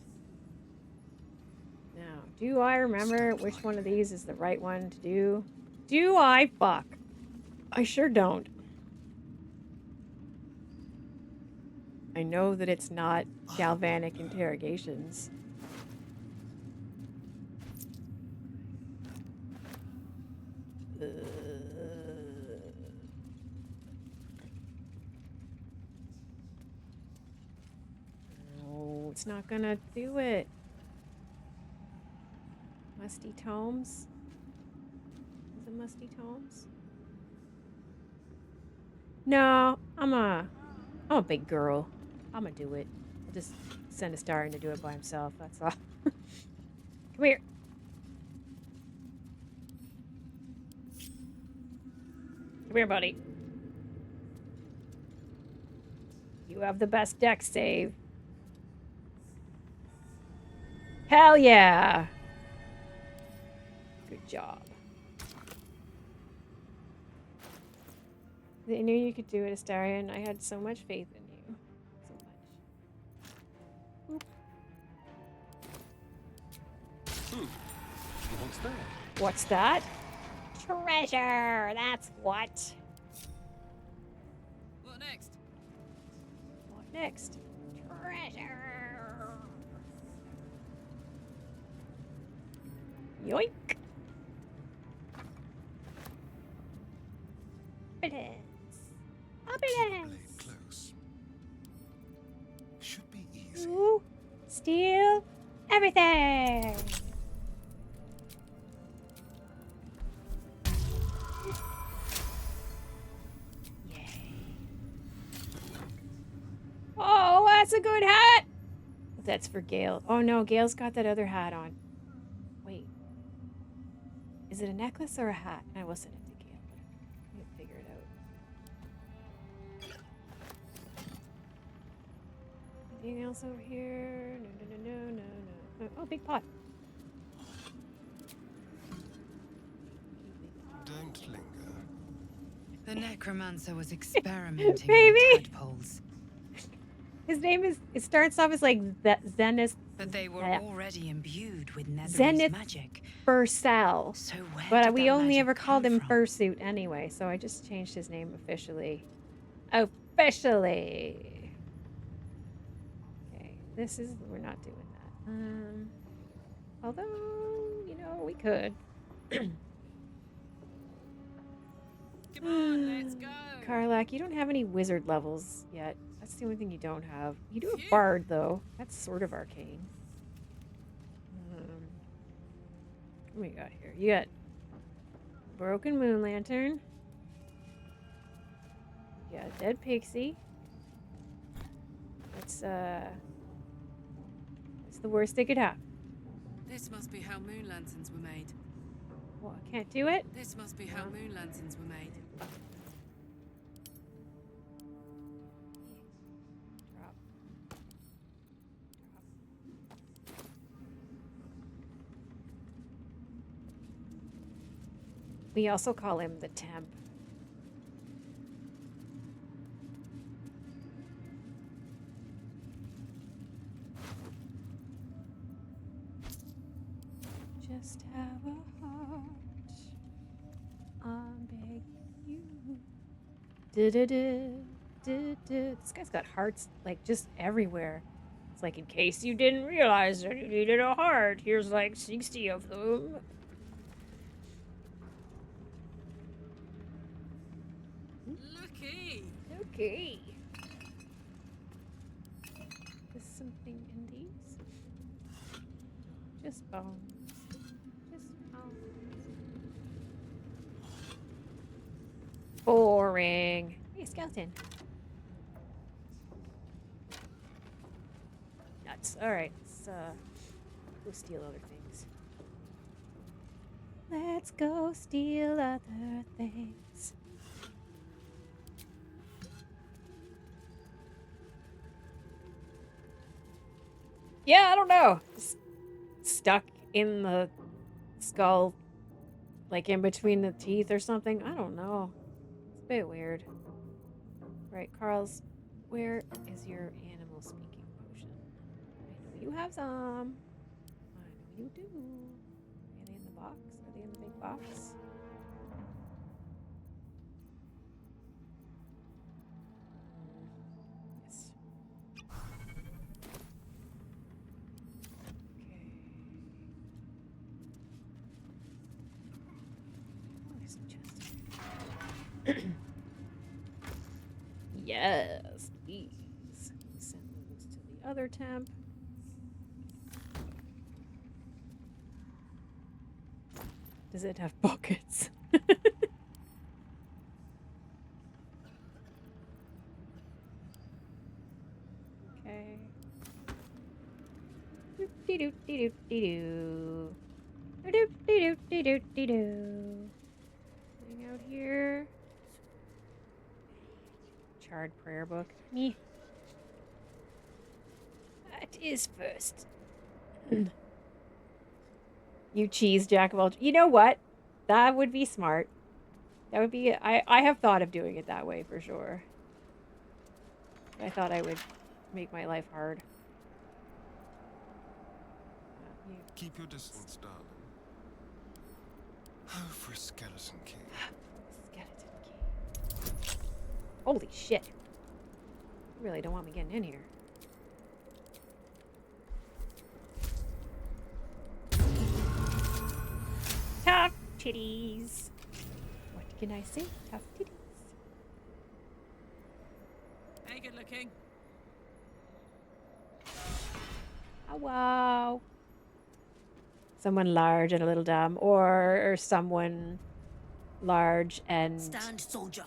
Now, do I remember which one of these is the right one to do? Do I? Fuck. I sure don't. I know that it's not galvanic interrogations. No, it's not gonna do it. Musty Tomes? Is it Musty Tomes? No, I'm a big girl. I'm gonna do it. I'll just send a star in to do it by himself. That's all. Come here. Come here, buddy. You have the best deck save. Hell yeah. Good job. I knew you could do it, Astarion. I had so much faith in you. So much. What's that? What's that? Treasure! That's what. What next? What next? Treasure! Yoink! Opulence! Close. Should be easy. Ooh, steal everything! Oh, that's a good hat! That's for Gale. Oh no, Gale's got that other hat on. Is it a necklace or a hat? I will send it to Gail. We'll figure it out. Anything else over here? No. Oh, big pot. Don't linger. The necromancer was experimenting Baby! with tadpoles. His name is, it starts off as like Zenith. But they were already imbued with Netherese Zenith magic. Furcell. So where But did we that only magic ever called come him from? Fursuit anyway, so I just changed his name officially. Officially. Okay, this is, we're not doing that. Although, you know, we could. Come on, let's go. Karlach, you don't have any wizard levels yet. That's the only thing you don't have. You do have bard, though. That's sort of arcane. What we got here? You got broken moon lantern. You got dead pixie. That's the worst they could have. This must be how moon lanterns were made. Well, I can't do it. This must be how moon lanterns were made. Drop. We also call him the temp. Just have a heart. I'm begging you. This guy's got hearts like just everywhere. It's like, in case you didn't realize that you needed a heart, here's like 60 of them. Okay. Is something in these? Just bones. Just bones. Boring. Hey, skeleton. Nuts. Alright, let's go steal other things. Let's go steal other things. Yeah, I don't know. Stuck in the skull, like in between the teeth or something. I don't know. It's a bit weird. Right, Carl's, where is your animal speaking potion? I know you have some. I know you do. Are they in the box? Are they in the big box? Yes. Yes, please. Send those to the other temp. Does it have buckets? Okay. Doop-dee-doop-dee-doop-dee-doo. Doop-dee-doop-dee-doop-dee-doo. Hang out here. Charred prayer book. Me. That is first. You cheese jack of all. You know what? That would be smart. That would be. I have thought of doing it that way for sure. I thought I would make my life hard. Keep your distance, darling. Oh, for a skeleton king. Skeleton key. Holy shit. You really don't want me getting in here. Tough titties. What can I say? Tough titties. Hey, good looking. Oh, wow. Someone large and a little dumb, or someone large and Stand, soldier.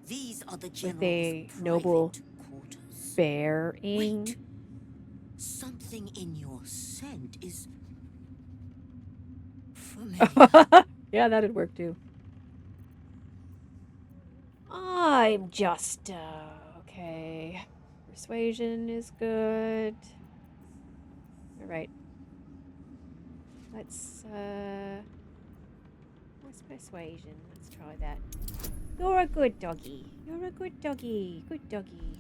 These are the with general's a private noble quarters. bearing. Wait. Something in your scent is familiar. Yeah, that'd work too. I'm just, okay. Persuasion is good. Alright. Let's, what's persuasion? Let's try that. You're a good doggy. You're a good doggy. Good doggy.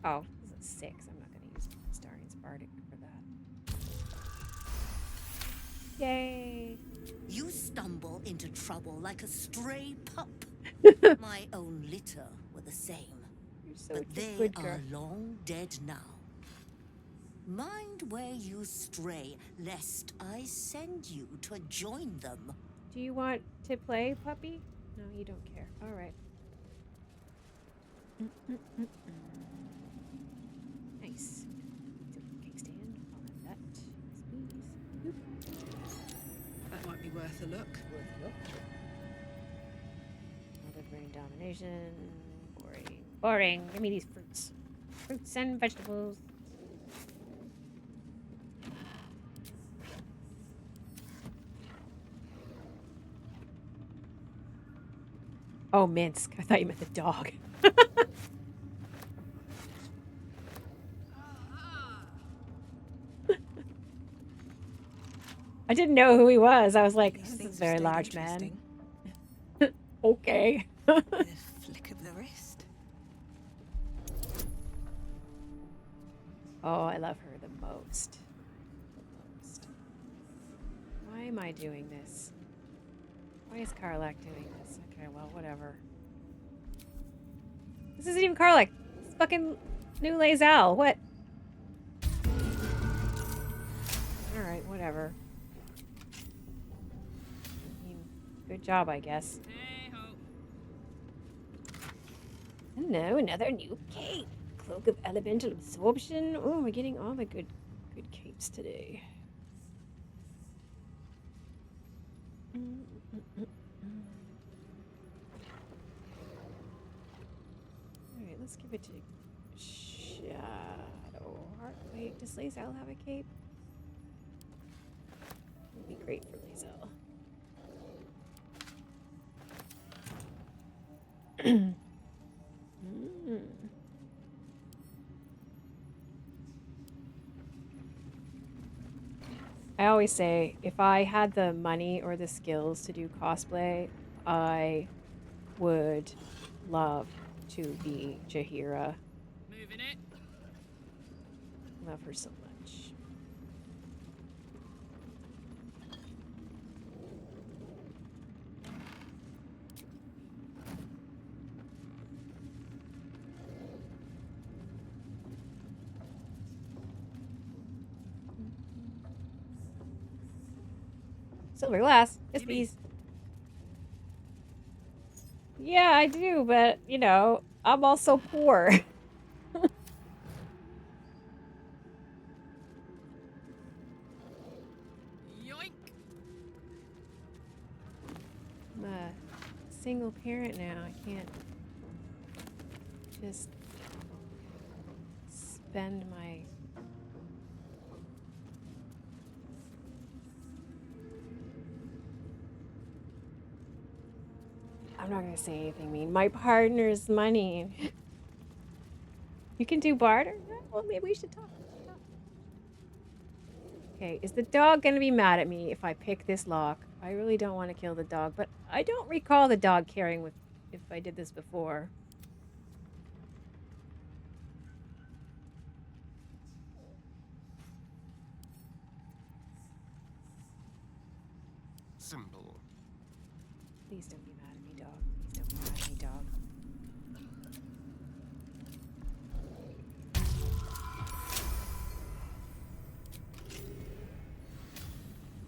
Oh, this is a 6. I'm not going to use Starian's Bardic for that. Yay. You stumble into trouble like a stray pup. My own litter were the same. But they are long dead now. Mind where you stray, lest I send you to join them. Do you want to play, puppy? No, you don't care. All right. Nice. Kickstand. I'll have that. Squeeze. That might be worth a look. Another brain domination. Boring. Boring. Give me these fruits. Fruits and vegetables. Oh, Minsk. I thought you meant the dog. I didn't know who he was. I was like, this is a very large man. Okay. With a flick of the wrist. Oh, I love her the most. Why am I doing this? Why is Karlach doing this? Okay, well, whatever. This isn't even Karlach. It's fucking New Lae'zel. What? Alright, whatever. I mean, good job, I guess. Hello, another new cape. Cloak of Elemental Absorption. Oh, we're getting all the good capes today. Alright, let's give it to Shadowheart. Wait, does Lae'zel have a cape? Would be great for Lae'zel. I always say, if I had the money or the skills to do cosplay, I would love to be Jaheira. Moving it. Love her so much. Silver glass. Yes, please. Yeah, I do, but, you know, I'm also poor. Yoink. I'm a single parent now. I can't just spend my... I'm not going to say anything mean. My partner's money. You can do barter? Well, maybe we should talk. Okay, is the dog going to be mad at me if I pick this lock? I really don't want to kill the dog, but I don't recall the dog caring with if I did this before. Symbol. Please don't be mad at me, dog. Please don't be mad at me, dog.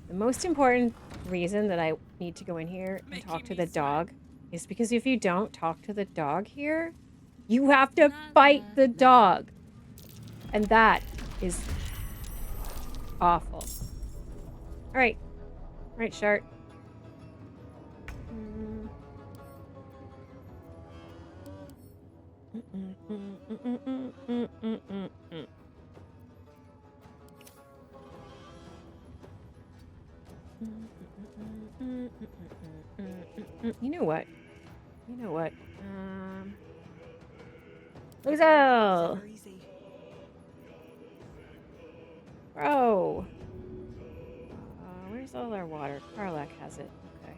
The most important reason that I need to go in here and talk to the dog is because if you don't talk to the dog here, you have to fight the dog. And that is awful. Alright. Alright, Shart. You know what? You know what? Lizelle! Bro! Where's all our water? Karlach has it. Okay.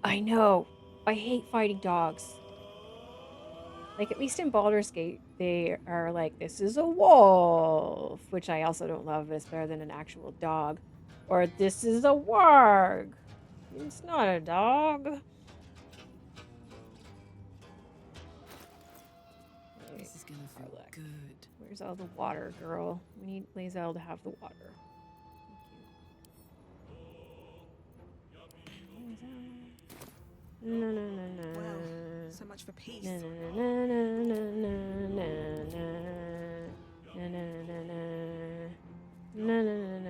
I know. I hate fighting dogs. Like, at least in Baldur's Gate, they are like, this is a wolf, which I also don't love, but it's better than an actual dog. Or, this is a warg. It's not a dog. This is gonna feel good. Where's all the water, girl? We need Lae'zel to have the water. No, no, no, no. Well, so much for peace. Na, na, na, na, na, na, na, na, na, na, na, na, na, na, na, na.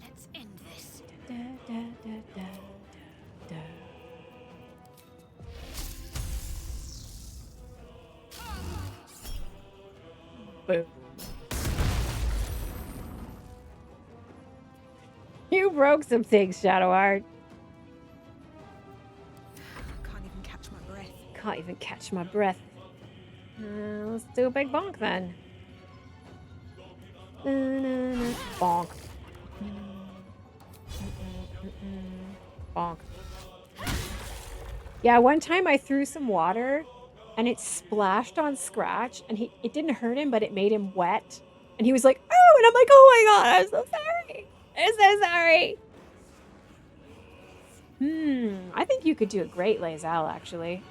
Let's end this. Boom. You broke some things, Shadowheart. Can't even catch my breath. Can't even catch my breath. Let's do a big bonk then. Bonk. Bonk. Yeah, one time I threw some water and it splashed on Scratch and it didn't hurt him, but it made him wet. And he was like, oh, and I'm like, oh my god, I'm so sorry. I'm so sorry. I think you could do a great Lae'zel, actually.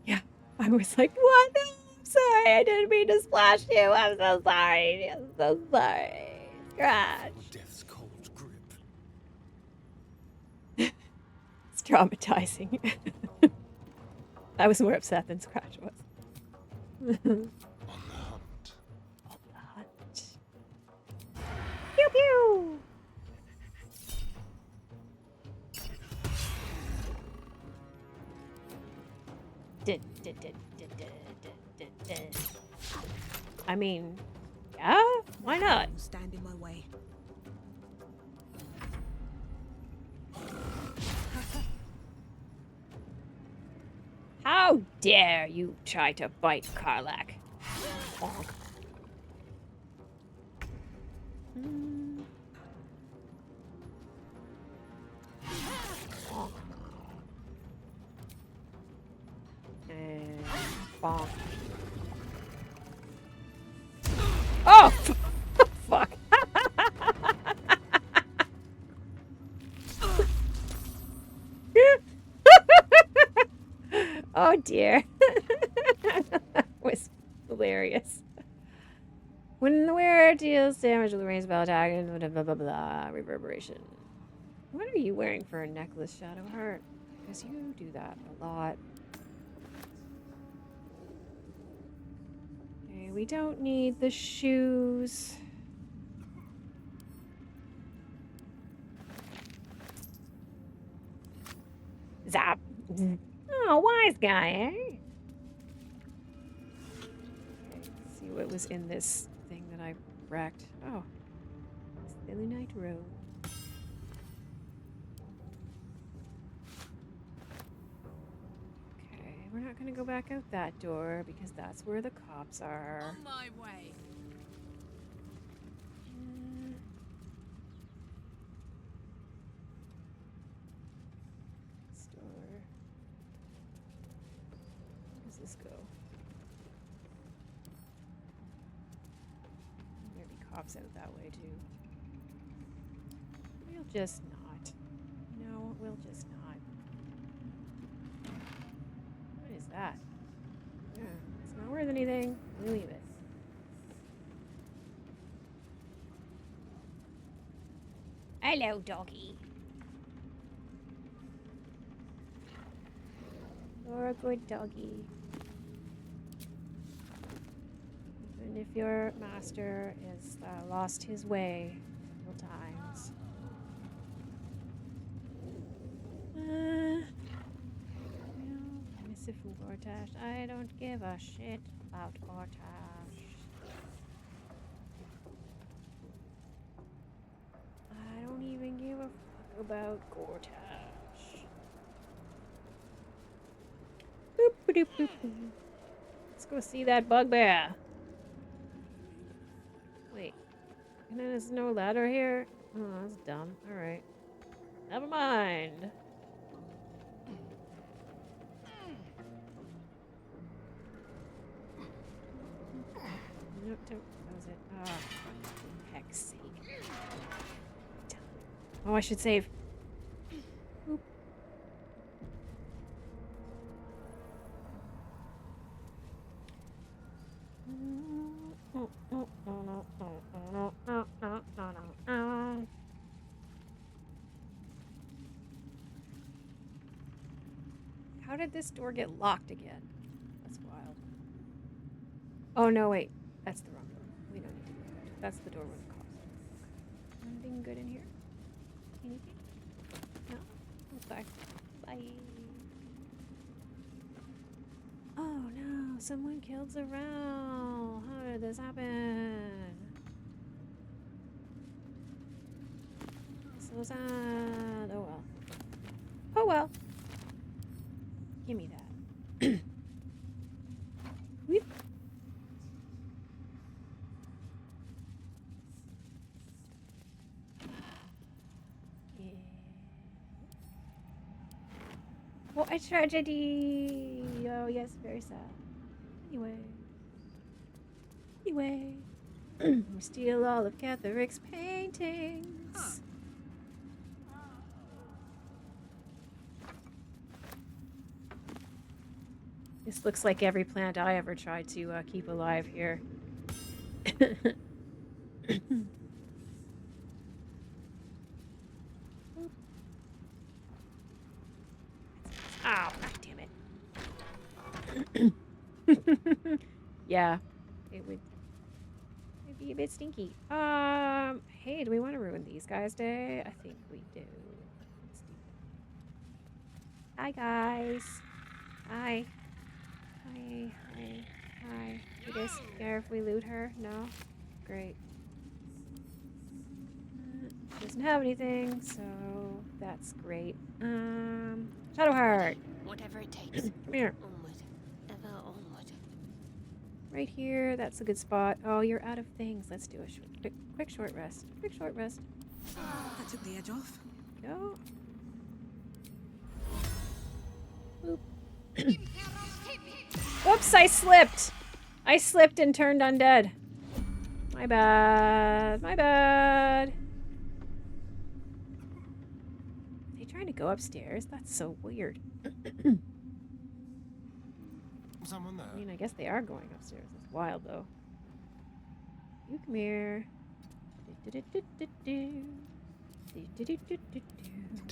Yeah, I was like, what? No, I'm sorry, I didn't mean to splash you. I'm so sorry. I'm so sorry. Scratch. Death's cold grip. It's traumatizing. I was more upset than Scratch was. On the hunt. On the hunt. Pew pew! I mean, yeah, why not? Stand in my way. How dare you try to bite Karlach? Bonk. Bonk. And bonk. Oh! Fuck. Oh dear. That was hilarious. When the wearer deals damage with a ranged spell attack and blah blah blah blah reverberation. What are you wearing for a necklace, Shadowheart? Because you do that a lot. Okay, we don't need the shoes. Zap. Oh, wise guy, eh? Okay, let's see what was in this thing that I wrecked. Oh. Silly Night Road. Okay, we're not gonna go back out that door because that's where the cops are. On my way. Store. Where does this go? There'd be cops out that way too. We'll just not. No, we'll just not. What is that? Yeah, it's not worth anything. We leave it. Hello, doggy. You're a good doggy. Even if your master is lost his way several times. Gortash. I don't give a shit about Gortash. I don't even give a fuck about Gortash. Boop, boop, boop, boop. Let's go see that bugbear. Wait. And then there's no ladder here? Oh, that's dumb. Alright. Never mind. No, don't. That was it. Oh, for heck's sake. Oh, I should save. Boop. How did this door get locked again? That's wild. Oh, no, wait. That's the wrong door. We don't need to go there. That's the door with the cost. Anything good in here? Anything? No? Okay. Bye. Oh, no. Someone killed Zarel. How did this happen? So sad. Oh, well. Oh, well. Give me that. Weep. Yeah. What a tragedy. Oh, yes, very sad. Anyway. We steal all of Catherick's paintings. This looks like every plant I ever tried to keep alive here. Ow, god damn it. Yeah, it would be a bit stinky. Hey, do we want to ruin these guys' day? I think we do. Let's do that. Hi, guys. Hi. Hi. You guys care if we loot her? No? Great. She doesn't have anything, so that's great. Shadowheart! Whatever it takes. Come here. Onward. Ever onward. Right here, that's a good spot. Oh, you're out of things. Let's do a quick short rest. Quick short rest. That took the edge off. Go. Boop. Whoops, I slipped. I slipped and turned undead. My bad. My bad. Are they trying to go upstairs? That's so weird. Someone there. I mean, I guess they are going upstairs. It's wild, though. You come here. Into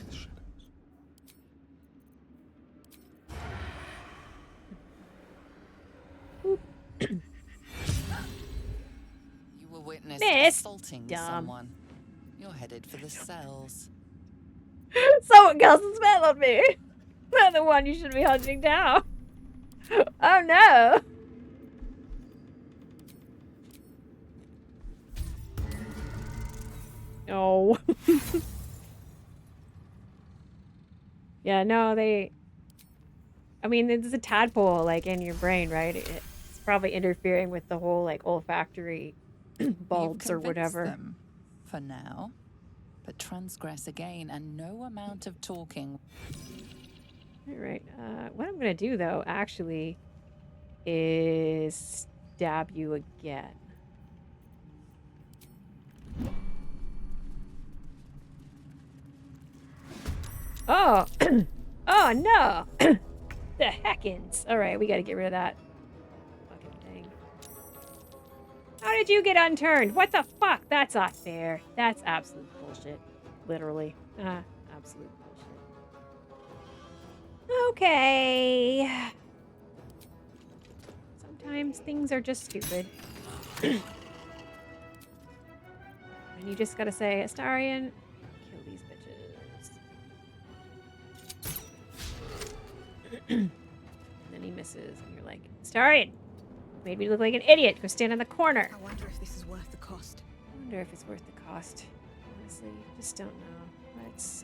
the shadows. You were witnessed Miss. assaulting Dumb. someone. You're headed for the cells. Someone cast a spell on me. I'm the one you should be hunting down. Oh no. Oh. Yeah, no, I mean, there's a tadpole, like, in your brain, right? It's probably interfering with the whole, like, olfactory bulbs or whatever. Them for now. But transgress again, and no amount of talking. All right. What I'm gonna do though, actually, is stab you again. Oh, oh no! The heckins! All right, we gotta get rid of that fucking thing. How did you get unturned? What the fuck? That's not fair. That's absolute bullshit. Literally. Absolute bullshit. Okay. Sometimes things are just stupid. And you just gotta say, Astarion, kill these bitches. And then misses, and you're like, Starion, made me look like an idiot. Go stand in the corner. I wonder if this is worth the cost. I wonder if it's worth the cost. Honestly, just don't know. Let's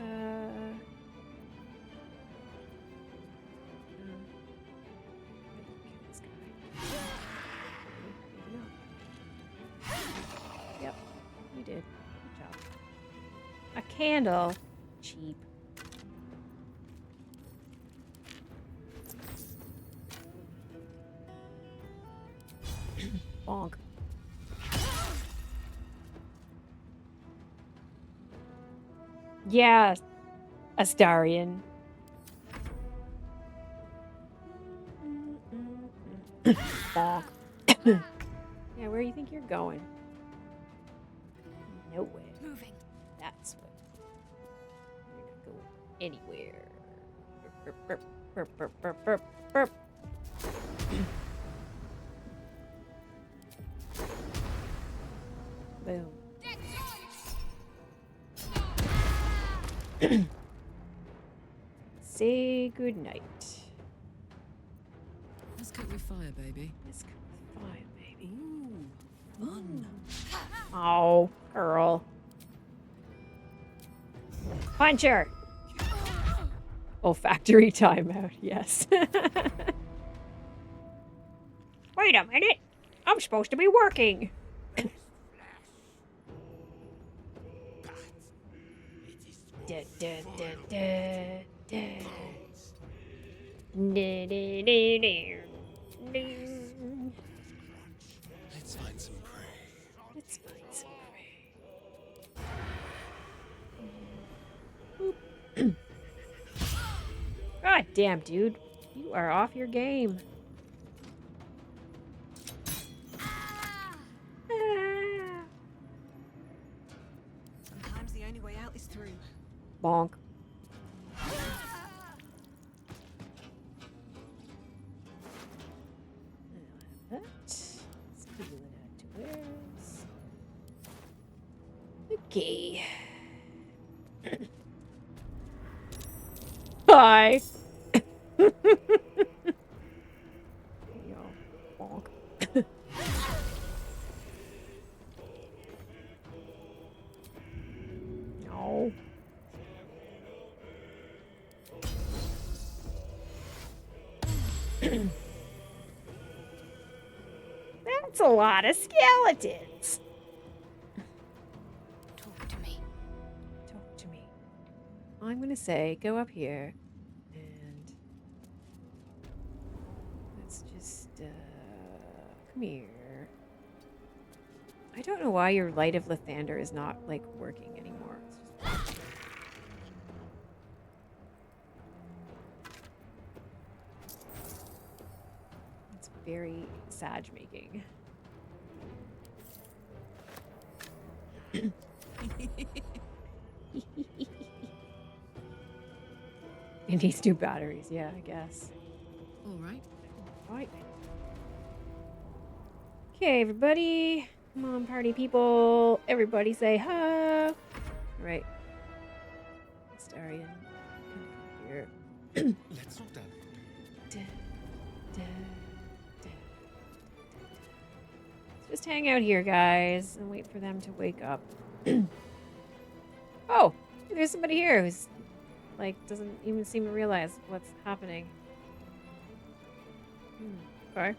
Yep, you did. Good job. A candle. Cheap. Bonk. Yeah, Astarion. Bonk. Yeah, where do you think you're going? Nowhere. Moving. That's what. You're not going anywhere. Burp, burp, burp, burp, burp, burp, burp. Boom. Say goodnight. Let's cook with fire, baby. Let's cook with fire, baby. Ooh, fun. Oh, girl. Punch her. Oh, factory timeout. Yes. Wait a minute. I'm supposed to be working. Da, da, da, da, da. Da, da, da, da. Let's find some prey. Let's find some prey. God damn, dude. You are off your game. Sometimes the only way out is through. Bonk. That. Let's give you that to where's. Okay. Bye. Yo, bonk. No. That's a lot of skeletons. Talk to me. Talk to me. I'm gonna say go up here and let's just come here. I don't know why your Light of Lathander is not like working anymore. It's just it's very Sag making. It needs two batteries, yeah, I guess. All right. Right. Okay, everybody. Come on, party people. Everybody say hi. All right. Astarion. Here. Let's not down. Let's just hang out here, guys, and wait for them to wake up. Oh, there's somebody here who's like doesn't even seem to realize what's happening. Okay.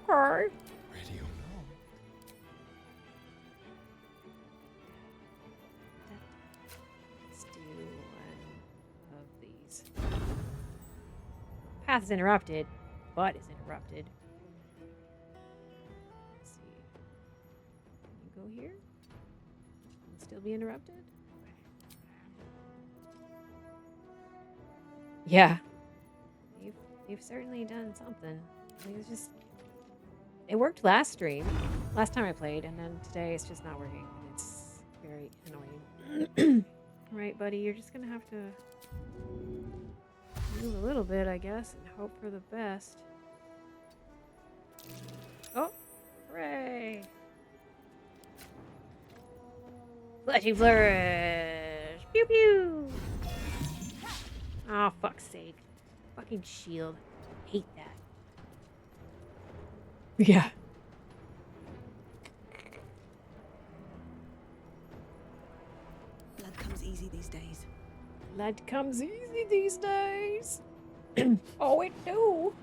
Okay. Ready or not? Let's do one of these. Path is interrupted. Butt is interrupted. Let's see. Can you go here? And still be interrupted? Yeah. You've certainly done something. I mean, it's just... It worked last stream. Last time I played, and then today it's just not working. It's very annoying. Right, buddy? You're just gonna have to move a little bit, I guess, and hope for the best. Oh! Hooray! Fleshy flourish! Pew pew! Oh, fuck's sake. Fucking shield. Hate that. Yeah. Blood comes easy these days. Blood comes easy these days. Oh, it do.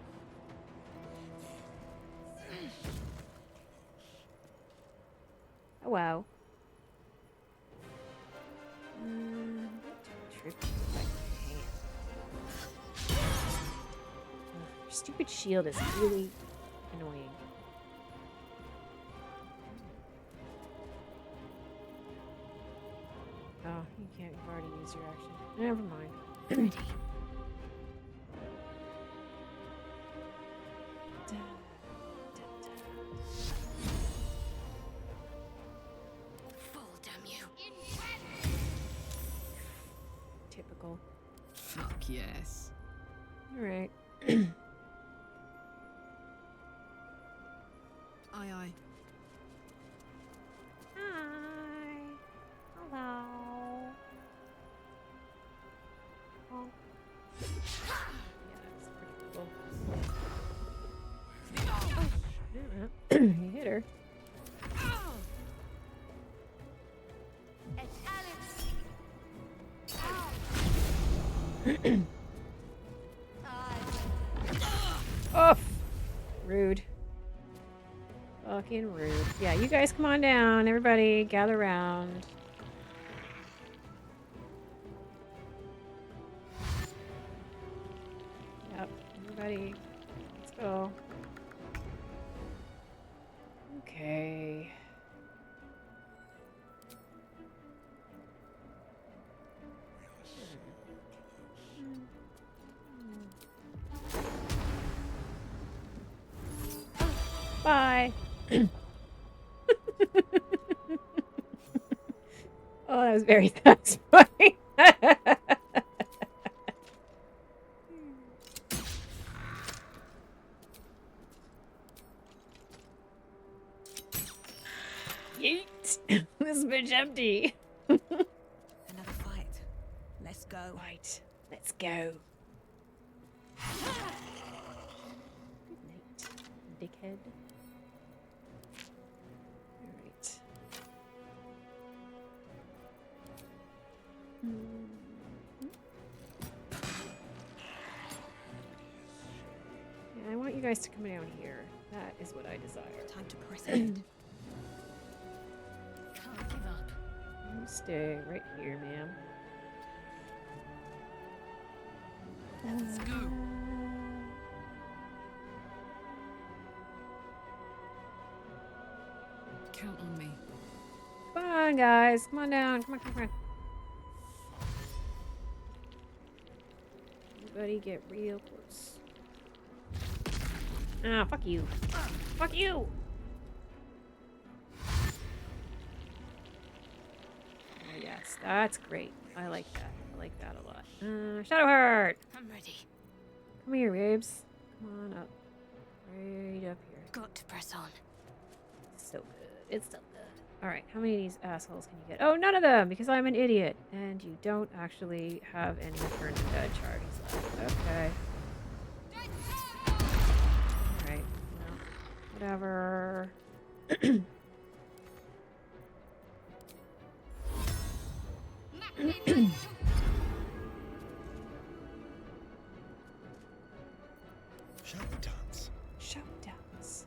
Oh, wow. Trip your stupid shield is really annoying. Oh, you can't. You've already used your action. Never mind. Fall, damn you. Typical. Fuck yes. All right. Aye, aye. Hi. Hello. Oh. Yeah, that's pretty cool. Yeah, you hit her. Oh, rude. Fucking rude. Yeah, you guys come on down. Everybody gather around. Yep, everybody. Let's go. Okay. Bye. Oh, that was very satisfying. Yeet. This bitch empty. Another fight. Let's go. Right. Let's go. Good night, dickhead. Alright. Yeah, I want you guys to come down here. That is what I desire. Time to press ahead. Can't give up. You stay right here, ma'am. Let's go. Count on me. Come on, guys. Come on down. Come on, come on. Everybody get real close. Ah, fuck you. Fuck you! Oh, yes, that's great. I like that. I like that a lot. Shadowheart! I'm ready. Come here, babes. Come on up. Right up here. Got to press on. So good. It's so good. Alright, how many of these assholes can you get? Oh, none of them, because I'm an idiot. And you don't actually have any turn to dead charges left. Okay. Alright, well, whatever. Showdowns. Showdowns.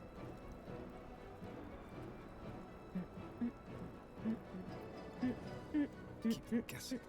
Keep guessing.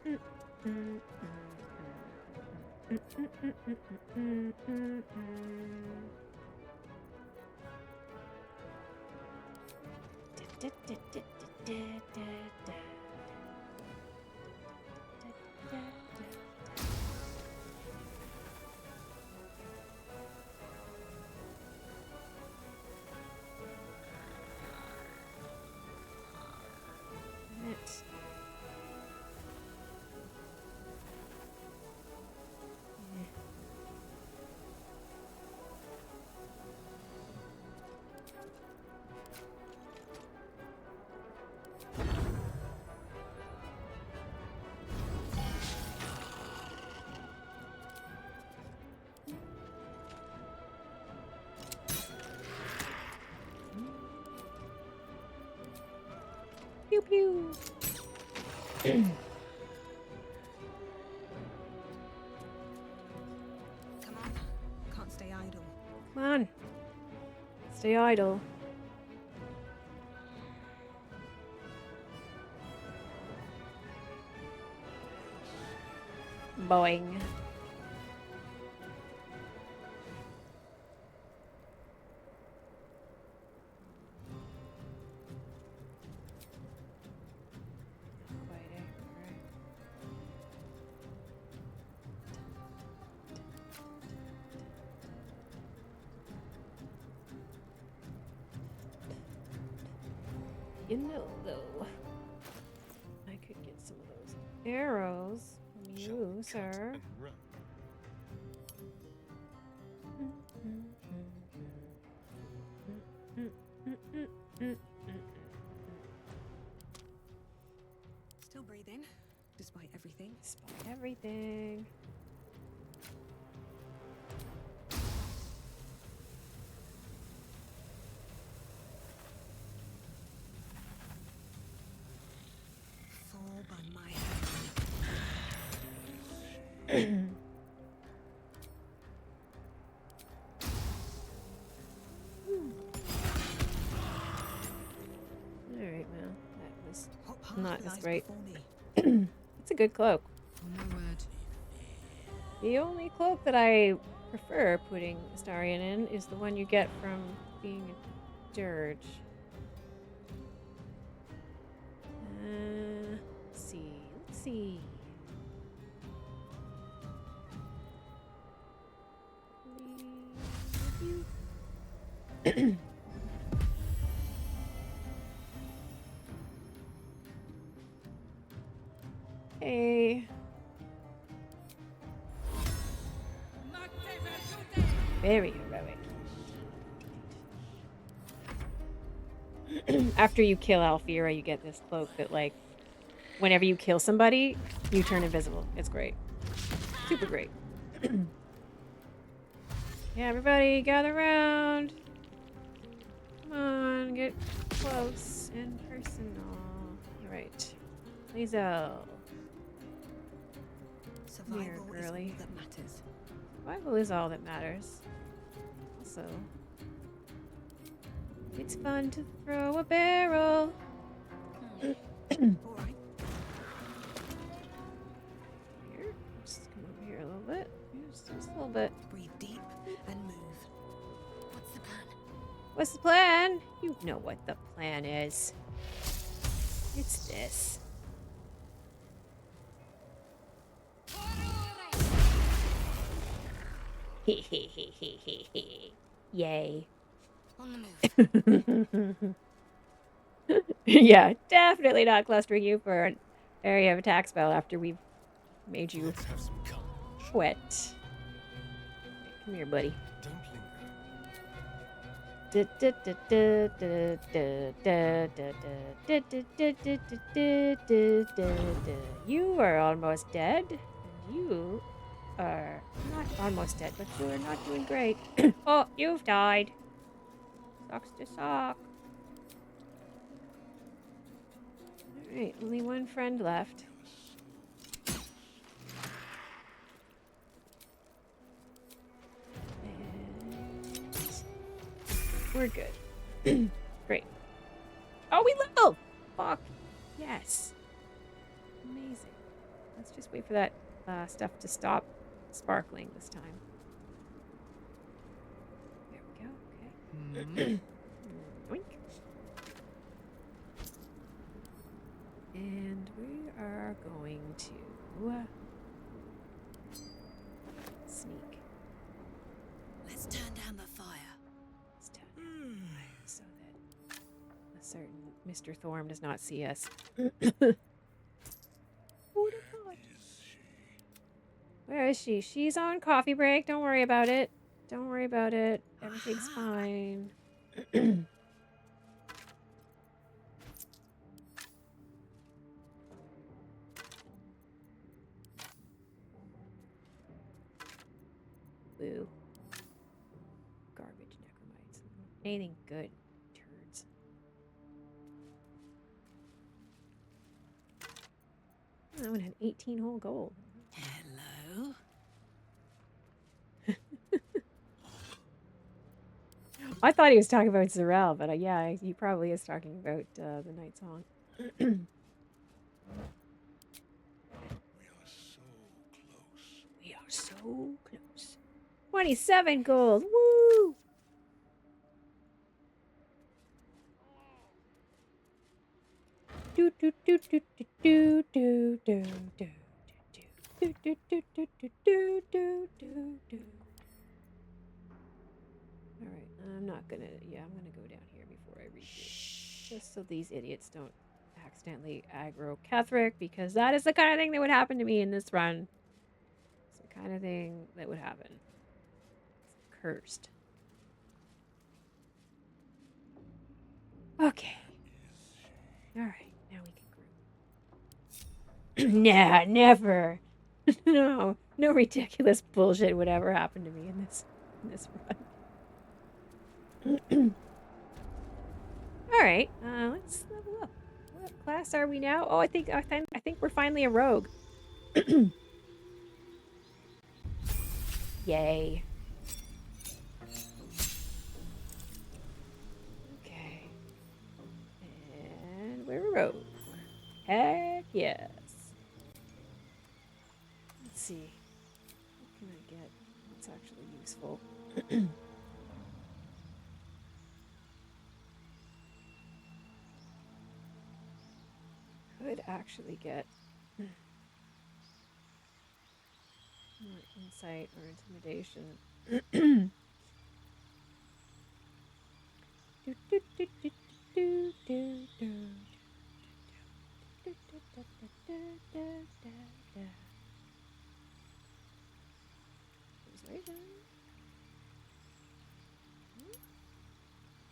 pew. Come on. Can't stay idle. Come on. Stay idle. Boing. You know, though, I could get some of those arrows from you, sir. Still breathing, despite everything. Despite everything. Fall by my hand. Alright, well, that was What path not as lies great. before me? It's a good cloak. No word. The only cloak that I prefer putting Astarion in is the one you get from being a dirge. Let's see. Let's see. Hey. Very heroic. After you kill Alfira, you get this cloak that, like, whenever you kill somebody, you turn invisible. It's great. Super great. Yeah, everybody gather around. Come on, get close and personal. Alright. Liesel. Survival Here, is all girly. that matters. Survival is all that matters. Also, it's fun to throw a barrel. Alright. Here, just come over here a little bit. Just a little bit. Breathe deep and move. What's the plan? What's the plan? You know what the plan is. It's this. Yay. On the move. Yeah, definitely not clustering you for an area of attack spell after we've made you sweat. Come here, buddy. You are almost dead, and you are not almost dead, but you are not doing great. Oh, you've died. Sucks to suck. Alright, only one friend left. And we're good. Great. Oh, we leveled! Fuck. Yes. Amazing. Let's just wait for that stuff to stop sparkling this time. There we go. Okay. Oink. And we are going to sneak. Let's turn down the fire. Let's turn down the fire so that a certain Mr. Thorm does not see us. Where is she? She's on coffee break. Don't worry about it. Don't worry about it. Everything's fine. Boo. Garbage necromites. Anything good. Turds. That one had 18 whole gold. Hello? I thought he was talking about Zarel, but yeah, he probably is talking about the night song. We are so close. 27 gold. Woo! Do do do do do do do do do do do do do do do do do. All right, I'm not gonna. Yeah, I'm gonna go down here before I read this, just so these idiots don't accidentally aggro Ketherick, because that is the kind of thing that would happen to me in this run. It's the kind of thing that would happen. It's cursed. Okay. All right, now we can group. Nah, never. No ridiculous bullshit would ever happen to me in this run. All right, let's level up. What class are we now? Oh, I think we're finally a rogue. Yay. Okay. And we're a rogue. Heck yes. Let's see. What can I get that's actually useful? Could actually get more insight or intimidation.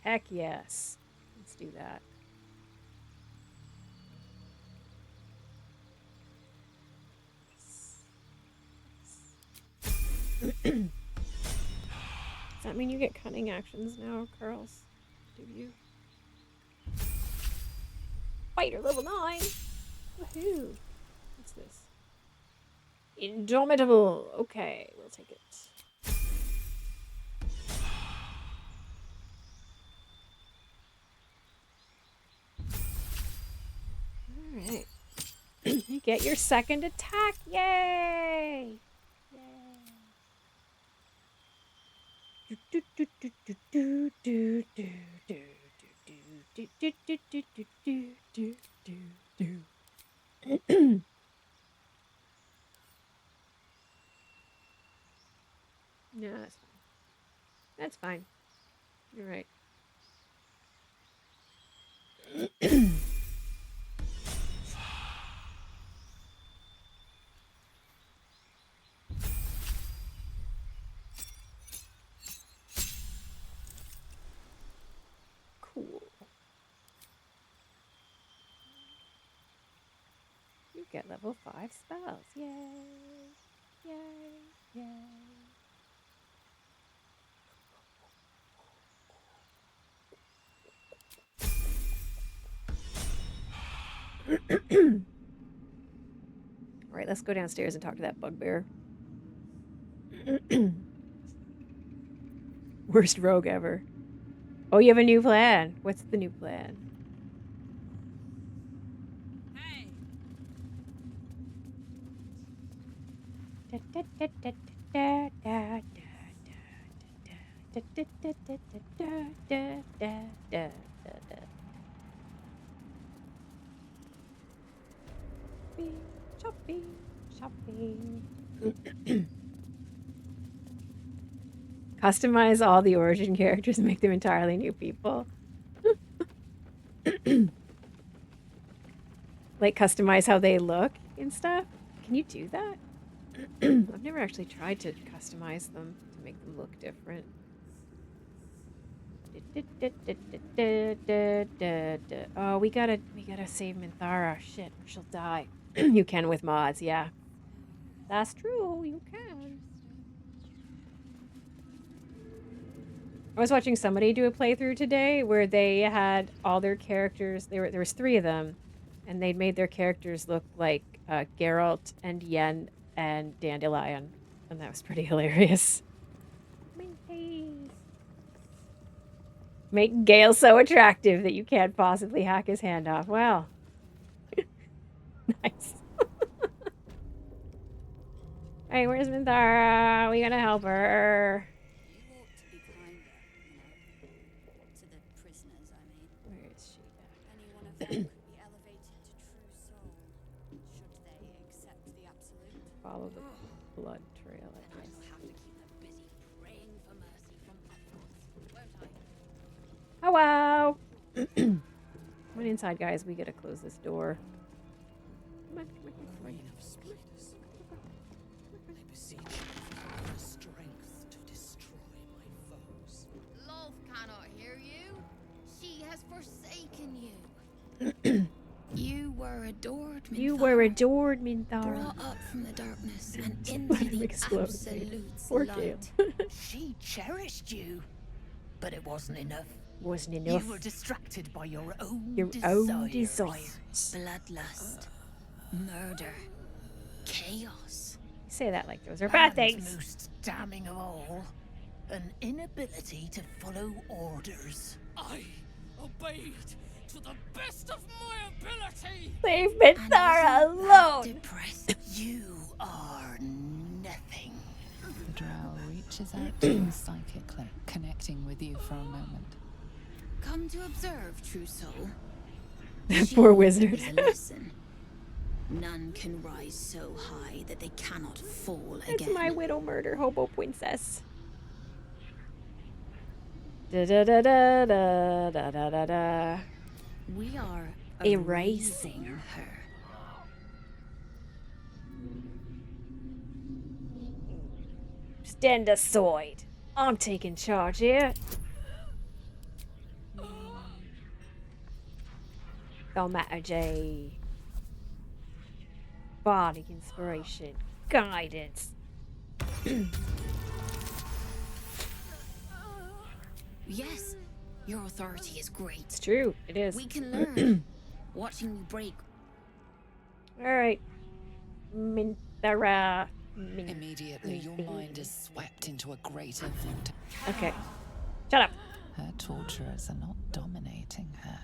Heck yes. Let's do that. Does that mean you get cunning actions now, Karls? Do you? Fighter level 9! Woohoo! What's this? Indomitable! Okay, we'll take it. Alright. You get your second attack! Yay! No, that's fine. That's fine. You're right. Cool. You get level 5 spells. Yay! Yay! Yay! Alright, let's go downstairs and talk to that bugbear. Worst rogue ever. Oh, you have a new plan. What's the new plan? Shopping. Customize all the origin characters and make them entirely new people. Like customize how they look and stuff. Can you do that? I've never actually tried to customize them to make them look different. Oh, we gotta save Minthara. Shit, or she'll die. You can with mods, yeah. That's true, you can. I was watching somebody do a playthrough today where they had all their characters. There was 3 of them, and they'd made their characters look like Geralt and Yen and Dandelion, and that was pretty hilarious. Make Gale so attractive that you can't possibly hack his hand off. Wow. Nice. Hey, where's Minthara? We gotta help her. You ought to be kinder, to the prisoners, I mean. Where is she? Any one of them could be elevated to true soul, should they accept the absolute. Follow the blood trail, I guess. I'll have to keep them busy praying for mercy from upwards, won't I? Hello! Come on inside, guys. We gotta close this door. Come on, come on, come on. Queen of spiders, I beseech you for the strength to destroy my foes. Love cannot hear you. She has forsaken you. You were adored, Minthara. You were adored, Minthara. Brought up from the darkness and into the absolute light. She cherished you, but it wasn't enough. Wasn't enough. You were distracted by your own desires. Bloodlust, murder, chaos. You say that like those are bad things. Most damning of all, an inability to follow orders. I obeyed to the best of my ability. Leave Minthara alone. You are nothing. The drow reaches out to you psychically, connecting with you for a moment. Come to observe, true soul. Poor wizard. Is a lesson. None can rise so high that they cannot fall That's again. my widow murder hobo princess. Da da da da da da da da da. We are erasing her. Stand aside. I'm taking charge here. Thaumaturgy. Bardic inspiration. Guidance. Yes, your authority is great. It's true, it is. We can learn. Watching you break. Alright. Minthara. Immediately, your mind is swept into a greater vortex. Okay. Shut up. Her torturers are not dominating her.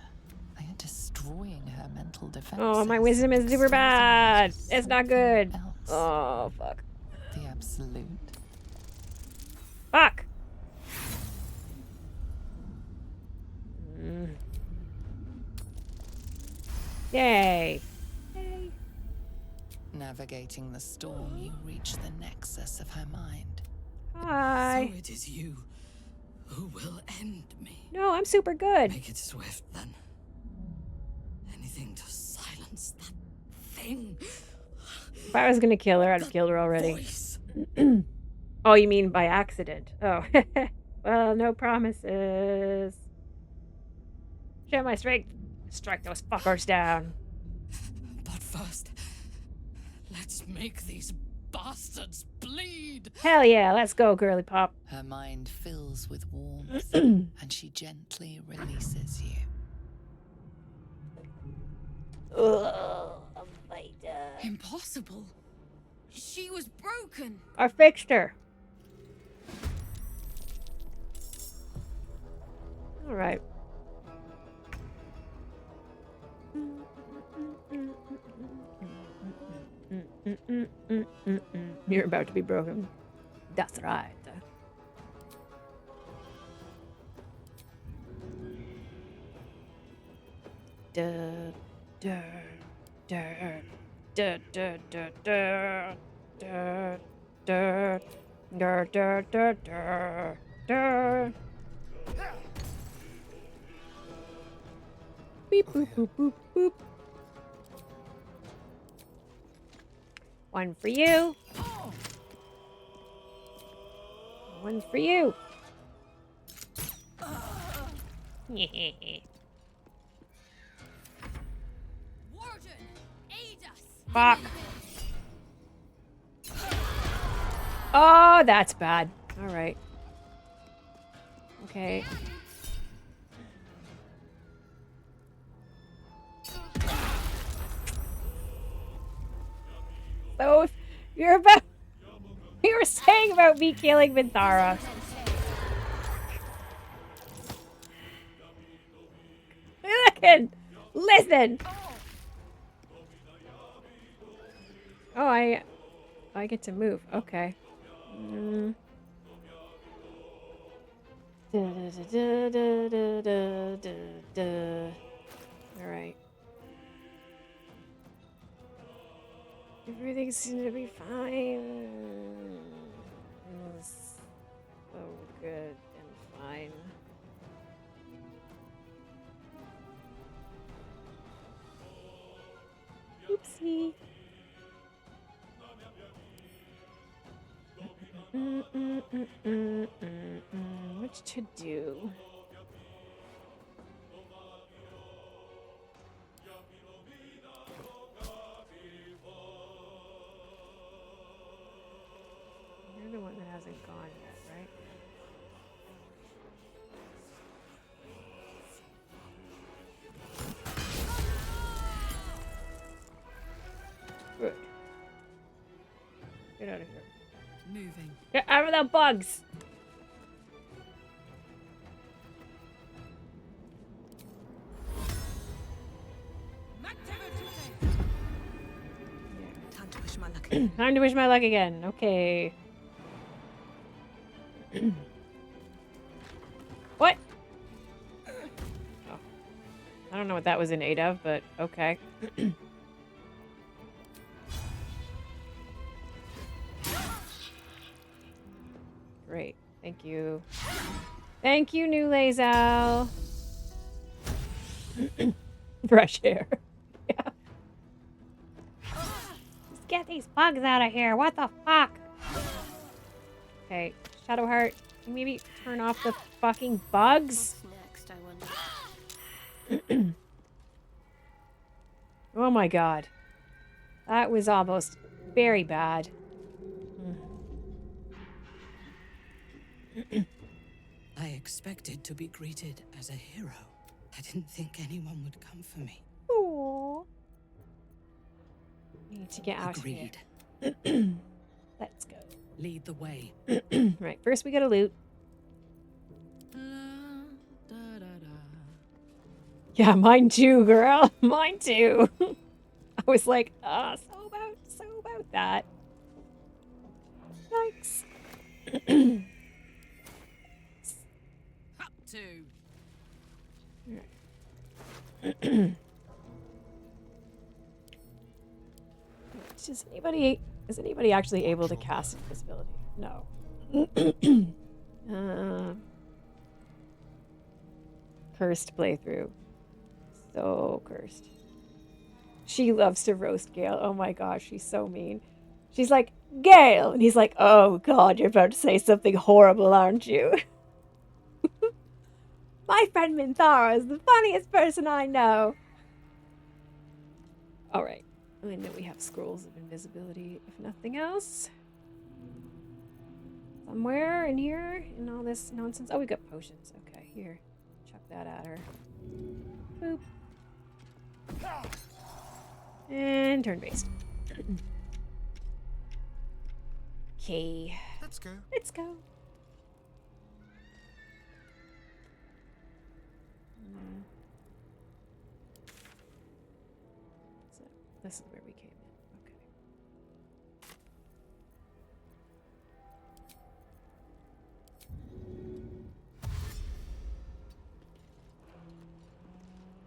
They are destroying her mental defenses. Oh, my wisdom is super bad. It's not good. Oh, fuck. The absolute. Fuck. Yay. Yay. Navigating the storm, you reach the nexus of her mind. Hi. So it is you who will end me. No, I'm super good. Make it swift, then. Anything to silence that thing. If I was gonna kill her, I'd have killed her already. Oh, you mean by accident? Oh. Well, no promises. Show my strength. Strike those fuckers down. But first, let's make these bastards bleed. Hell yeah, let's go, girly pop. Her mind fills with warmth, and she gently releases you. Ugh, Impossible. She was broken. I fixed her. All right. You're about to be broken. That's right. Da, da, da, da, da, da, da, da, da, da, da, da, da, da. Beep, boop, boop, boop, boop. One for you. One for you. Warden, aid us. Fuck. Oh, that's bad. All right. Okay. So you're about. You were saying about me killing Minthara. Listen. Oh, I get to move. Okay. All right. Everything's gonna be fine. So good and fine. Oopsie. What to do? You're the one that hasn't gone yet, right? Good. Get out of here. Moving. Get out of the bugs! Time to wish my luck again. Time to wish my luck again. Okay. What? Oh. I don't know what that was in aid of, but okay. Great. Thank you. Thank you, new Lazal. Fresh air. Yeah. Just get these bugs out of here. What the fuck? Okay, Shadowheart, can you maybe turn off the fucking bugs? What's next, I wonder? Oh my god. That was almost very bad. I expected to be greeted as a hero. I didn't think anyone would come for me. Aww. We need to get out Agreed. of here. Let's go. Lead the way. Right, first we gotta loot. Yeah, mine too, girl. Mine too. I was like, so about that. Thanks. Up to. Is anybody actually able to cast invisibility? No. Cursed playthrough. So cursed. She loves to roast Gale. Oh my gosh, she's so mean. She's like, Gale! And he's like, oh god, you're about to say something horrible, aren't you? My friend Minthara is the funniest person I know. Alright. I know we have scrolls of invisibility, if nothing else. Somewhere in here, in all this nonsense. Oh, we got potions. Okay, here. Chuck that at her. Boop. And turn-based. Okay. Let's go. Let's go. So, this is where we came in. Okay.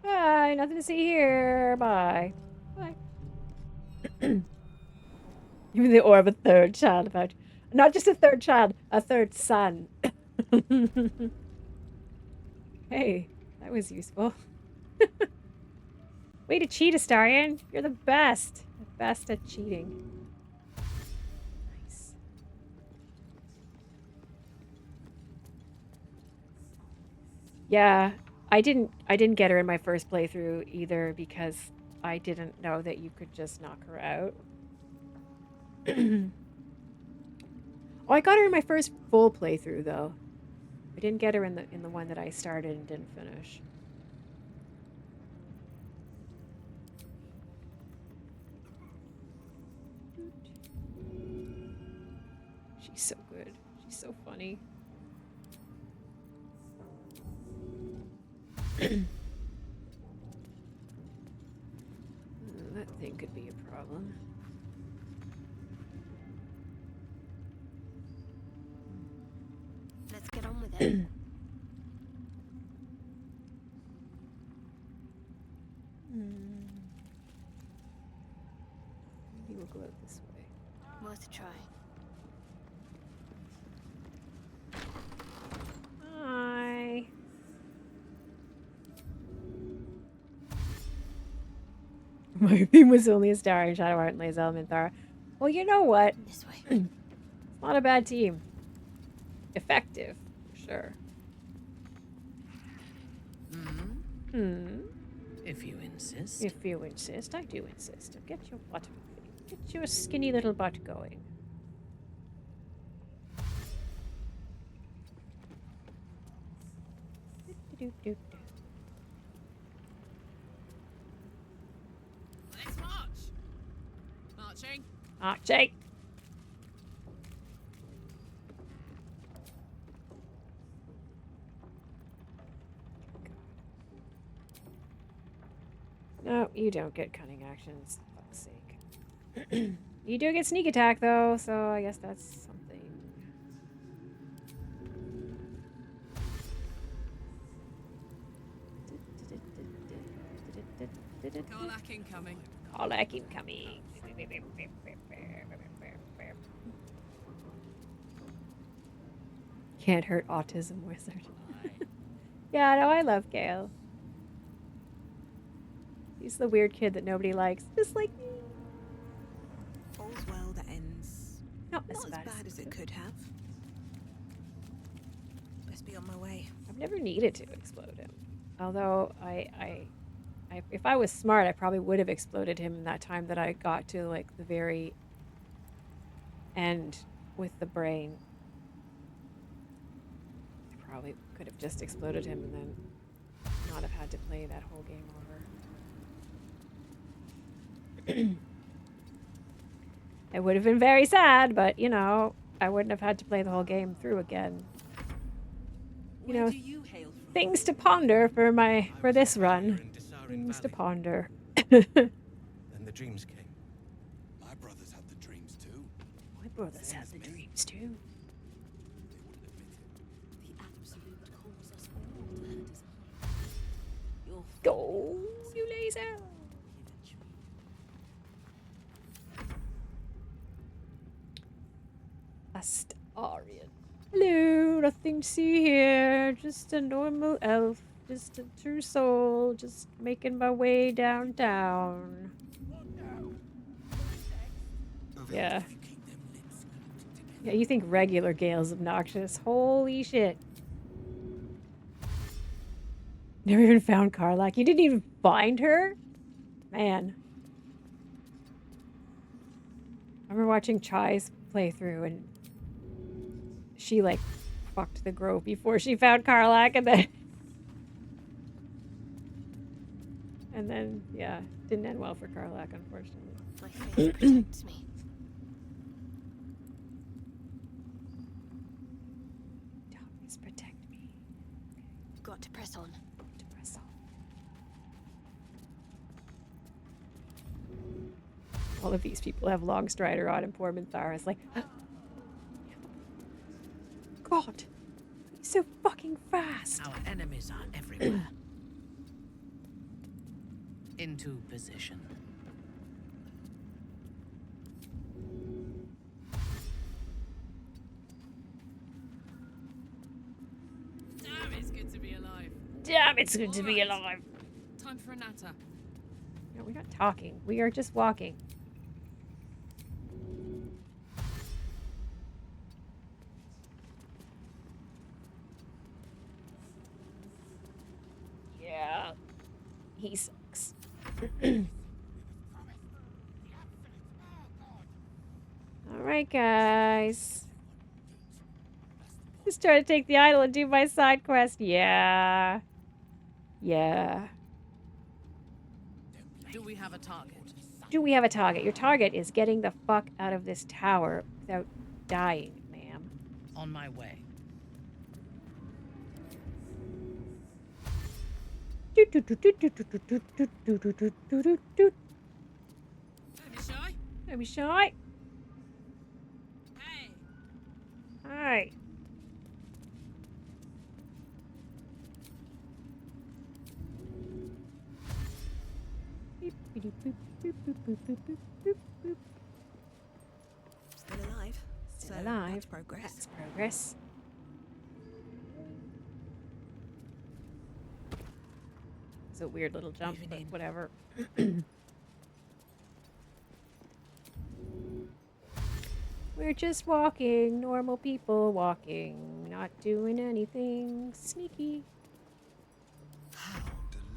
Bye. Nothing to see here. Bye. Bye. Even the aura of a third child about you. Not just a third child, a third son. Hey, that was useful. Way to cheat, Astarion. You're the best. The best at cheating. Nice. Yeah, I didn't get her in my first playthrough either because I didn't know that you could just knock her out. Oh, I got her in my first full playthrough though. I didn't get her in the one that I started and didn't finish. She's so good. She's so funny. That thing could be a problem. Let's get on with it. Maybe we'll go out this way. Worth a try. Hi. My beam was only a star in Shadow Heart and Lays Elementhara. Well, you know what? This way. It's not a bad team. Effective, for sure. If you insist. If you insist. I do insist. Get your butt moving. Get your skinny little butt going. Let's march. Marching. Marching. No, you don't get cunning actions. For fuck's sake. You do get sneak attack, though, so I guess that's something. Karlach incoming. Karlach incoming. Can't hurt autism wizard. Yeah, no, I love Gale. He's the weird kid that nobody likes, just like me. All's well that ends Not as as bad bad as it could have. Best be on my way. I've never needed to explode him. Although if I was smart, I probably would have exploded him in that time that I got to like the very end with the brain. I probably could have just exploded him and then not have had to play that whole game over. It would have been very sad, but you know, I wouldn't have had to play the whole game through again. You know, things to ponder for this run. Things to ponder. And the dreams came. My brothers had the dreams too. My brothers had the dreams too. The absolute calls us all to her design. Your Go, you laser! Astarian. Hello, nothing to see here. Just a normal elf. Just a true soul. Just making my way downtown. Yeah. Yeah, you think regular Gale's obnoxious. Holy shit. Never even found Karlach. You didn't even find her? Man. I remember watching Chai's playthrough and she like fucked the grove before she found Karlach and then yeah, didn't end well for Karlach, unfortunately. My faith protects me. Darkness protect me. Got to press on. To press on. All of these people have long strider on and poor Minthara is like, God, he's so fucking fast. Our enemies are everywhere. Into position. Damn, it's good to be alive. Damn, it's good to be alive. Time for a natter. No, we're not talking. We are just walking. Yeah. He sucks. Alright, guys. Just try to take the idol and do my side quest. Yeah. Yeah. Do we have a target? Do we have a target? Your target is getting the fuck out of this tower without dying, man. On my way. Don't be shy. Don't be shy. Hey. Hi. Still alive. Still So alive. That's progress. That's progress. It's a weird little jump, but whatever. We're just walking, normal people walking, not doing anything sneaky. How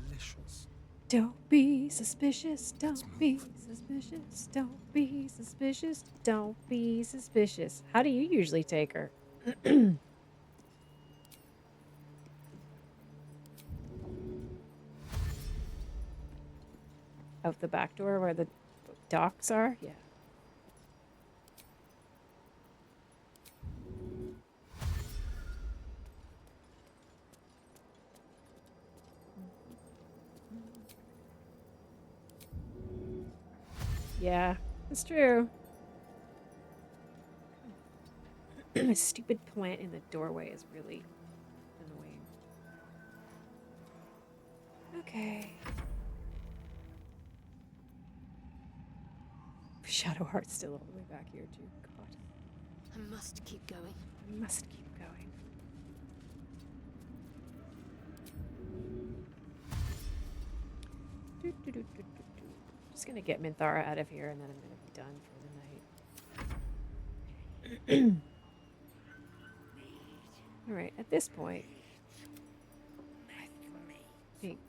delicious. Don't be suspicious, don't be suspicious, don't be suspicious, don't be suspicious. How do you usually take her? Out the back door where the docks are? Yeah. Yeah, it's true. A stupid plant in the doorway is really annoying. Okay. Shadowheart's still all the way back here too. God. I must keep going. I must keep going. Just gonna get Minthara out of here and then I'm gonna be done for the night. Alright, at this point, I think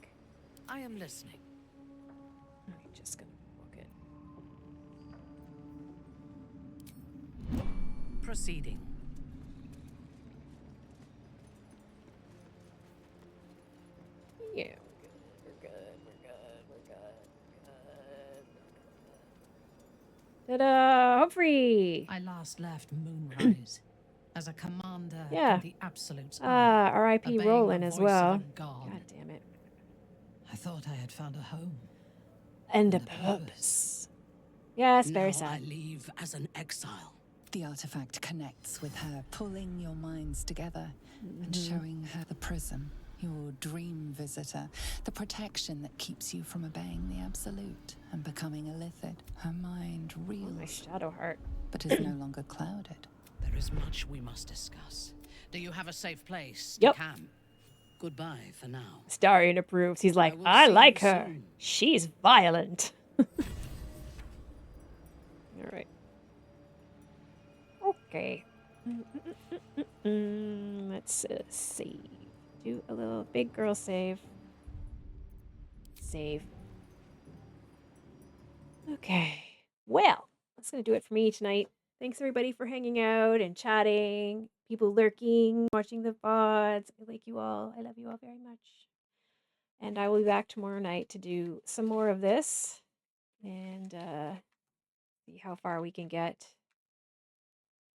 I am listening. I'm just gonna book it. Proceeding. Yeah, we're good. Ta-da! Humphrey! I last left Moonrise as a commander Yeah. in the Absolute's army, R.I.P. obeying Roland the as voice well. of a god. God damn it. I thought I had found a home. And a purpose. Yes, very Now sad. I leave as an exile. The artifact connects with her, pulling your minds together and showing her the prism, your dream visitor, the protection that keeps you from obeying the Absolute and becoming a Lithid. Her mind reels, My Shadowheart. but is no longer clouded. There is much we must discuss. Do you have a safe place Yep. to camp? Goodbye for now. Starion approves. He's like, will I see like you her. soon. She's violent. Alright. Okay. Let's save. Do a little big girl save. Save. Okay. Well, that's going to do it for me tonight. Thanks everybody for hanging out and chatting. People lurking, watching the VODs. I like you all. I love you all very much. And I will be back tomorrow night to do some more of this. And see how far we can get.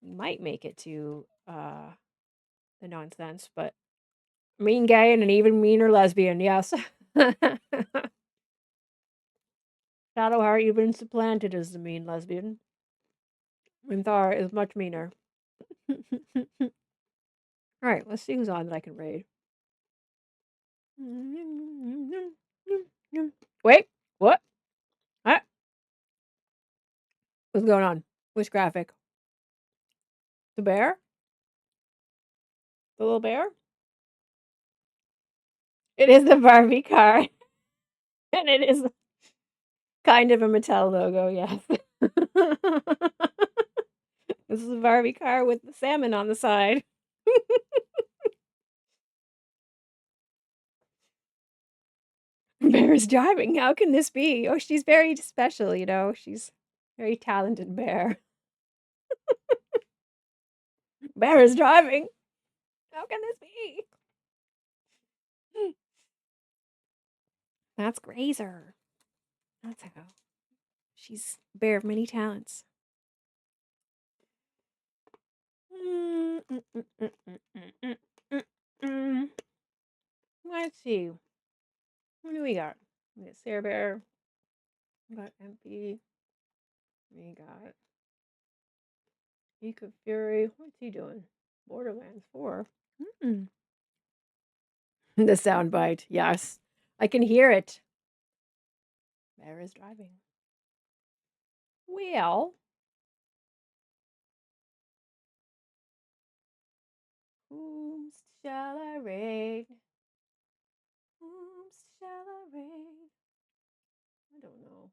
We might make it to the nonsense, but mean gay and an even meaner lesbian, yes. Shadowheart, you've been supplanted as the mean lesbian. Minthara is much meaner. Alright, let's see who's on that I can raid. Wait, what? What? What's going on? Which graphic? The bear? The little bear? It is the Barbie car. And it is kind of a Mattel logo, yes. This is a Barbie car with the salmon on the side. Bear is driving. How can this be? Oh, she's very special, you know. She's very talented bear. Bear is driving. How can this be? That's Grazer. That's how. She's bear of many talents. we got? We got Sarah Bear. We got MP. We got Ika Fury. What's he doing? Borderlands 4. Mm-mm. The soundbite. Yes. I can hear it. Bear is driving. Well. Whom shall I raid? Whom shall I raid? I don't know.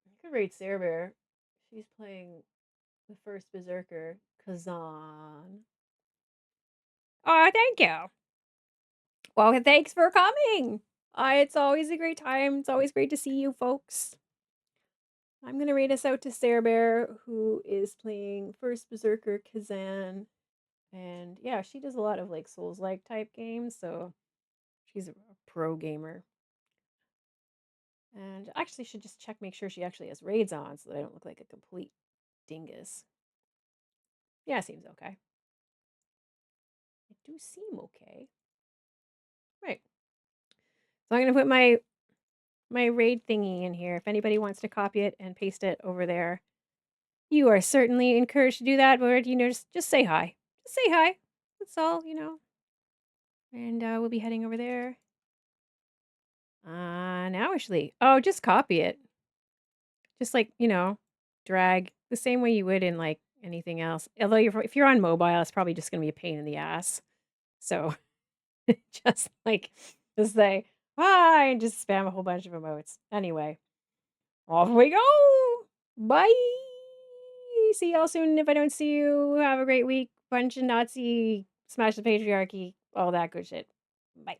I could rate Sarah Bear. She's playing the first Berserker, Kazan. Oh, thank you. Well, thanks for coming. It's always a great time. It's always great to see you folks. I'm going to rate us out to Sarah Bear, who is playing first Berserker, Kazan. And yeah, she does a lot of like Souls-like type games, so she's a pro gamer. And I actually should just make sure she actually has raids on so that I don't look like a complete dingus. Yeah, seems okay. It do seem okay. Right. So I'm going to put my raid thingy in here. If anybody wants to copy it and paste it over there, you are certainly encouraged to do that. But just say hi. Just say hi. That's all, And we'll be heading over there. Now actually, just copy it. Just like drag the same way you would in like anything else. Although if you're on mobile, it's probably just gonna be a pain in the ass. So just say hi and just spam a whole bunch of emotes. Anyway, off we go. Bye. See y'all soon. If I don't see you, have a great week. Punch and Nazi, smash the patriarchy, all that good shit. Bye.